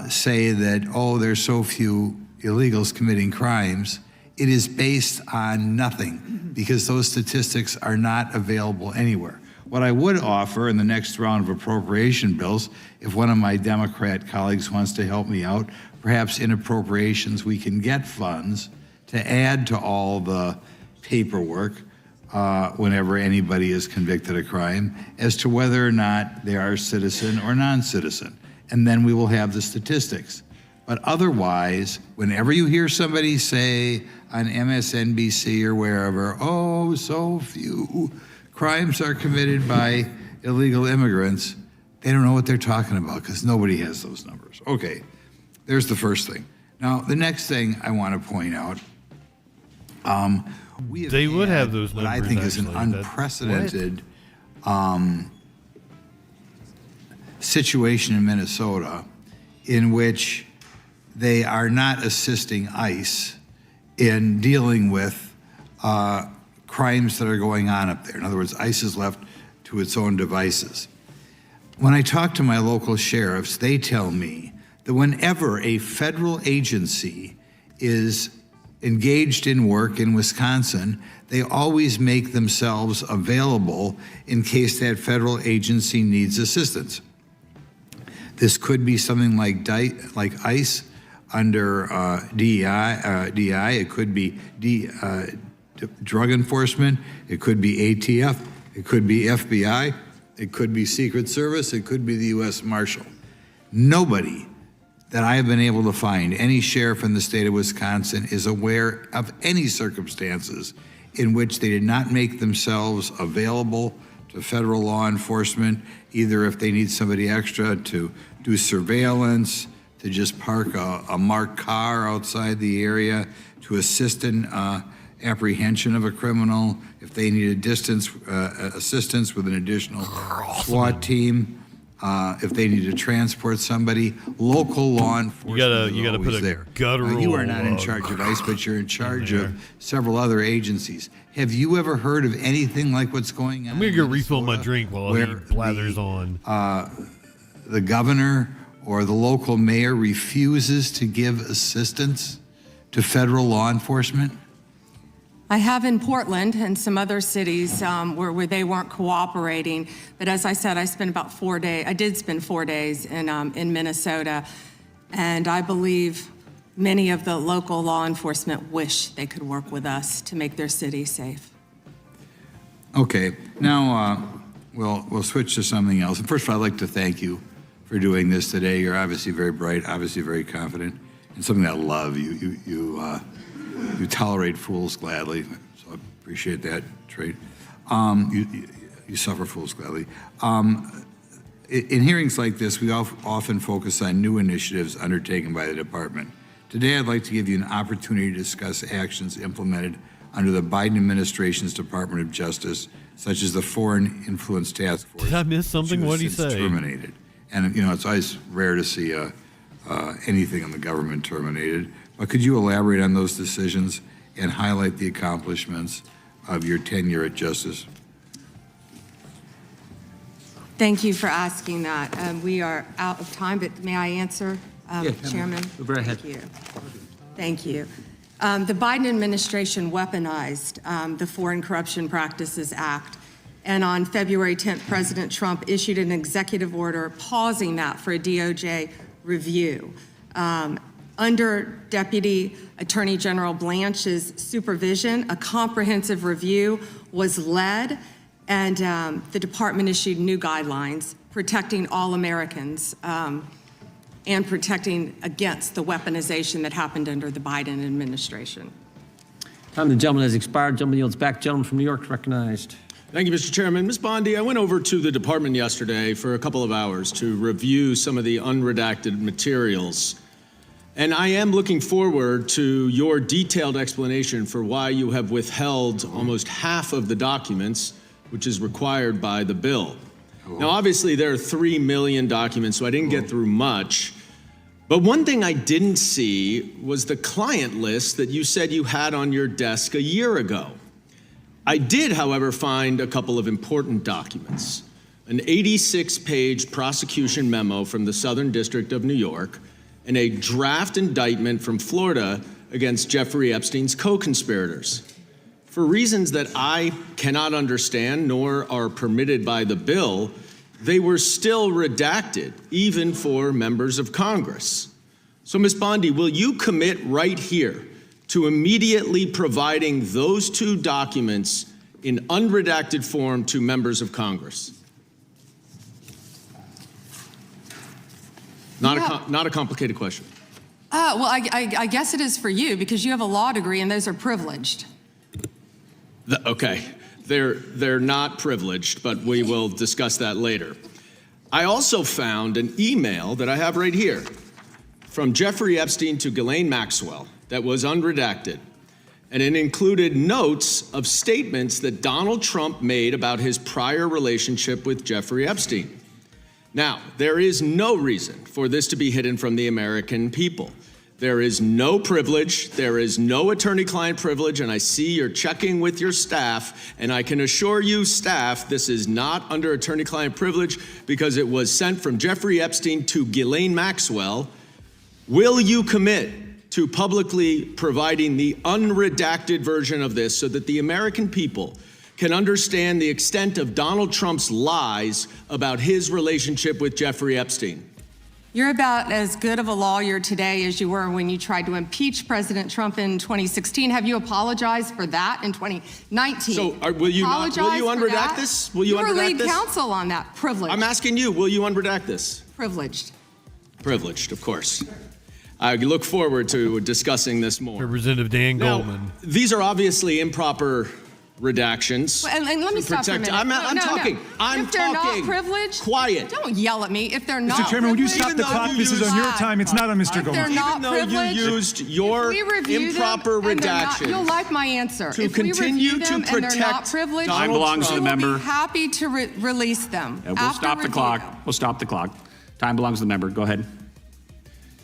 say that, oh, there's so few illegals committing crimes, it is based on nothing, because those statistics are not available anywhere. What I would offer in the next round of appropriation bills, if one of my Democrat colleagues wants to help me out, perhaps in appropriations we can get funds to add to all the paperwork whenever anybody is convicted of crime as to whether or not they are citizen or non-citizen. And then we will have the statistics. But otherwise, whenever you hear somebody say on MSNBC or wherever, oh, so few crimes are committed by illegal immigrants, they don't know what they're talking about because nobody has those numbers. Okay, there's the first thing. Now, the next thing I want to point out, they would have those numbers. What I think is an actually. unprecedented situation in Minnesota in which they are not assisting ICE in dealing with crimes that are going on up there. In other words, ICE is left to its own devices. When I talk to my local sheriffs, they tell me that whenever a federal agency is engaged in work in Wisconsin, they always make themselves available in case that federal agency needs assistance. This could be something like ICE under DEI. It could be drug enforcement. It could be ATF. It could be FBI. It could be Secret Service. It could be the U.S. Marshal. Nobody that I have been able to find, any sheriff in the state of Wisconsin, is aware of any circumstances in which they did not make themselves available to federal law enforcement, either if they need somebody extra to do surveillance, to just park a marked car outside the area, to assist in apprehension of a criminal, if they need assistance with an additional SWAT team, if they need to transport somebody, local law enforcement. You gotta put a guttural. You are not in charge of ICE, but you're in charge of several other agencies. Have you ever heard of anything like what's going on? I'm gonna go refill my drink while he blathers on. The governor or the local mayor refuses to give assistance to federal law enforcement? I have in Portland and some other cities where they weren't cooperating. But as I said, I spent about 4 days. I did spend 4 days in Minnesota, and I believe many of the local law enforcement wish they could work with us to make their city safe. Okay, now we'll switch to something else. And first of all, I'd like to thank you for doing this today. You're obviously very bright, obviously very confident, and something I love. You tolerate fools gladly, so I appreciate that trait. You suffer fools gladly. In hearings like this, we often focus on new initiatives undertaken by the department. Today, I'd like to give you an opportunity to discuss actions implemented under the Biden administration's Department of Justice, such as the Foreign Influence Task Force. Did I miss something? What did he say? Terminated. And, it's always rare to see anything in the government terminated. But could you elaborate on those decisions and highlight the accomplishments of your tenure at Justice? Thank you for asking that. We are out of time, but may I answer, Chairman? Go ahead. Thank you. The Biden administration weaponized the Foreign Corruption Practices Act. And on February 10th, President Trump issued an executive order pausing that for a DOJ review. Under Deputy Attorney General Blanche's supervision, a comprehensive review was led, and the department issued new guidelines protecting all Americans and protecting against the weaponization that happened under the Biden administration. Time the gentleman has expired. Gentleman yields back. Gentleman from New York is recognized. Thank you, Mr. Chairman. Ms. Bondi, I went over to the department yesterday for a couple of hours to review some of the unredacted materials. And I am looking forward to your detailed explanation for why you have withheld almost half of the documents, which is required by the bill. Now, obviously, there are 3 million documents, so I didn't get through much. But one thing I didn't see was the client list that you said you had on your desk a year ago. I did, however, find a couple of important documents. An 86-page prosecution memo from the Southern District of New York, and a draft indictment from Florida against Jeffrey Epstein's co-conspirators. For reasons that I cannot understand nor are permitted by the bill, they were still redacted, even for members of Congress. So, Ms. Bondi, will you commit right here to immediately providing those 2 documents in unredacted form to members of Congress? Not a complicated question. Well, I guess it is for you because you have a law degree and those are privileged. Okay, they're not privileged, but we will discuss that later. I also found an email that I have right here from Jeffrey Epstein to Ghislaine Maxwell that was unredacted, and it included notes of statements that Donald Trump made about his prior relationship with Jeffrey Epstein. Now, there is no reason for this to be hidden from the American people. There is no privilege, there is no attorney-client privilege, and I see you're checking with your staff, and I can assure you, staff, this is not under attorney-client privilege because it was sent from Jeffrey Epstein to Ghislaine Maxwell. Will you commit to publicly providing the unredacted version of this so that the American people can understand the extent of Donald Trump's lies about his relationship with Jeffrey Epstein? You're about as good of a lawyer today as you were when you tried to impeach President Trump in 2016. Have you apologized for that in 2019? So will you unredact this? Will you unredact this? You were lead counsel on that. Privileged. I'm asking you, will you unredact this? Privileged. Privileged, of course. I look forward to discussing this more. Representative Dan Goldman. These are obviously improper redactions. Well, and let me stop for a minute. I'm talking. If they're not privileged, quiet. Don't yell at me. If they're not Mr. Chairman, would you stop the though clock? you This is on your time. It's not on Mr. Goldman. They're not Even though privileged, you used your improper redactions. You'll like my answer. To if we continue review them to and they're not protect privileged, Time belongs to the we will member. be happy to release them. We'll stop the clock. We'll stop the clock. Time belongs to the member. Go ahead.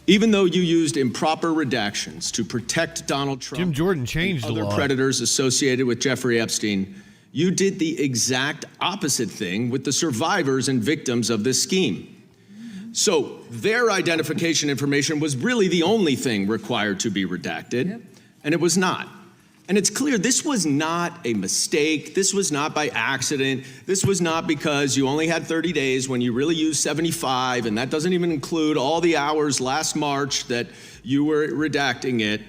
Even though you used improper redactions to protect Donald Trump, Jim Jordan changed and a other lot. predators associated with Jeffrey Epstein, you did the exact opposite thing with the survivors and victims of this scheme. So their identification information was really the only thing required to be redacted, and it was not. And it's clear this was not a mistake. This was not by accident. This was not because you only had 30 days when you really used 75, and that doesn't even include all the hours last March that you were redacting it.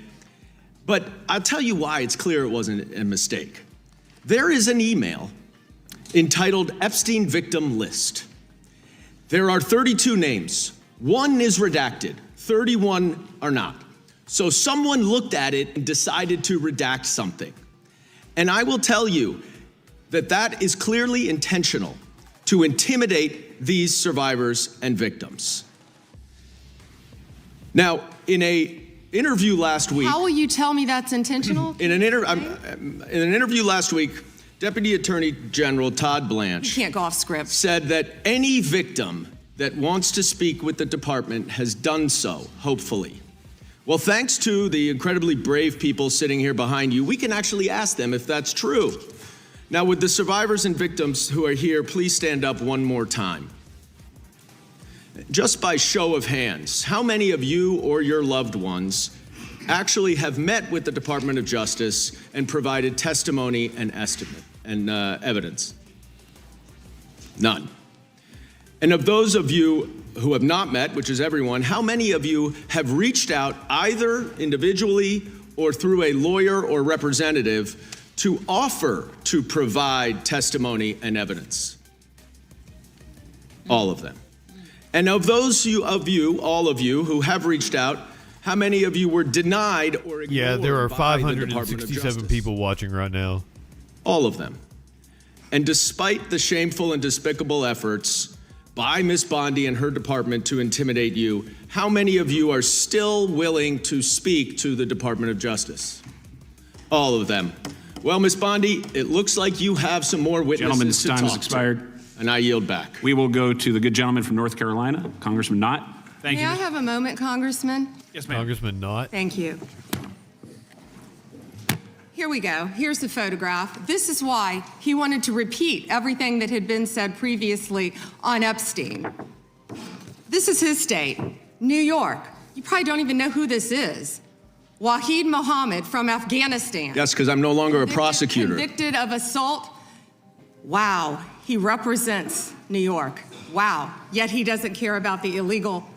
But I'll tell you why it's clear it wasn't a mistake. There is an email entitled Epstein Victim List. There are 32 names. 1 is redacted. 31 are not. So someone looked at it and decided to redact something. And I will tell you that that is clearly intentional to intimidate these survivors and victims. Now, in an interview last week... How will you tell me that's intentional? In an interview last week, Deputy Attorney General Todd Blanche... You can't go off script. ...said that any victim that wants to speak with the department has done so, hopefully. Well, thanks to the incredibly brave people sitting here behind you, we can actually ask them if that's true. Now, would the survivors and victims who are here please stand up one more time? Just by show of hands, how many of you or your loved ones actually have met with the Department of Justice and provided testimony and estimate and evidence? None. And of those of you who have not met, which is everyone, how many of you have reached out either individually or through a lawyer or representative to offer to provide testimony and evidence? All of them. And of those all of you who have reached out, how many of you were denied or ignored? Yeah, there are by the Department of 567 Justice? people watching right now. All of them. And despite the shameful and despicable efforts by Ms. Bondi and her department to intimidate you, how many of you are still willing to speak to the Department of Justice? All of them. Well, Ms. Bondi, it looks like you have some more witnesses to talk to. Gentleman's time has expired. And I yield back. We will go to the good gentleman from North Carolina, Congressman Knott. May I have a moment, Congressman? Yes, ma'am. Congressman Knott. Thank you. Here we go. Here's the photograph. This is why he wanted to repeat everything that had been said previously on Epstein. This is his state, New York. You probably don't even know who this is. Wahid Mohammed from Afghanistan. Yes, because I'm no longer a prosecutor. Convicted of assault. Wow, he represents New York. Wow, yet he doesn't care about the illegal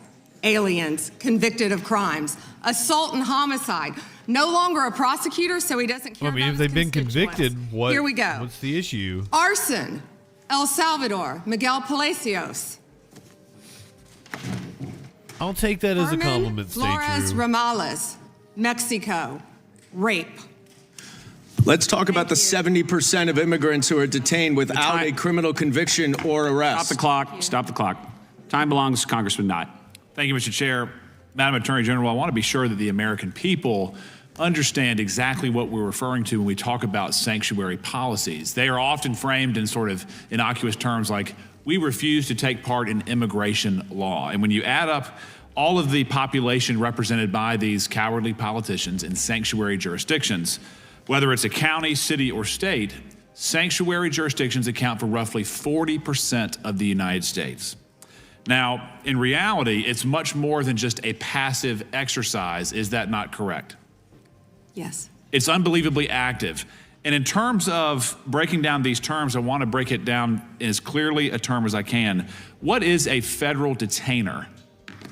aliens convicted of crimes. Assault and homicide. No longer a prosecutor, so he doesn't care about if they've been convicted, Here we go. What's the issue? Arson, El Salvador, Miguel Palacios. I'll take that as a compliment, stay Flores true. Ramales, Mexico, rape. Let's talk about the 70% of immigrants who are detained without a criminal conviction or arrest. Stop the clock. Stop the clock. Time belongs to Congressman Knott. Thank you, Mr. Chair. Madam Attorney General, I want to be sure that the American people understand exactly what we're referring to when we talk about sanctuary policies. They are often framed in sort of innocuous terms like, we refuse to take part in immigration law. And when you add up all of the population represented by these cowardly politicians in sanctuary jurisdictions, whether it's a county, city, or state, sanctuary jurisdictions account for roughly 40% of the United States. Now, in reality, it's much more than just a passive exercise. Is that not correct? Yes. It's unbelievably active. And in terms of breaking down these terms, I want to break it down as clearly a term as I can. What is a federal detainer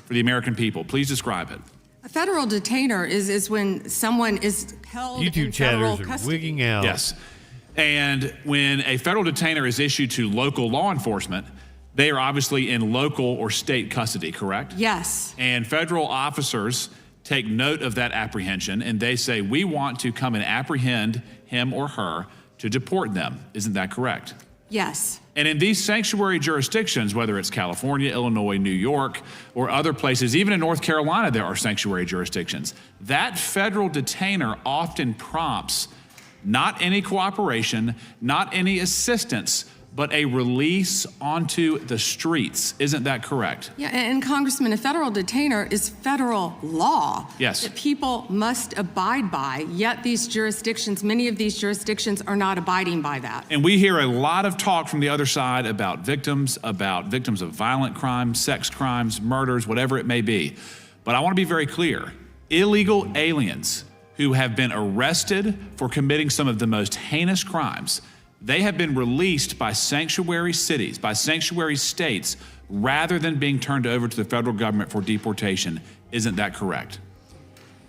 for the American people? Please describe it. A federal detainer is when someone is held in federal chatters are custody. wigging out. Yes. And when a federal detainer is issued to local law enforcement, they are obviously in local or state custody, correct? Yes. And federal officers take note of that apprehension and they say, we want to come and apprehend him or her to deport them. Isn't that correct? Yes. And in these sanctuary jurisdictions, whether it's California, Illinois, New York, or other places, even in North Carolina, there are sanctuary jurisdictions. That federal detainer often prompts not any cooperation, not any assistance, but a release onto the streets. Isn't that correct? Yeah, and Congressman, a federal detainer is federal law. Yes. That people must abide by, yet these jurisdictions, many of these jurisdictions are not abiding by that. And we hear a lot of talk from the other side about victims of violent crimes, sex crimes, murders, whatever it may be. But I want to be very clear. Illegal aliens who have been arrested for committing some of the most heinous crimes, they have been released by sanctuary cities, by sanctuary states, rather than being turned over to the federal government for deportation. Isn't that correct?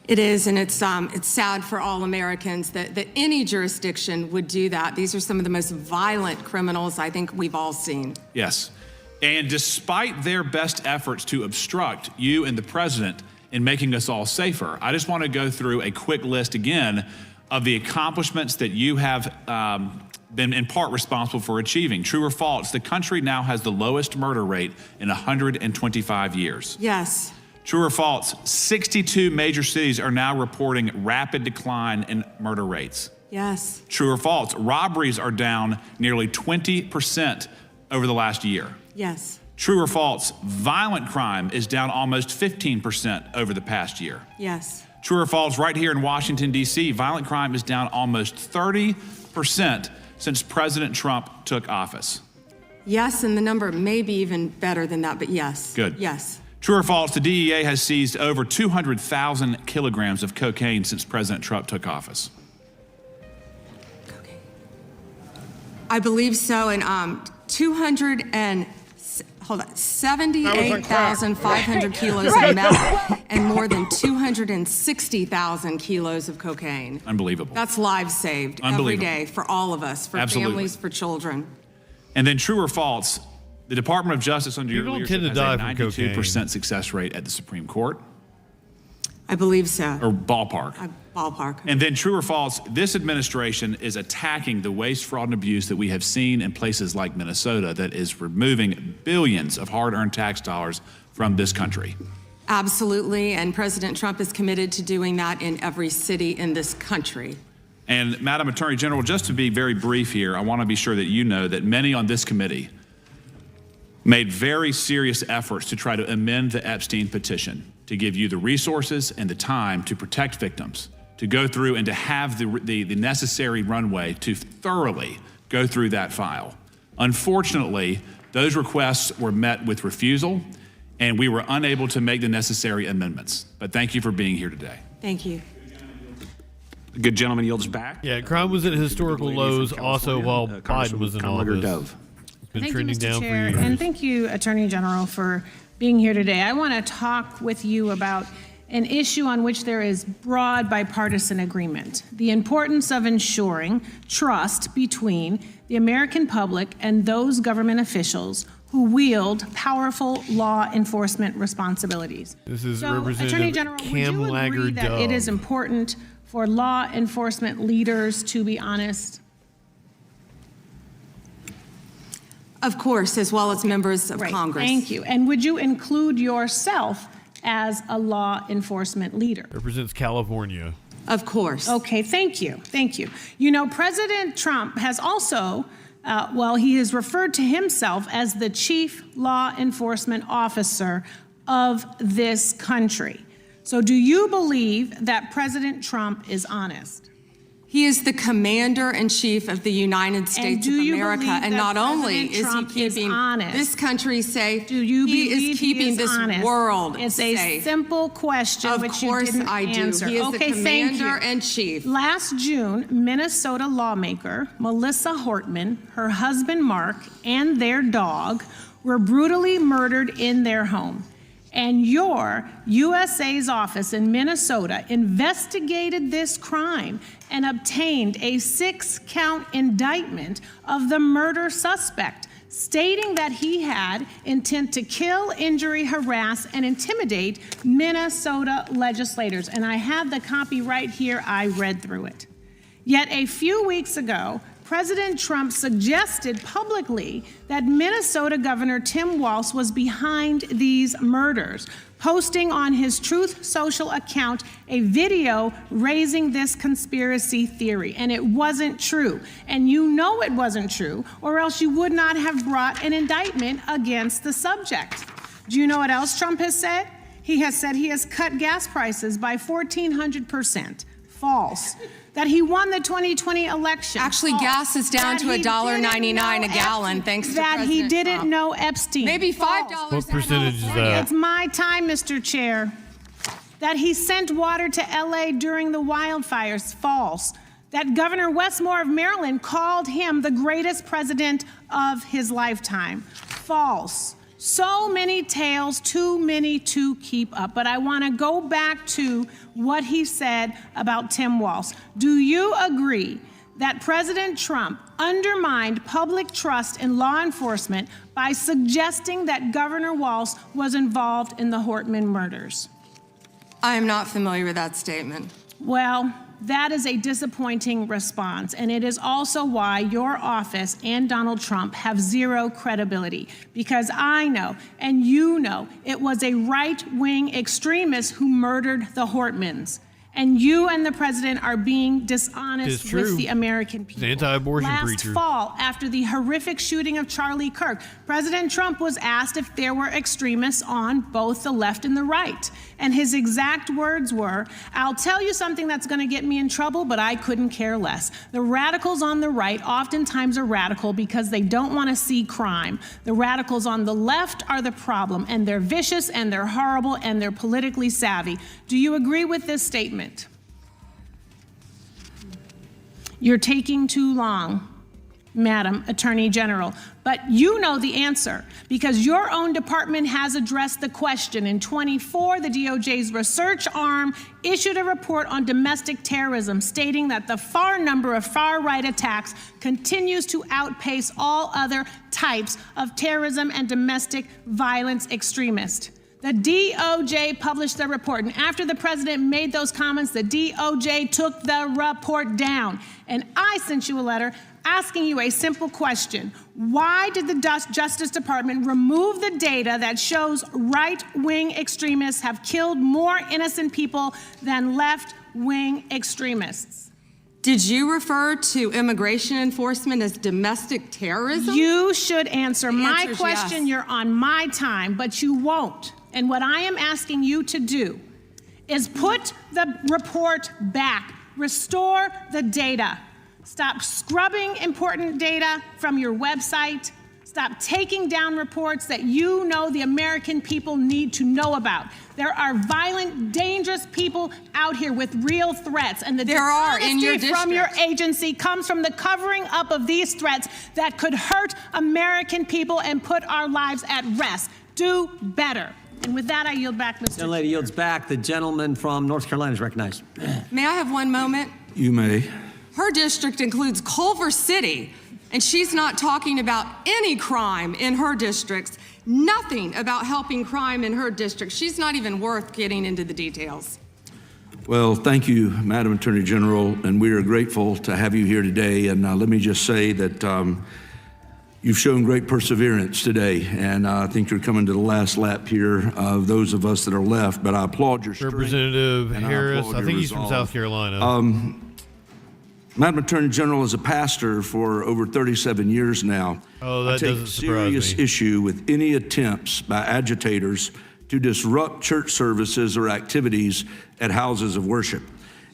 It is, and it's sad for all Americans that any jurisdiction would do that. These are some of the most violent criminals I think we've all seen. Yes. And despite their best efforts to obstruct you and the president in making us all safer, I just want to go through a quick list again of the accomplishments that you have been in part responsible for achieving. True or false, the country now has the lowest murder rate in 125 years. Yes. True or false, 62 major cities are now reporting rapid decline in murder rates. Yes. True or false, robberies are down nearly 20% over the last year. Yes. True or false, violent crime is down almost 15% over the past year. Yes. True or false, right here in Washington, D.C., violent crime is down almost 30% since President Trump took office. Yes, and the number may be even better than that, but yes. Good. Yes. True or false, the DEA has seized over 200,000 kilograms of cocaine since President Trump took office. I believe so, and hold on, 78,500 kilos of meth and more than 260,000 kilos of cocaine. Unbelievable. That's lives saved every day for all of us, for families, for children. And then true or false, the Department of Justice under your People leadership tend to has die a from 92% success rate at the Supreme Court. I believe so. Or ballpark. Ballpark. And then true or false, this administration is attacking the waste, fraud, and abuse that we have seen in places like Minnesota that is removing billions of hard-earned tax dollars from this country. Absolutely, and President Trump is committed to doing that in every city in this country. And Madam Attorney General, just to be very brief here, I want to be sure that you know that many on this committee made very serious efforts to try to amend the Epstein petition to give you the resources and the time to protect victims, to go through and to have the necessary runway to thoroughly go through that file. Unfortunately, those requests were met with refusal, and we were unable to make the necessary amendments. But thank you for being here today. Thank you. The good gentleman yields back. Yeah, crime was at historical lows also while Biden was in office. It's been trending down for years. And thank you, Attorney General, for being here today. I want to talk with you about an issue on which there is broad bipartisan agreement: the importance of ensuring trust between the American public and those government officials who wield powerful law enforcement responsibilities. This is so, Representative Attorney General, would you agree that it is important for law enforcement leaders to be honest? Of course, as well as members of Congress. Thank you. And would you include yourself as a law enforcement leader? Represents California. Of course. Okay, thank you. Thank you. You know, President Trump has also, he has referred to himself as the chief law enforcement officer of this country. So do you believe that President Trump is honest? He is the commander-in-chief of the United States of America, and not only is he keeping this country safe, he is keeping this world safe. It's a simple question, which you didn't answer. He is the commander-in-chief. Last June, Minnesota lawmaker Melissa Hortman, her husband Mark, and their dog were brutally murdered in their home. And your USA's office in Minnesota investigated this crime and obtained a 6-count indictment of the murder suspect, stating that he had intent to kill, injury, harass, and intimidate Minnesota legislators. And I have the copy right here. I read through it. Yet a few weeks ago, President Trump suggested publicly that Minnesota Governor Tim Walz was behind these murders, posting on his Truth Social account a video raising this conspiracy theory. And it wasn't true. And you know it wasn't true, or else you would not have brought an indictment against the subject. Do you know what else Trump has said? He has said he has cut gas prices by 1,400%. False. That he won the 2020 election. Actually, gas is down to $1.99 a gallon, thanks to President Trump. That he didn't know Epstein. Maybe $5. What percentage is that? It's my time, Mr. Chair. That he sent water to LA during the wildfires. False. That Governor Westmore of Maryland called him the greatest president of his lifetime. False. So many tales, too many to keep up. But I want to go back to what he said about Tim Walz. Do you agree that President Trump undermined public trust in law enforcement by suggesting that Governor Walz was involved in the Hortman murders? I am not familiar with that statement. Well, that is a disappointing response, and it is also why your office and Donald Trump have zero credibility, because I know, and you know, it was a right-wing extremist who murdered the Hortmans. And you and the president are being dishonest with the American people. Anti-abortion Last preacher. fall, after the horrific shooting of Charlie Kirk, President Trump was asked if there were extremists on both the left and the right. And his exact words were, "I'll tell you something that's going to get me in trouble, but I couldn't care less. The radicals on the right oftentimes are radical because they don't want to see crime. The radicals on the left are the problem, and they're vicious, and they're horrible, and they're politically savvy." Do you agree with this statement? You're taking too long. Madam Attorney General. But you know the answer because your own department has addressed the question. In 24, the DOJ's research arm issued a report on domestic terrorism stating that the number of far-right attacks continues to outpace all other types of terrorism and domestic violence extremists. The DOJ published the report, and after the president made those comments, the DOJ took the report down. And I sent you a letter asking you a simple question. Why did the Justice Department remove the data that shows right-wing extremists have killed more innocent people than left-wing extremists? Did you refer to immigration enforcement as domestic terrorism? You should answer my answer's question. yes. You're on my time, but you won't. And what I am asking you to do is put the report back, restore the data. Stop scrubbing important data from your website. Stop taking down reports that you know the American people need to know about. There are violent, dangerous people out here with real threats, and the dishonesty from your agency comes from the covering up of these threats that could hurt American people and put our lives at rest. Do better. And with that, I yield back, Mr. Young lady yields back. The gentleman from North Carolina is recognized. May I have one moment? You may. Her district includes Culver City, and she's not talking about any crime in her districts, nothing about helping crime in her district. She's not even worth getting into the details. Well, thank you, Madam Attorney General, and we are grateful to have you here today. And let me just say that you've shown great perseverance today, and I think you're coming to the last lap here of those of us that are left, but I applaud your strength. Representative Harris, I think he's from South Carolina. Madam Attorney General, as a pastor for over 37 years now, I take a serious issue with any attempts by agitators to disrupt church services or activities at houses of worship.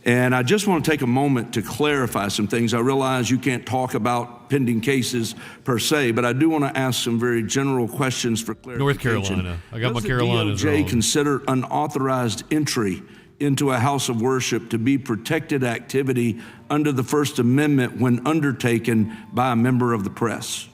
And I just want to take a moment to clarify some things. I realize you can't talk about pending cases per se, but I do want to ask some very general questions for clarification. North Carolina. I got my Carolinas wrong. Does the DOJ wrong. consider unauthorized entry into a house of worship to be protected activity under the First Amendment when undertaken by a member of the press?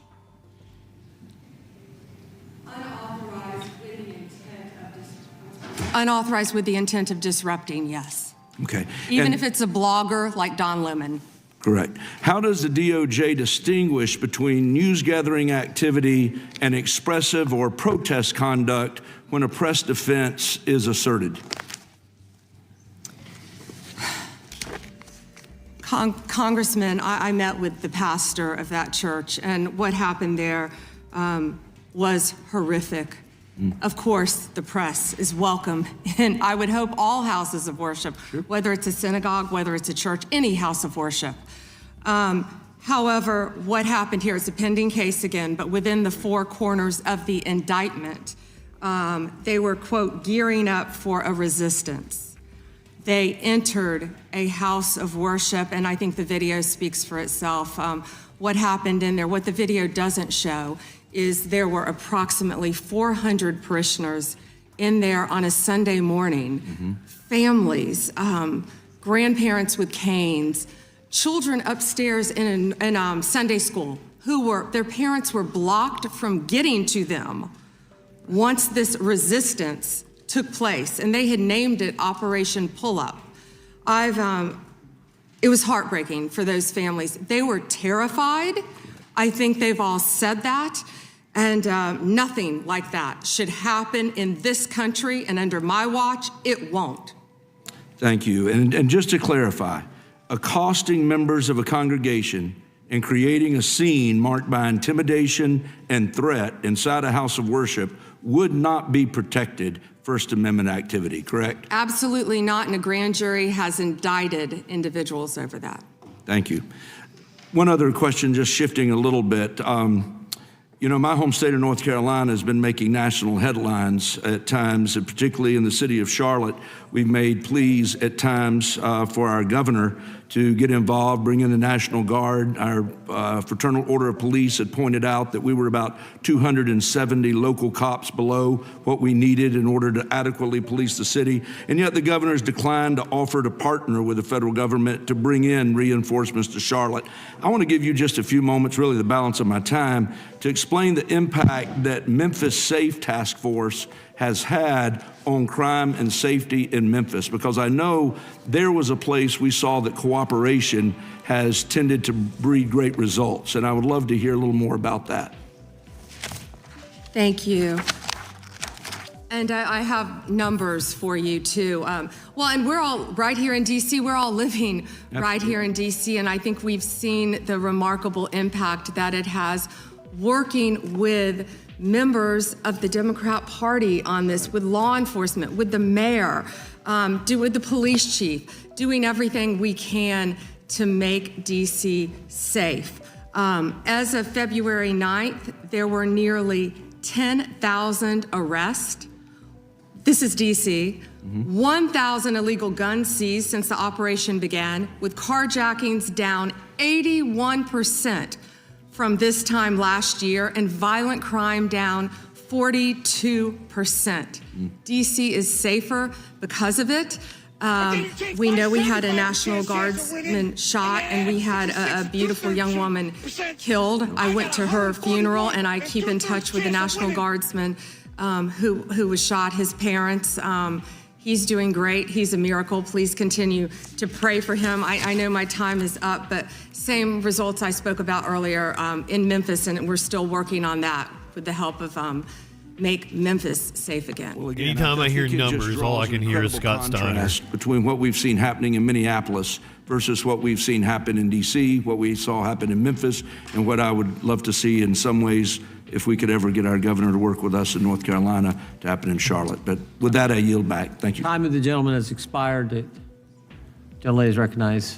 Unauthorized with the intent of disrupting, yes. Okay. Even if it's a blogger like Don Lemon. Correct. How does the DOJ distinguish between news gathering activity and expressive or protest conduct when a press defense is asserted? Congressman, I met with the pastor of that church, and what happened there was horrific. Of course, the press is welcome, and I would hope all houses of worship, whether it's a synagogue, whether it's a church, any house of worship. However, what happened here is a pending case again, but within the four corners of the indictment, they were, quote, gearing up for a resistance. They entered a house of worship, and I think the video speaks for itself. What happened in there, what the video doesn't show, is there were approximately 400 parishioners in there on a Sunday morning. Families, grandparents with canes, children upstairs in Sunday school their parents were blocked from getting to them once this resistance took place, and they had named it Operation Pull-Up. It was heartbreaking for those families. They were terrified. I think they've all said that. And nothing like that should happen in this country, and under my watch, it won't. Thank you. And just to clarify, accosting members of a congregation and creating a scene marked by intimidation and threat inside a house of worship would not be protected First Amendment activity, correct? Absolutely not, and a grand jury has indicted individuals over that. Thank you. One other question, just shifting a little bit. You know, my home state of North Carolina has been making national headlines at times, and particularly in the city of Charlotte. We've made pleas at times for our governor to get involved, bring in the National Guard. Our Fraternal Order of Police had pointed out that we were about 270 local cops below what we needed in order to adequately police the city. And yet the governor's declined to offer to partner with the federal government to bring in reinforcements to Charlotte. I want to give you just a few moments, really the balance of my time, to explain the impact that Memphis Safe Task Force has had on crime and safety in Memphis, because I know there was a place we saw that cooperation has tended to breed great results, and I would love to hear a little more about that. Thank you. And I have numbers for you too. Well, and we're all right here in DC, we're all living right here in DC, and I think we've seen the remarkable impact that it has working with members of the Democrat Party on this, with law enforcement, with the mayor, with the police chief, doing everything we can to make DC safe. As of February 9th, there were nearly 10,000 arrests. This is DC. 1,000 illegal guns seized since the operation began, with carjackings down 81% from this time last year, and violent crime down 42%. DC is safer because of it. We know we had a National Guardsman shot, and we had a beautiful young woman killed. I went to her funeral, and I keep in touch with the National Guardsman who was shot, his parents. He's doing great. He's a miracle. Please continue to pray for him. I know my time is up, but same results I spoke about earlier in Memphis, and we're still working on that with the help of Make Memphis Safe Again. Well, again, anytime I hear numbers, all I can hear is Scott Steiner. Between what we've seen happening in Minneapolis versus what we've seen happen in D.C., what we saw happen in Memphis, and what I would love to see in some ways, if we could ever get our governor to work with us in North Carolina, to happen in Charlotte. But with that, I yield back. Thank you. Time of the gentleman has expired. The gentleman is recognized.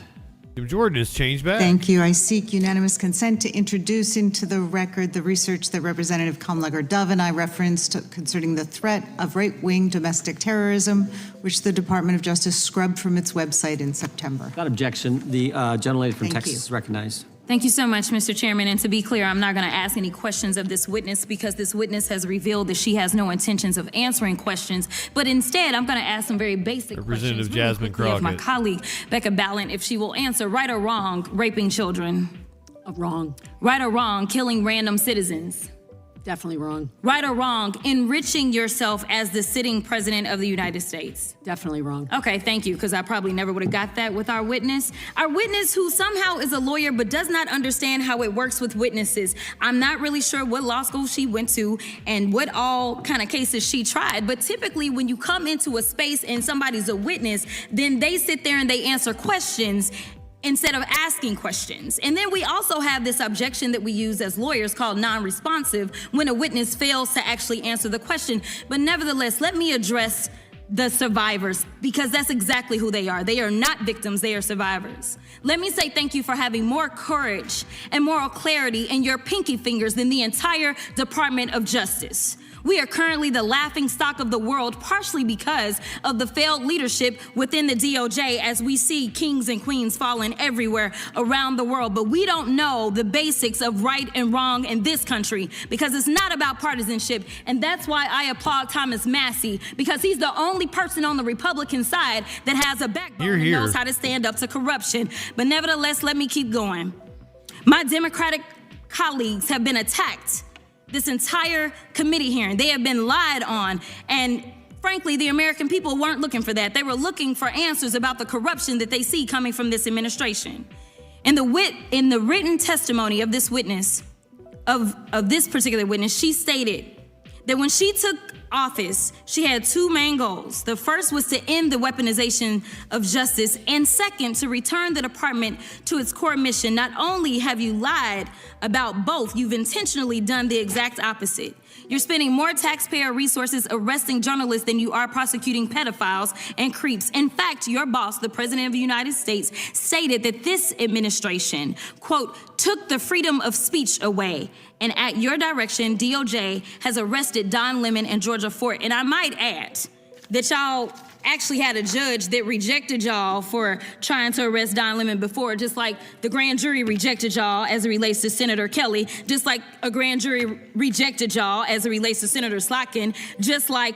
Jim Jordan has changed back. Thank you. I seek unanimous consent to introduce into the record the research that Representative Comlegger-Dove and I referenced concerning the threat of right-wing domestic terrorism, which the Department of Justice scrubbed from its website in September. Without objection, the gentlelady from Texas is recognized. Thank you so much, Mr. Chairman. And to be clear, I'm not going to ask any questions of this witness because this witness has revealed that she has no intentions of answering questions. But instead, I'm going to ask some very basic questions Jasmine Crockett of my colleague, Becca Ballant, if she will answer right or wrong, raping children. Wrong. Right or wrong, killing random citizens. Definitely wrong. Right or wrong, enriching yourself as the sitting president of the United States. Definitely wrong. Okay, thank you, because I probably never would have got that with our witness. Our witness who somehow is a lawyer but does not understand how it works with witnesses. I'm not really sure what law school she went to and what all kind of cases she tried, but typically when you come into a space and somebody's a witness, then they sit there and they answer questions instead of asking questions. And then we also have this objection that we use as lawyers called non-responsive when a witness fails to actually answer the question. But nevertheless, let me address the survivors, because that's exactly who they are. They are not victims, they are survivors. Let me say thank you for having more courage and moral clarity in your pinky fingers than the entire Department of Justice. We are currently the laughing stock of the world, partially because of the failed leadership within the DOJ, as we see kings and queens falling everywhere around the world. But we don't know the basics of right and wrong in this country, because it's not about partisanship. And that's why I applaud Thomas Massie, because he's the only person on the Republican side that has a backbone and knows how to stand up to corruption. But nevertheless, let me keep going. My Democratic colleagues have been attacked this entire committee hearing. They have been lied on, and frankly, the American people weren't looking for that. They were looking for answers about the corruption that they see coming from this administration. In the written testimony of this witness, of this particular witness, she stated that when she took office, she had two main goals. The first was to end the weaponization of justice, and second, to return the department to its core mission. Not only have you lied about both, you've intentionally done the exact opposite. You're spending more taxpayer resources arresting journalists than you are prosecuting pedophiles and creeps. In fact, your boss, the President of the United States, stated that this administration, quote, took the freedom of speech away. And at your direction, DOJ has arrested Don Lemon and Georgia Fort. And I might add that y'all actually had a judge that rejected y'all for trying to arrest Don Lemon before, just like the grand jury rejected y'all as it relates to Senator Kelly, just like a grand jury rejected y'all as it relates to Senator Slotkin, just like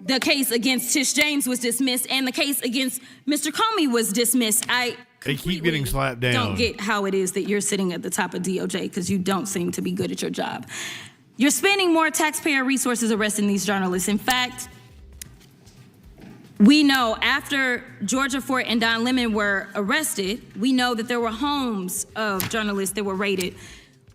the case against Tish James was dismissed and the case against Mr. Comey was dismissed. They keep getting slapped down. Don't get how it is that you're sitting at the top of DOJ because you don't seem to be good at your job. You're spending more taxpayer resources arresting these journalists. In fact, we know after Georgia Fort and Don Lemon were arrested, we know that there were homes of journalists that were raided.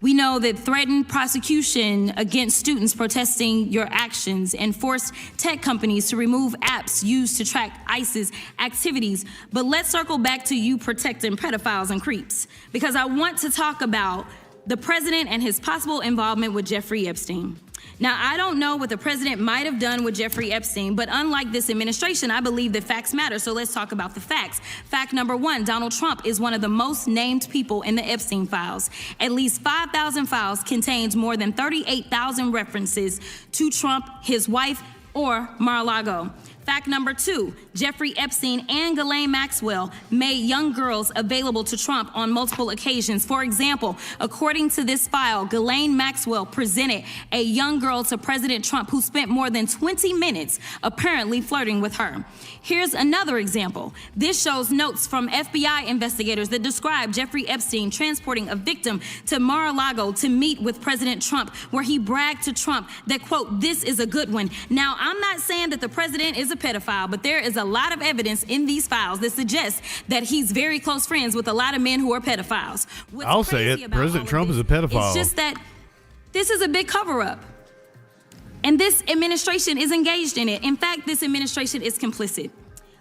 We know that threatened prosecution against students protesting your actions and forced tech companies to remove apps used to track ISIS activities. But let's circle back to you protecting pedophiles and creeps, because I want to talk about the president and his possible involvement with Jeffrey Epstein. Now, I don't know what the president might have done with Jeffrey Epstein, but unlike this administration, I believe that facts matter. So let's talk about the facts. Fact number one, Donald Trump is one of the most named people in the Epstein files. At least 5,000 files contains more than 38,000 references to Trump, his wife, or Mar-a-Lago. Fact number two, Jeffrey Epstein and Ghislaine Maxwell made young girls available to Trump on multiple occasions. For example, according to this file, Ghislaine Maxwell presented a young girl to President Trump who spent more than 20 minutes apparently flirting with her. Here's another example. This shows notes from FBI investigators that describe Jeffrey Epstein transporting a victim to Mar-a-Lago to meet with President Trump, where he bragged to Trump that, quote, "This is a good one." Now, I'm not saying that the president is a pedophile, but there is a lot of evidence in these files that suggests that he's very close friends with a lot of men who are pedophiles. I'll say it. President Trump is a pedophile. It's just that this is a big cover-up. And this administration is engaged in it. In fact, this administration is complicit.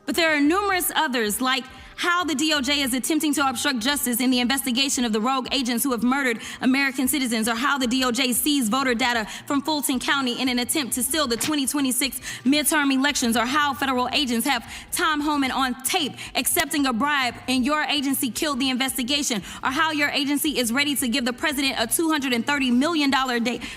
But there are numerous others, like how the DOJ is attempting to obstruct justice in the investigation of the rogue agents who have murdered American citizens, or how the DOJ seized voter data from Fulton County in an attempt to steal the 2026 midterm elections, or how federal agents have Tom Homan on tape accepting a bribe and your agency killed the investigation, or how your agency is ready to give the president a $230 million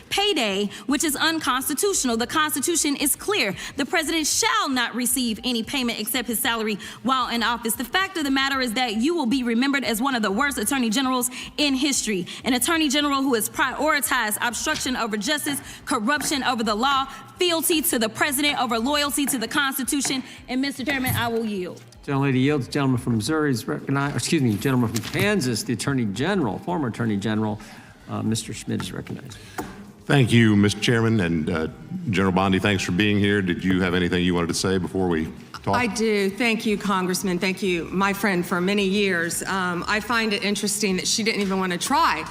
payday, which is unconstitutional. The Constitution is clear. The president shall not receive any payment except his salary while in office. The fact of the matter is that you will be remembered as one of the worst attorney generals in history. An attorney general who has prioritized obstruction over justice, corruption over the law, fealty to the president over loyalty to the Constitution. And Mr. Chairman, I will yield. Gentlelady yields. Gentleman from Missouri is recognized. Excuse me, gentleman from Kansas, the attorney general, former attorney general, Mr. Schmidt is recognized. Thank you, Mr. Chairman, and General Bondi, thanks for being here. Did you have anything you wanted to say before we talk? I do. Thank you, Congressman. Thank you, my friend, for many years. I find it interesting that she didn't even want to try,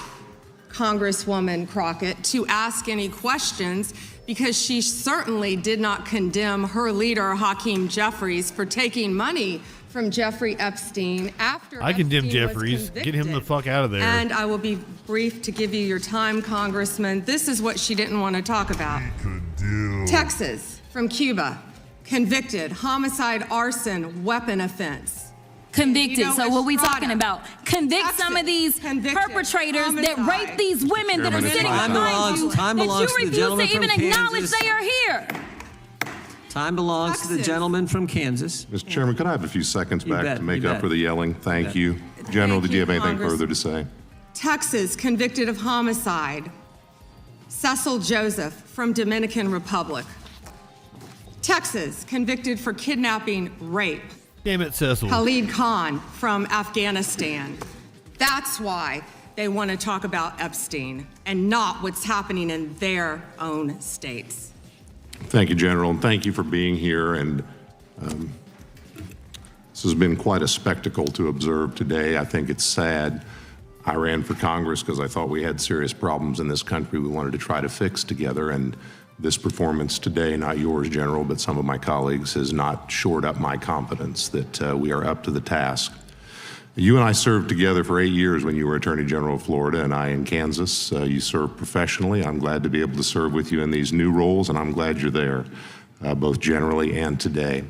Congresswoman Crockett, to ask any questions, because she certainly did not condemn her leader, Hakeem Jeffries, for taking money from Jeffrey Epstein after I condemn Jeffries. Get him the fuck out of there. And I will be brief to give you your time, Congressman. This is what she didn't want to talk about. Texas, from Cuba, convicted, homicide, arson, weapon offense. Convicted. You know, so what we talking about? Convict some of these perpetrators that rape these women that are sitting behind you, that you refuse to even acknowledge they are here. Time belongs to the gentleman from Kansas. Mr. Chairman, could I have a few seconds back to make up for the yelling? Thank you. General, did you have anything further to say? Texas, convicted of homicide, Cecil Joseph from Dominican Republic. Texas, convicted for kidnapping, rape. Damn it, Cecil. Khalid Khan from Afghanistan. That's why they want to talk about Epstein and not what's happening in their own states. Thank you, General, and thank you for being here. And this has been quite a spectacle to observe today. I think it's sad. I ran for Congress because I thought we had serious problems in this country we wanted to try to fix together. And this performance today, not yours, General, but some of my colleagues, has not shored up my confidence that we are up to the task. You and I served together for 8 years when you were Attorney General of Florida and I in Kansas. You served professionally. I'm glad to be able to serve with you in these new roles, and I'm glad you're there, both generally and today.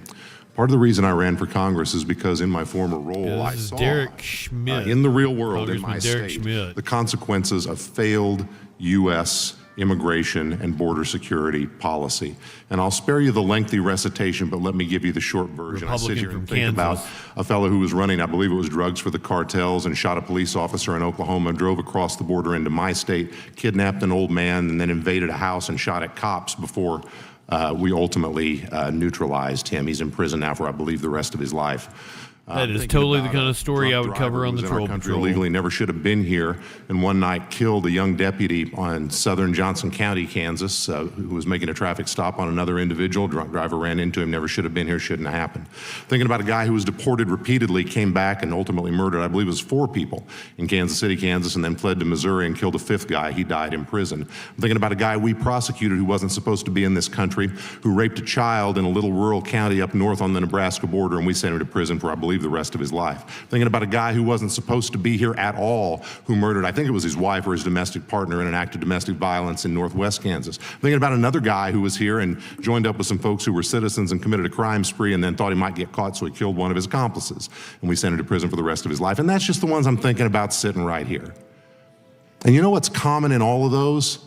Part of the reason I ran for Congress is because in my former role, I saw in the real world, in my state, the consequences of failed U.S. immigration, and border security policy. And I'll spare you the lengthy recitation, but let me give you the short version. I sit here and think about a fellow who was running, I believe it was drugs for the cartels, and shot a police officer in Oklahoma, drove across the border into my state, kidnapped an old man, and then invaded a house and shot at cops before we ultimately neutralized him. He's in prison now for, I believe, the rest of his life. That is totally the kind of story I would cover on the Troll Patrol. Illegally, never should have been here, and one night killed a young deputy on southern Johnson County, Kansas, who was making a traffic stop on another individual. Drunk driver ran into him, never should have been here, shouldn't have happened. Thinking about a guy who was deported repeatedly, came back and ultimately murdered, I believe it was 4 people in Kansas City, Kansas, and then fled to Missouri and killed a 5th guy. He died in prison. I'm thinking about a guy we prosecuted who wasn't supposed to be in this country, who raped a child in a little rural county up north on the Nebraska border, and we sent him to prison for, I believe, the rest of his life. Thinking about a guy who wasn't supposed to be here at all, who murdered, I think it was his wife or his domestic partner in an act of domestic violence in northwest Kansas. Thinking about another guy who was here and joined up with some folks who were citizens and committed a crime spree and then thought he might get caught, so he killed one of his accomplices. And we sent him to prison for the rest of his life. And that's just the ones I'm thinking about sitting right here. And you know what's common in all of those?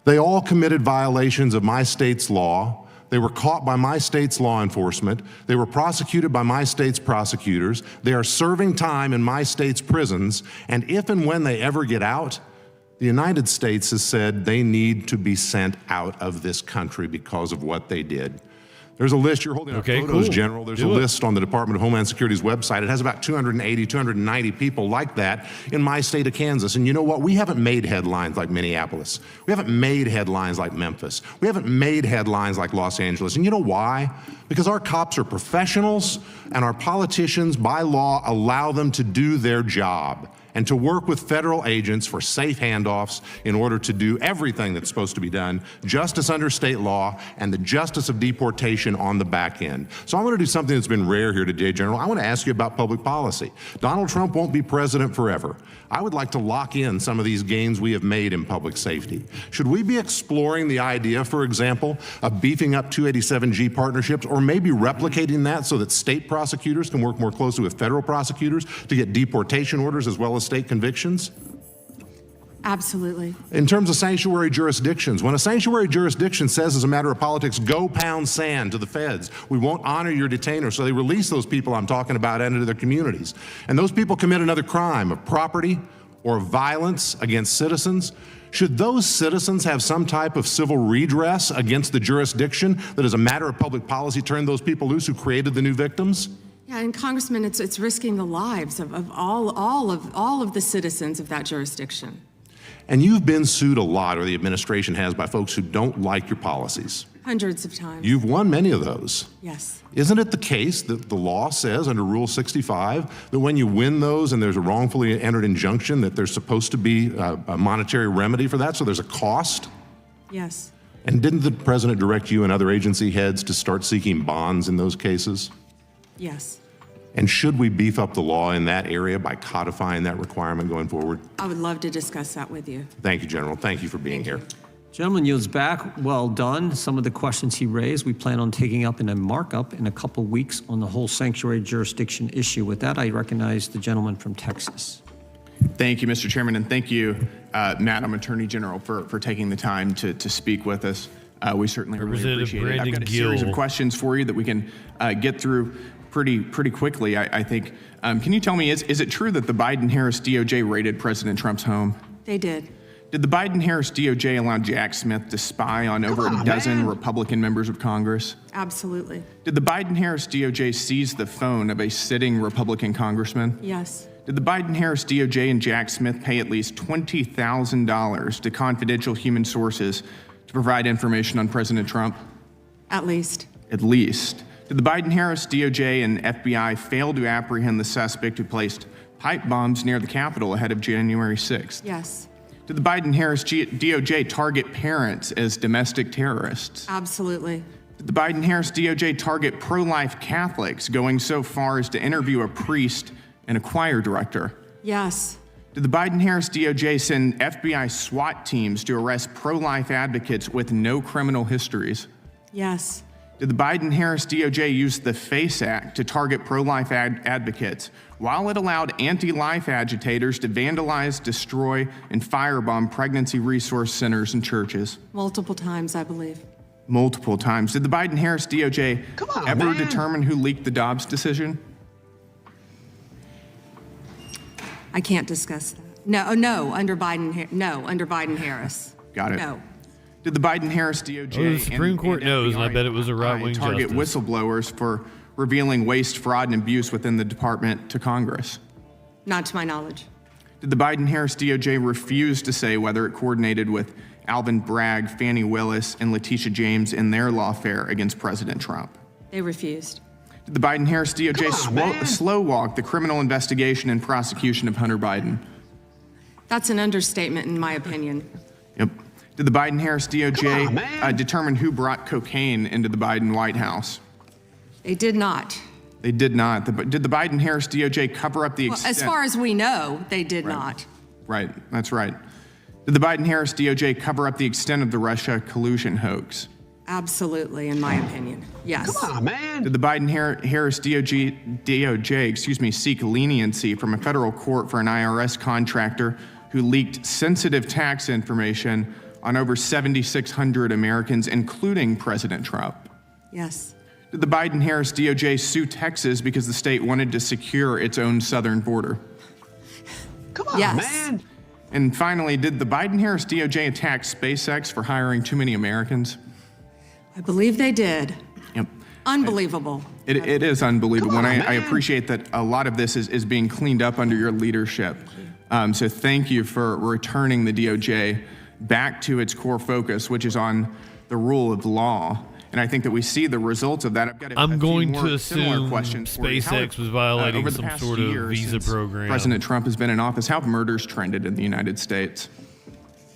They all committed violations of my state's law. They were caught by my state's law enforcement. They were prosecuted by my state's prosecutors. They are serving time in my state's prisons. And if and when they ever get out, the United States has said they need to be sent out of this country because of what they did. There's a list. You're holding up photos, General. There's a list on the Department of Homeland Security's website. It has about 280, 290 people like that in my state of Kansas. And you know what? We haven't made headlines like Minneapolis. We haven't made headlines like Memphis. We haven't made headlines like Los Angeles. And you know why? Because our cops are professionals and our politicians, by law, allow them to do their job and to work with federal agents for safe handoffs in order to do everything that's supposed to be done, justice under state law, and the justice of deportation on the back end. So I want to do something that's been rare here today, General. I want to ask you about public policy. Donald Trump won't be president forever. I would like to lock in some of these gains we have made in public safety. Should we be exploring the idea, for example, of beefing up 287G partnerships, or maybe replicating that so that state prosecutors can work more closely with federal prosecutors to get deportation orders as well as state convictions? Absolutely. In terms of sanctuary jurisdictions, when a sanctuary jurisdiction says as a matter of politics, go pound sand to the feds, we won't honor your detainer, so they release those people I'm talking about into their communities. And those people commit another crime of property or violence against citizens. Should those citizens have some type of civil redress against the jurisdiction that as a matter of public policy turned those people loose who created the new victims? Yeah, and Congressman, it's risking the lives of all of the citizens of that jurisdiction. And you've been sued a lot, or the administration has, by folks who don't like your policies. Hundreds of times. You've won many of those. Yes. Isn't it the case that the law says under Rule 65 that when you win those and there's a wrongfully entered injunction that there's supposed to be a monetary remedy for that, so there's a cost? Yes. And didn't the president direct you and other agency heads to start seeking bonds in those cases? Yes. And should we beef up the law in that area by codifying that requirement going forward? I would love to discuss that with you. Thank you, General. Thank you for being here. Gentleman yields back. Well done. Some of the questions he raised, we plan on taking up in a markup in a couple weeks on the whole sanctuary jurisdiction issue. With that, I recognize the gentleman from Texas. Thank you, Mr. Chairman, and thank you, Madam Attorney General, for taking the time to speak with us. We certainly really appreciate it. I've got a series of questions for you that we can get through pretty quickly, I think. Can you tell me, is it true that the Biden-Harris DOJ raided President Trump's home? They did. Did the Biden-Harris DOJ allow Jack Smith to spy on over a dozen Republican members of Congress? Absolutely. Did the Biden-Harris DOJ seize the phone of a sitting Republican congressman? Yes. Did the Biden-Harris DOJ and Jack Smith pay at least $20,000 to confidential human sources to provide information on President Trump? At least. At least. Did the Biden-Harris DOJ and FBI fail to apprehend the suspect who placed pipe bombs near the Capitol ahead of January 6th? Yes. Did the Biden-Harris DOJ target parents as domestic terrorists? Absolutely. Did the Biden-Harris DOJ target pro-life Catholics, going so far as to interview a priest and a choir director? Yes. Did the Biden-Harris DOJ send FBI SWAT teams to arrest pro-life advocates with no criminal histories? Yes. Did the Biden-Harris DOJ use the FACE Act to target pro-life advocates while it allowed anti-life agitators to vandalize, destroy, and firebomb pregnancy resource centers and churches? Multiple times, I believe. Multiple times. Did the Biden-Harris DOJ ever determine who leaked the Dobbs decision? I can't discuss that. No, under Biden-Harris. Got it. No. Did the Biden-Harris DOJ the Supreme Court knows, and I bet it was a right-wing target justice. whistleblowers for revealing waste, fraud, and abuse within the department to Congress? Not to my knowledge. Did the Biden-Harris DOJ refuse to say whether it coordinated with Alvin Bragg, Fani Willis, and Letitia James in their lawfare against President Trump? They refused. Did the Biden-Harris DOJ slow walk the criminal investigation and prosecution of Hunter Biden? That's an understatement, in my opinion. Yep. Did the Biden-Harris DOJ determine who brought cocaine into the Biden White House? They did not. They did not. Did the Biden-Harris DOJ cover up the Well, extent? as far as we know, they did not. Right, that's right. Did the Biden-Harris DOJ cover up the extent of the Russia collusion hoax? Absolutely, in my opinion. Yes. Come on, man. Did the Biden-Harris DOJ, seek leniency from a federal court for an IRS contractor who leaked sensitive tax information on over 7,600 Americans, including President Trump? Yes. Did the Biden-Harris DOJ sue Texas because the state wanted to secure its own southern border? Come on, man. And finally, did the Biden-Harris DOJ attack SpaceX for hiring too many Americans? I believe they did. Yep. Unbelievable. It is unbelievable, and I appreciate that a lot of this is being cleaned up under your leadership. So thank you for returning the DOJ back to its core focus, which is on the rule of law. And I think that we see the results of that. I've got I'm going few more to similar assume questions for you. SpaceX was violating over the some past sort of year visa since program. President Trump has been in office. How have murders trended in the United States?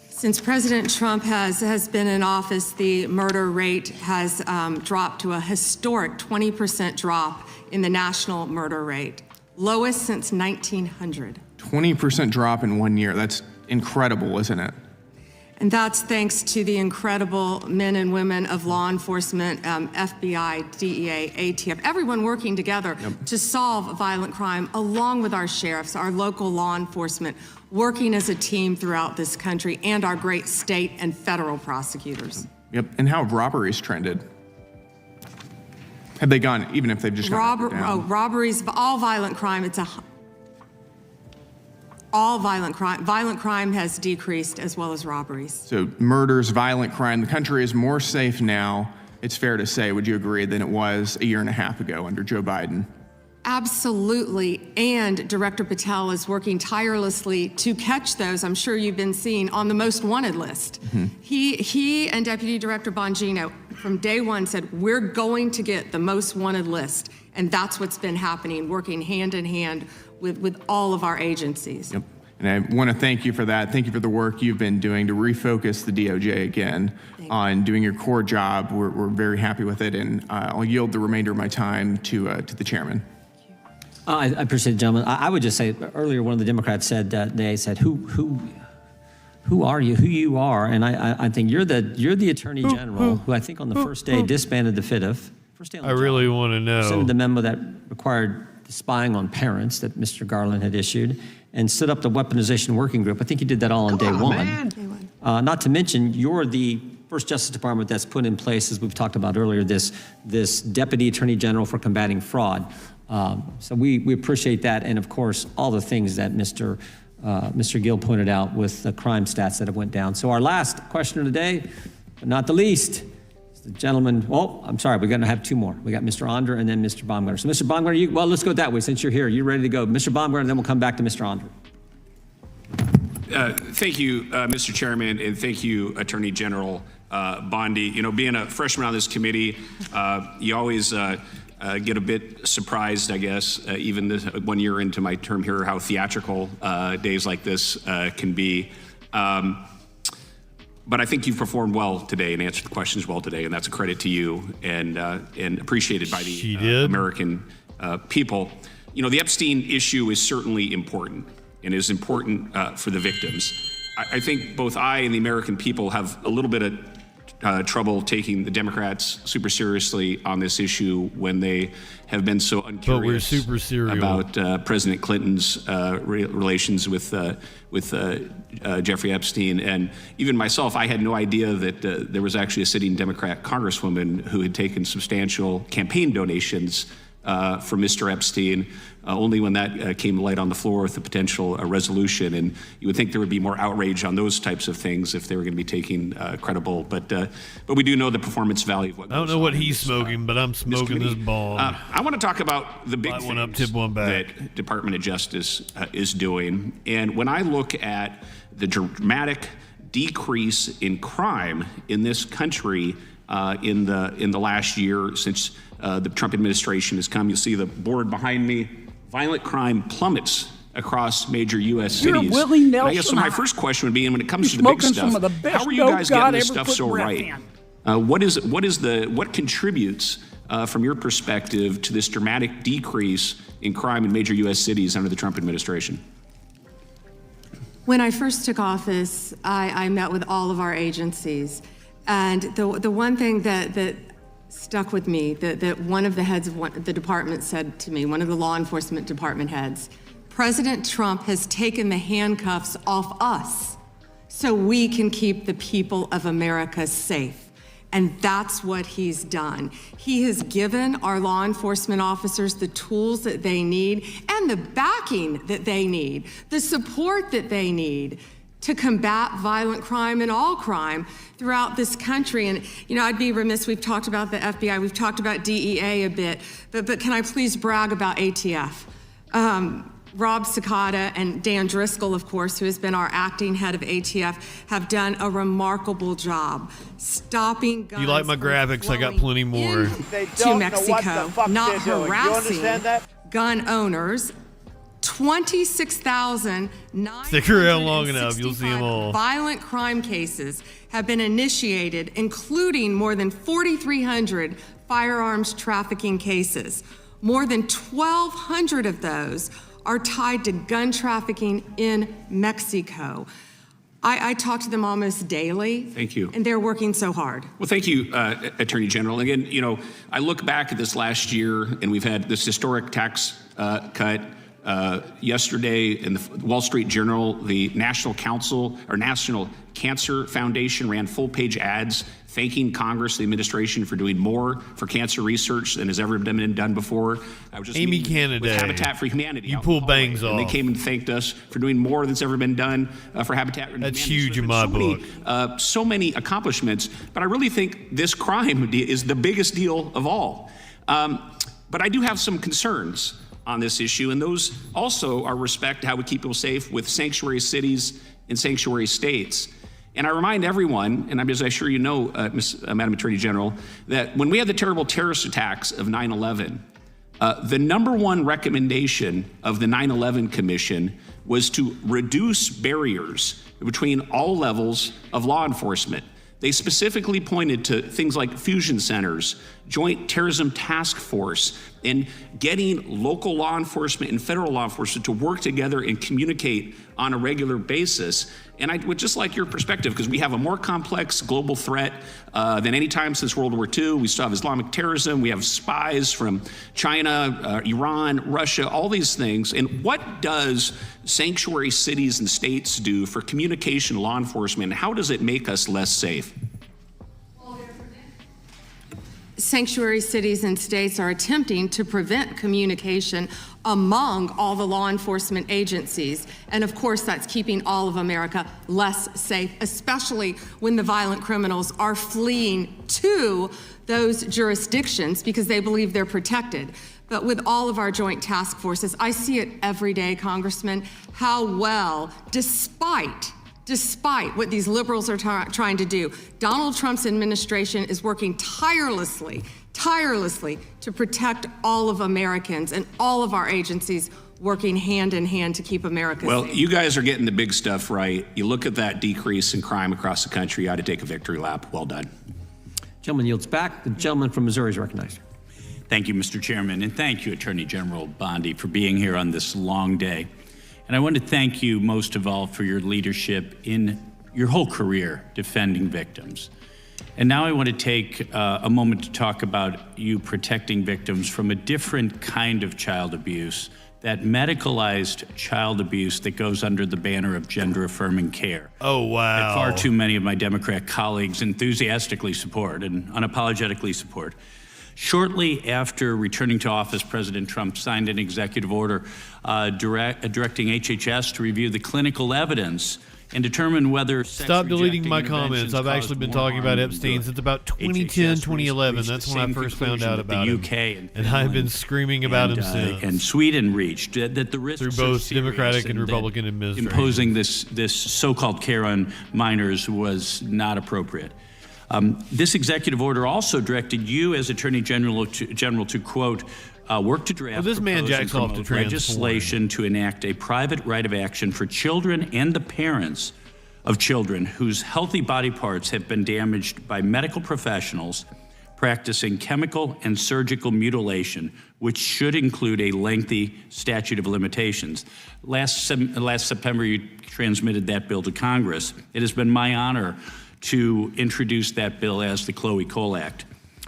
Since President Trump has been in office, the murder rate has dropped to a historic 20% drop in the national murder rate, lowest since 1900. 20% drop in 1 year. That's incredible, isn't it? And that's thanks to the incredible men and women of law enforcement, FBI, DEA, ATF, everyone working together to solve violent crime, along with our sheriffs, our local law enforcement, working as a team throughout this country, and our great state and federal prosecutors. Yep. And how have robberies trended? Have they gone, even if they've just gone down? Robberies, all violent crime, all violent crime has decreased, as well as robberies. So murders, violent crime, the country is more safe now, it's fair to say, would you agree, than it was a year and a half ago under Joe Biden? Absolutely, and Director Patel is working tirelessly to catch those, I'm sure you've been seeing, on the most wanted list. He and Deputy Director Bongino from day one said, we're going to get the most wanted list, and that's what's been happening, working hand in hand with all of our agencies. Yep. And I want to thank you for that. Thank you for the work you've been doing to refocus the DOJ again on doing your core job. We're very happy with it, and I'll yield the remainder of my time to the chairman. I appreciate it, gentlemen. I would just say earlier, one of the Democrats said they said, "Who are you? Who you are?" And I think you're the Attorney General who I think on the first day disbanded the FIDF. First day on the job, really want to know. Sent the memo that required spying on parents that Mr. Garland had issued, and stood up the weaponization working group. I think you did that all on day one. Not to mention, you're the first Justice Department that's put in place, as we've talked about earlier, this Deputy Attorney General for combating fraud. So we appreciate that, and of course, all the things that Mr. Gill pointed out with the crime stats that have went down. So our last question of the day, but not the least, is the gentleman, I'm sorry, we're gonna have two more. We got Mr. Onder and then Mr. Baumgartner. So Mr. Baumgartner, let's go that way since you're here. You ready to go? Mr. Baumgartner, and then we'll come back to Mr. Onder. Thank you, Mr. Chairman, and thank you, Attorney General Bondi. You know, being a freshman on this committee, you always get a bit surprised, I guess, even this 1 year into my term here, how theatrical days like this can be. But I think you've performed well today and answered the questions well today, and that's a credit to you and appreciated by the American people. You know, the Epstein issue is certainly important and is important for the victims. I think both I and the American people have a little bit of trouble taking the Democrats super seriously on this issue when they have been so uncurious but we're super serial about President Clinton's relations with Jeffrey Epstein. And even myself, I had no idea that there was actually a sitting Democrat congresswoman who had taken substantial campaign donations for Mr. Epstein, only when that came to light on the floor with the potential resolution. And you would think there would be more outrage on those types of things if they were going to be taken credible. But we do know the performance value of what I don't know what he's smoking, but I'm smoking this bong. I want to talk about the big things that Department of Justice is doing. And when I look at the dramatic decrease in crime in this country in the last year since the Trump administration has come. You'll see the board behind me. Violent crime plummets across major U.S. cities. Willie Nelson. I guess so my first question would be, and when it comes to the big stuff, how are you guys getting this stuff so right? What contributes from your perspective to this dramatic decrease in crime in major U.S. cities under the Trump administration? When I first took office, I met with all of our agencies. And the one thing that stuck with me, that one of the heads of the department said to me, one of the law enforcement department heads, President Trump has taken the handcuffs off us so we can keep the people of America safe. And that's what he's done. He has given our law enforcement officers the tools that they need and the backing that they need, the support that they need to combat violent crime and all crime throughout this country. And, you know, I'd be remiss, we've talked about the FBI, we've talked about DEA a bit, but can I please brag about ATF? Rob Cicada and Dan Driscoll, of course, who has been our acting head of ATF, have done a remarkable job stopping guns. You like my graphics? I got plenty more. To Mexico, not harassing gun owners. 26,965 Stick around long enough, you'll see them all. Violent crime cases have been initiated, including more than 4,300 firearms trafficking cases. More than 1,200 of those are tied to gun trafficking in Mexico. I talk to them almost daily. Thank you. And they're working so hard. Well, thank you, Attorney General. Again, you know, I look back at this last year, and we've had this historic tax cut. Yesterday in the Wall Street Journal, the National Cancer Foundation ran full-page ads thanking Congress, the administration, for doing more for cancer research than has ever been done before. I was just Amy meeting Canada, with Habitat for Humanity. You pull bangs off. And they came and thanked us for doing more than's ever been done for Habitat for Humanity. That's huge in my book. So many accomplishments, but I really think this crime is the biggest deal of all. But I do have some concerns on this issue, and those also are respect to how we keep people safe with sanctuary cities and sanctuary states. And I remind everyone, and as I'm sure you know, Madam Attorney General, that when we had the terrible terrorist attacks of 9/11, the number one recommendation of the 9/11 Commission was to reduce barriers between all levels of law enforcement. They specifically pointed to things like fusion centers, Joint Terrorism Task Force, and getting local law enforcement and federal law enforcement to work together and communicate on a regular basis. And I would just like your perspective, because we have a more complex global threat than any time since World War II. We still have Islamic terrorism. We have spies from China, Iran, Russia, all these things. And what does sanctuary cities and states do for communication law enforcement? And how does it make us less safe? Sanctuary cities and states are attempting to prevent communication among all the law enforcement agencies. And of course, that's keeping all of America less safe, especially when the violent criminals are fleeing to those jurisdictions because they believe they're protected. But with all of our joint task forces, I see it every day, Congressman, how well, despite what these liberals are trying to do, Donald Trump's administration is working tirelessly to protect all of Americans, and all of our agencies working hand in hand to keep America safe. Well, you guys are getting the big stuff right. You look at that decrease in crime across the country, you ought to take a victory lap. Well done. Gentleman yields back. The gentleman from Missouri is recognized. Thank you, Mr. Chairman, and thank you, Attorney General Bondi, for being here on this long day. And I want to thank you most of all for your leadership in your whole career defending victims. And now I want to take a moment to talk about you protecting victims from a different kind of child abuse, that medicalized child abuse that goes under the banner of gender-affirming care. Oh, wow. That far too many of my Democrat colleagues enthusiastically support and unapologetically support. Shortly after returning to office, President Trump signed an executive order directing HHS to review the clinical evidence and determine whether Stop deleting my comments. I've actually been talking about Epstein since about 2010, 2011. That's when I first found out about him. And I've been screaming about him since. And Sweden reached that the risks through both Democratic and Republican administrations. Imposing this so-called care on minors was not appropriate. This executive order also directed you as Attorney General to quote, work to draft this man jacks off to legislation to enact a private right of action for children and the parents of children whose healthy body parts have been damaged by medical professionals practicing chemical and surgical mutilation, which should include a lengthy statute of limitations. Last September, you transmitted that bill to Congress. It has been my honor to introduce that bill as the Chloe Cole Act.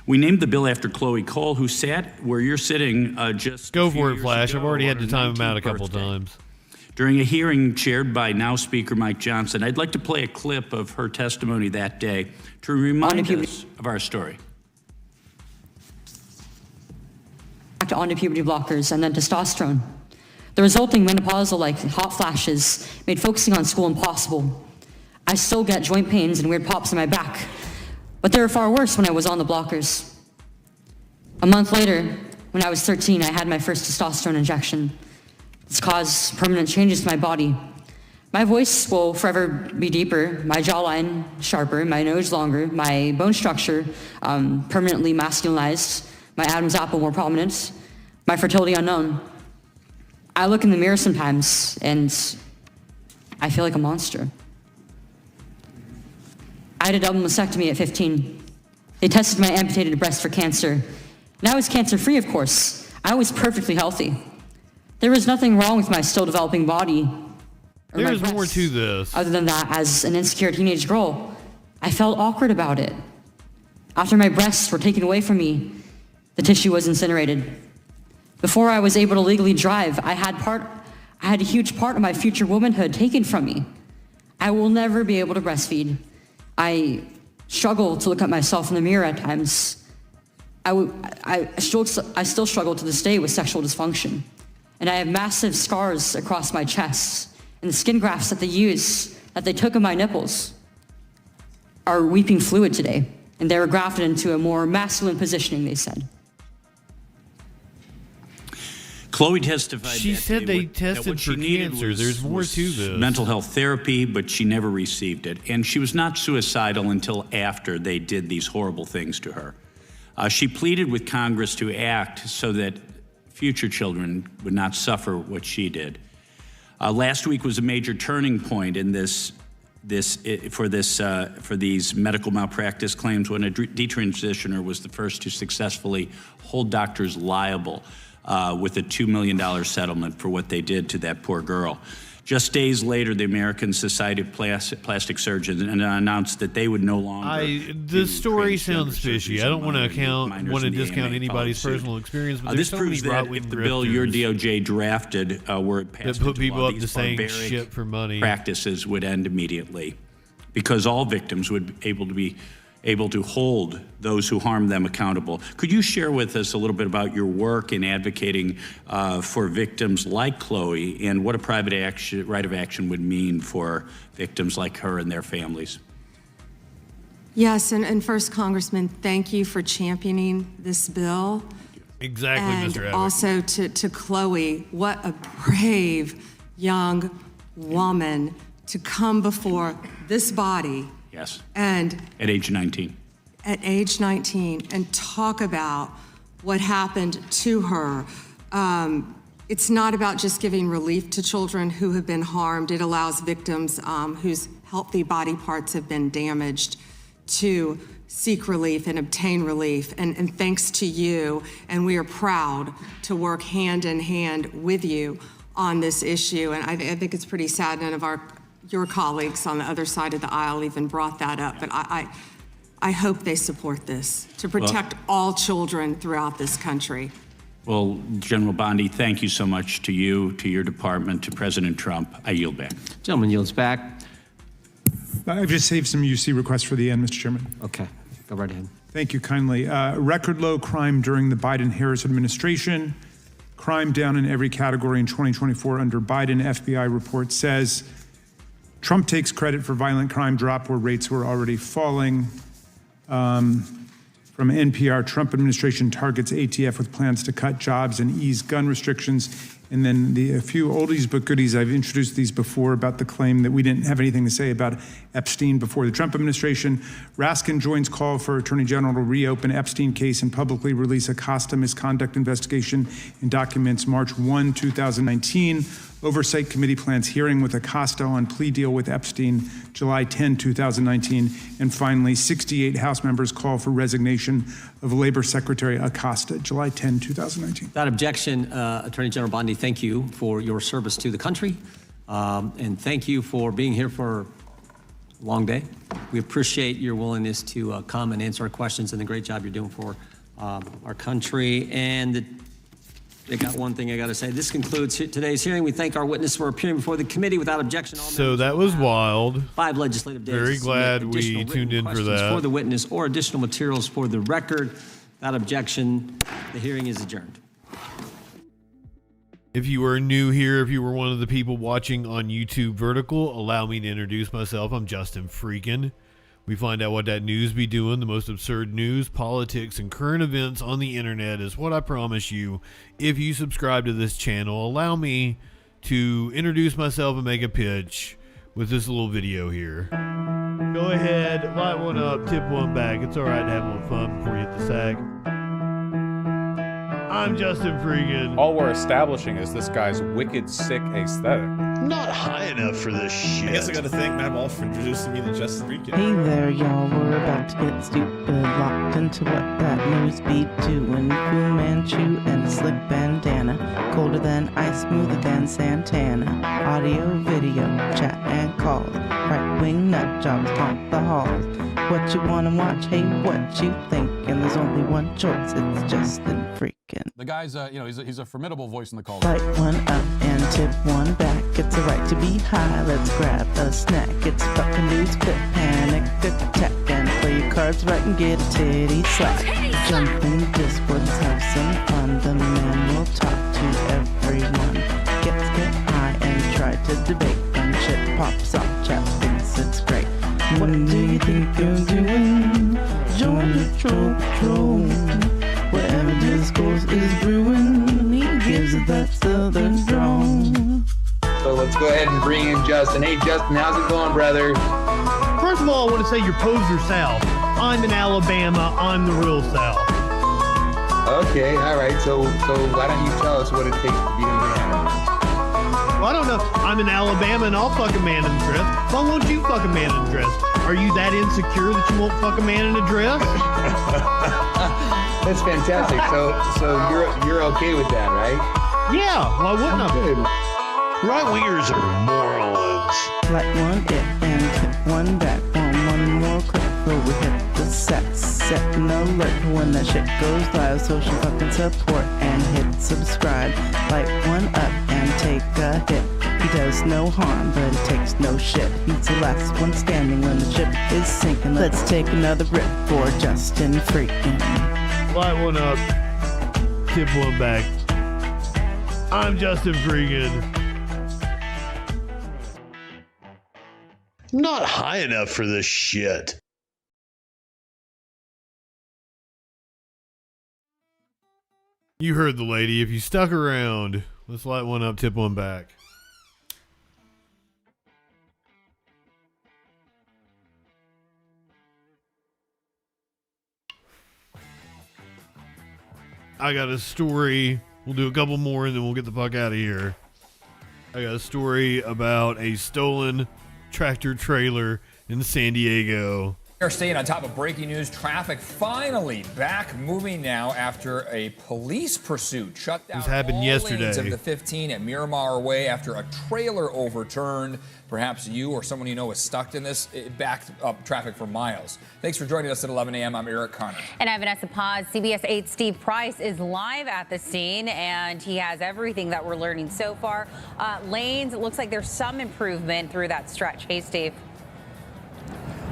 We named the bill after Chloe Cole, who sat where you're sitting just Go for it, Flash. I've already had to time him out a couple times. During a hearing chaired by now Speaker Mike Johnson, I'd like to play a clip of her testimony that day to remind us of our story. On to puberty blockers and then testosterone. The resulting menopausal-like hot flashes made focusing on school impossible. I still get joint pains and weird pops in my back, but they were far worse when I was on the blockers. A month later, when I was 13, I had my first testosterone injection. This caused permanent changes to my body. My voice will forever be deeper, my jawline sharper, my nose longer, my bone structure permanently masculinized, my Adam's apple more prominent, my fertility unknown. I look in the mirror sometimes and I feel like a monster. I had a double mastectomy at 15. They tested my amputated breast for cancer. And I was cancer-free, of course. I was perfectly healthy. There was nothing wrong with my still developing body. There's more to this. Other than that, as an insecure teenage girl, I felt awkward about it. After my breasts were taken away from me, the tissue was incinerated. Before I was able to legally drive, I had a huge part of my future womanhood taken from me. I will never be able to breastfeed. I struggle to look at myself in the mirror at times. I still struggle to this day with sexual dysfunction. And I have massive scars across my chest. And the skin grafts that they took of my nipples are weeping fluid today. And they were grafted into a more masculine positioning, they said. Chloe testified. She said they tested for cancer. There's more to this. Mental health therapy, but she never received it. And she was not suicidal until after they did these horrible things to her. She pleaded with Congress to act so that future children would not suffer what she did. Last week was a major turning point in for these medical malpractice claims when a detransitioner was the first to successfully hold doctors liable with a $2 million settlement for what they did to that poor girl. Just days later, the American Society of Plastic Surgeons announced that they would no longer. The story sounds fishy. I don't want to discount anybody's personal experience, but this proves that if the bill your DOJ drafted were passed put people up to these saying barbaric shit for money, practices would end immediately, because all victims would be able to hold those who harm them accountable. Could you share with us a little bit about your work in advocating for victims like Chloe and what a private right of action would mean for victims like her and their families? Yes, and first, Congressman, thank you for championing this bill. Exactly, and Mr. Abbott. Also to Chloe, what a brave young woman to come before this body. Yes. And at age 19. At age 19, and talk about what happened to her. It's not about just giving relief to children who have been harmed. It allows victims whose healthy body parts have been damaged to seek relief and obtain relief. And thanks to you, and we are proud to work hand in hand with you on this issue. And I think it's pretty sad none of your colleagues on the other side of the aisle even brought that up. But I hope they support this to protect all children throughout this country. Well, General Bondi, thank you so much to you, to your department, to President Trump. I yield back. Gentleman yields back. I've just saved some UC requests for the end, Mr. Chairman. Okay, go right ahead. Thank you kindly. Record low crime during the Biden-Harris administration. Crime down in every category in 2024 under Biden. FBI report says Trump takes credit for violent crime drop where rates were already falling. From NPR, Trump administration targets ATF with plans to cut jobs and ease gun restrictions. And then a few oldies but goodies, I've introduced these before about the claim that we didn't have anything to say about Epstein before the Trump administration. Raskin joins call for Attorney General to reopen Epstein case and publicly release Acosta misconduct investigation in documents March 1, 2019. Oversight Committee plans hearing with Acosta on plea deal with Epstein, July 10, 2019. And finally, 68 House members call for resignation of Labor Secretary Acosta, July 10, 2019. Without objection, Attorney General Bondi, thank you for your service to the country. And thank you for being here for a long day. We appreciate your willingness to come and answer our questions and the great job you're doing for our country. And I got one thing I got to say. This concludes today's hearing. We thank our witness for appearing before the committee without objection. So that was wild. 5 legislative days. Very glad we tuned in for that. For the witness or additional materials for the record. Without objection, the hearing is adjourned. If you are new here, if you were one of the people watching on YouTube Vertical, allow me to introduce myself. I'm JustinFREAKIN. We find out what that news be doing. The most absurd news, politics, and current events on the internet is what I promise you. If you subscribe to this channel, allow me to introduce myself and make a pitch with this little video here. Go ahead, light one up, tip one back. It's all right to have a little fun before you hit the sack. I'm JustinFREAKIN. All we're establishing is this guy's wicked, sick aesthetic. Not high enough for this shit. I guess I gotta thank Matt Wall for introducing me to JustinFREAKIN. Hey there, y'all. We're about to get stupid, locked into what that news be doing. Fu Manchu and a slick bandana. Colder than ice, smoother than Santana. Audio, video, chat, and calls. Right-wing nut jobs haunt the halls. What you wanna watch? Hey, what you think? And there's only one choice. It's JustinFREAKIN. The guy's, he's a formidable voice in the call. Light one up and tip one back. It's a right to be high. Let's grab a snack. It's fucking news, quit panic, attack, and play your cards right and get a titty slap. Jump in Discords, have some fun. The man will talk to everyone. Get high and try to debate. When shit pops off, chat thinks it's great. What do you think you're doing? Join the troll. Wherever discourse is brewing, he gives it that southern drawl. So let's go ahead and bring in Justin. Hey, Justin, how's it going, brother? First of all, I want to say you're poser South. I'm in Alabama. I'm the real South. Okay, all right. So why don't you tell us what it takes to be a man? Well, I don't know. I'm in Alabama and I'll fuck a man in a dress. Why won't you fuck a man in a dress? Are you that insecure that you won't fuck a man in a dress? That's fantastic. So you're okay with that, right? Yeah. Why wouldn't I be? Right-wingers are morons. Light one it and hit one back. One more click before we hit the set an alert when that shit goes live. Social fucking support and hit subscribe. Light one up and take a hit. He does no harm, but it takes no shit. He's the last one standing when the ship is sinking. Let's take another rip for JustinFREAKIN. Light one up, tip one back. I'm JustinFREAKIN. Not high enough for this shit. You heard the lady. If you stuck around, let's light one up, tip one back. I got a story. We'll do a couple more and then we'll get the fuck out of here. I got a story about a stolen tractor trailer in San Diego. We're staying on top of breaking news. Traffic finally back moving now after a police pursuit shut down this happened all yesterday. lanes of the 15 at Miramar Way after a trailer overturned. Perhaps you or someone you know is stuck in this. It backed up traffic for miles. Thanks for joining us at 11 a.m. I'm Eric Connor. And I'm Vanessa Paz. CBS 8's Steve Price is live at the scene, and he has everything that we're learning so far. Lanes, it looks like there's some improvement through that stretch. Hey, Steve.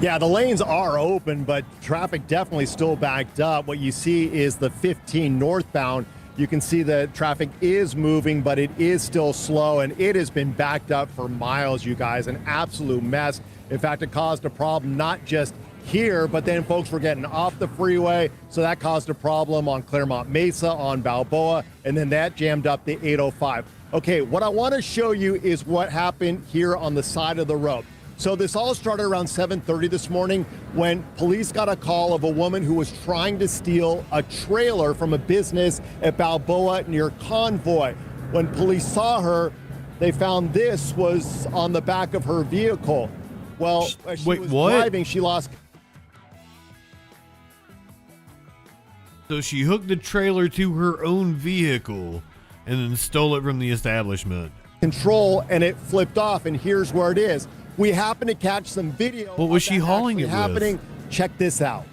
Yeah, the lanes are open, but traffic definitely still backed up. What you see is the 15 northbound. You can see the traffic is moving, but it is still slow, and it has been backed up for miles, you guys. An absolute mess. In fact, it caused a problem not just here, but then folks were getting off the freeway, so that caused a problem on Claremont Mesa, on Balboa, and then that jammed up the 805. Okay, what I want to show you is what happened here on the side of the road. So this all started around 7:30 this morning when police got a call of a woman who was trying to steal a trailer from a business at Balboa near Convoy. When police saw her, they found this was on the back of her vehicle. Well, as she was driving, she lost. So she hooked the trailer to her own vehicle and then stole it from the establishment. Control, and it flipped off, and here's where it is. We happen to catch some video. What was she hauling it happening? with? Check this out.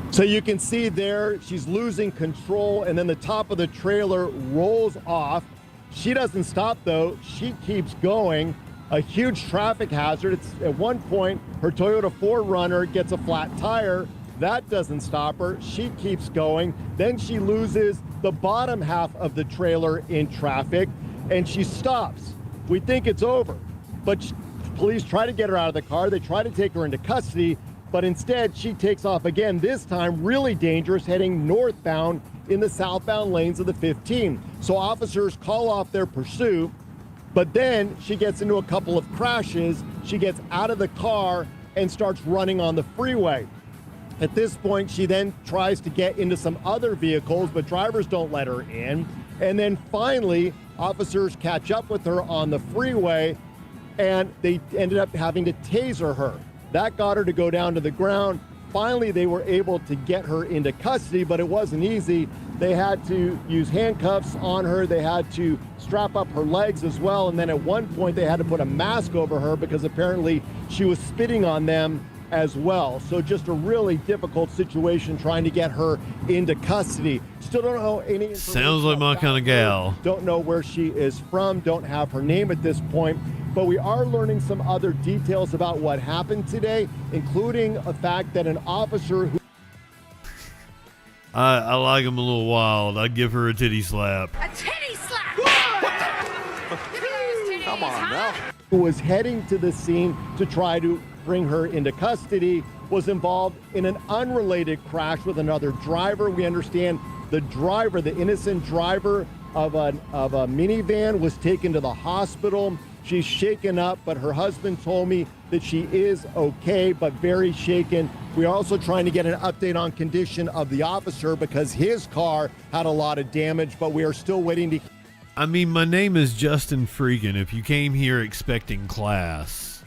So you can see there, she's losing control, and then the top of the trailer rolls off. She doesn't stop, though. She keeps going. A huge traffic hazard. It's at one point, her Toyota 4Runner gets a flat tire. That doesn't stop her. She keeps going. Then she loses the bottom half of the trailer in traffic, and she stops. We think it's over, but police try to get her out of the car. They try to take her into custody, but instead she takes off again, this time really dangerous, heading northbound in the southbound lanes of the 15. So officers call off their pursuit, but then she gets into a couple of crashes. She gets out of the car and starts running on the freeway. At this point, she then tries to get into some other vehicles, but drivers don't let her in. And then finally, officers catch up with her on the freeway, and they ended up having to taser her. That got her to go down to the ground. Finally, they were able to get her into custody, but it wasn't easy. They had to use handcuffs on her. They had to strap up her legs as well. And then at one point, they had to put a mask over her because apparently she was spitting on them as well. So just a really difficult situation trying to get her into custody. Still don't know any. Sounds like my kind of gal. Don't know where she is from. Don't have her name at this point. But we are learning some other details about what happened today, including a fact that an officer who. I like him a little wild. I'd give her a titty slap. A titty slap! Come on now. Who was heading to the scene to try to bring her into custody was involved in an unrelated crash with another driver. We understand the driver, the innocent driver of a minivan, was taken to the hospital. She's shaken up, but her husband told me that she is okay, but very shaken. We're also trying to get an update on condition of the officer because his car had a lot of damage, but we are still waiting to. I mean, my name is JustinFREAKIN. If you came here expecting class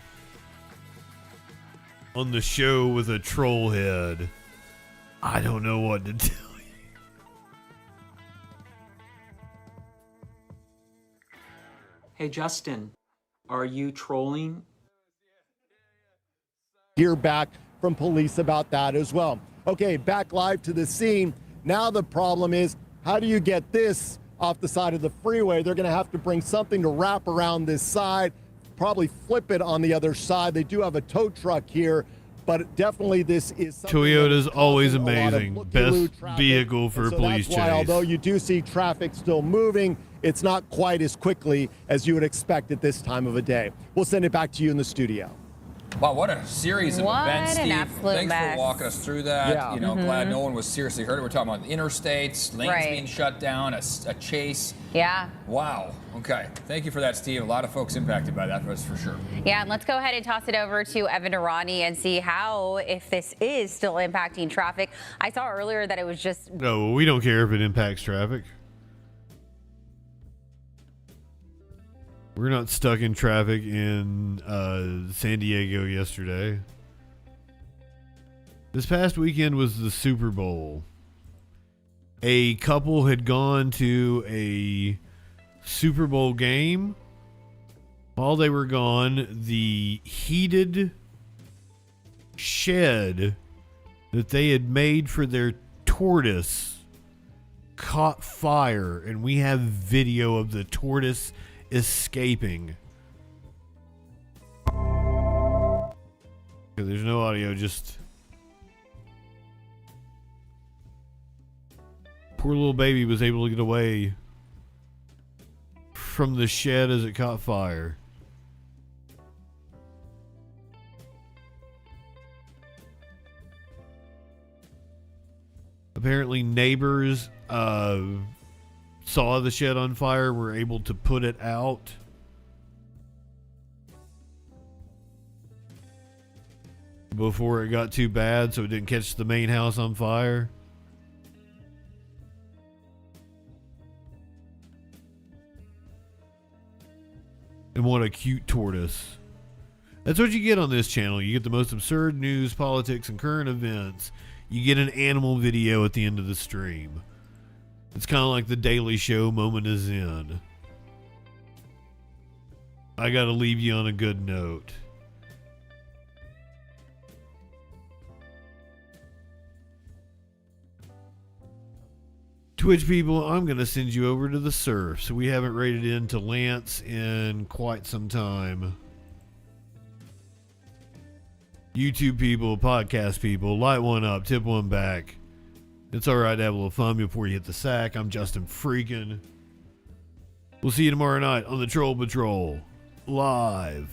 on the show with a troll head, I don't know what to tell you. Hey, Justin, are you trolling? Hear back from police about that as well. Okay, back live to the scene. Now the problem is, how do you get this off the side of the freeway? They're going to have to bring something to wrap around this side, probably flip it on the other side. They do have a tow truck here, but definitely this is Toyota's always amazing. Best vehicle for a police chase. That's why, although you do see traffic still moving, it's not quite as quickly as you would expect at this time of a day. We'll send it back to you in the studio. Wow, what a series of events, Steve. Thanks mess. for walking us through that. Yeah. You know, glad no one was seriously hurt. We're talking about the interstates, lanes being shut down, a chase. Yeah. Wow. Okay. Thank you for that, Steve. A lot of folks impacted by that, that's for sure. Yeah, and let's go ahead and toss it over to Evan Irani and see how, if this is still impacting traffic. I saw earlier that it was just... No, we don't care if it impacts traffic. We're not stuck in traffic in San Diego yesterday. This past weekend was the Super Bowl. A couple had gone to a Super Bowl game. While they were gone, the heated shed that they had made for their tortoise caught fire, and we have video of the tortoise escaping. There's no audio, just poor little baby was able to get away from the shed as it caught fire. Apparently neighbors saw the shed on fire, were able to put it out. Before it got too bad, so it didn't catch the main house on fire. And what a cute tortoise. That's what you get on this channel. You get the most absurd news, politics, and current events. You get an animal video at the end of the stream. It's kind of like the Daily Show moment is in. I gotta leave you on a good note. Twitch people, I'm going to send you over to the surf. So we haven't rated into Lance in quite some time. YouTube people, podcast people, light one up, tip one back. It's all right to have a little fun before you hit the sack. I'm JustinFREAKIN. We'll see you tomorrow night on the Troll Patrol. Live.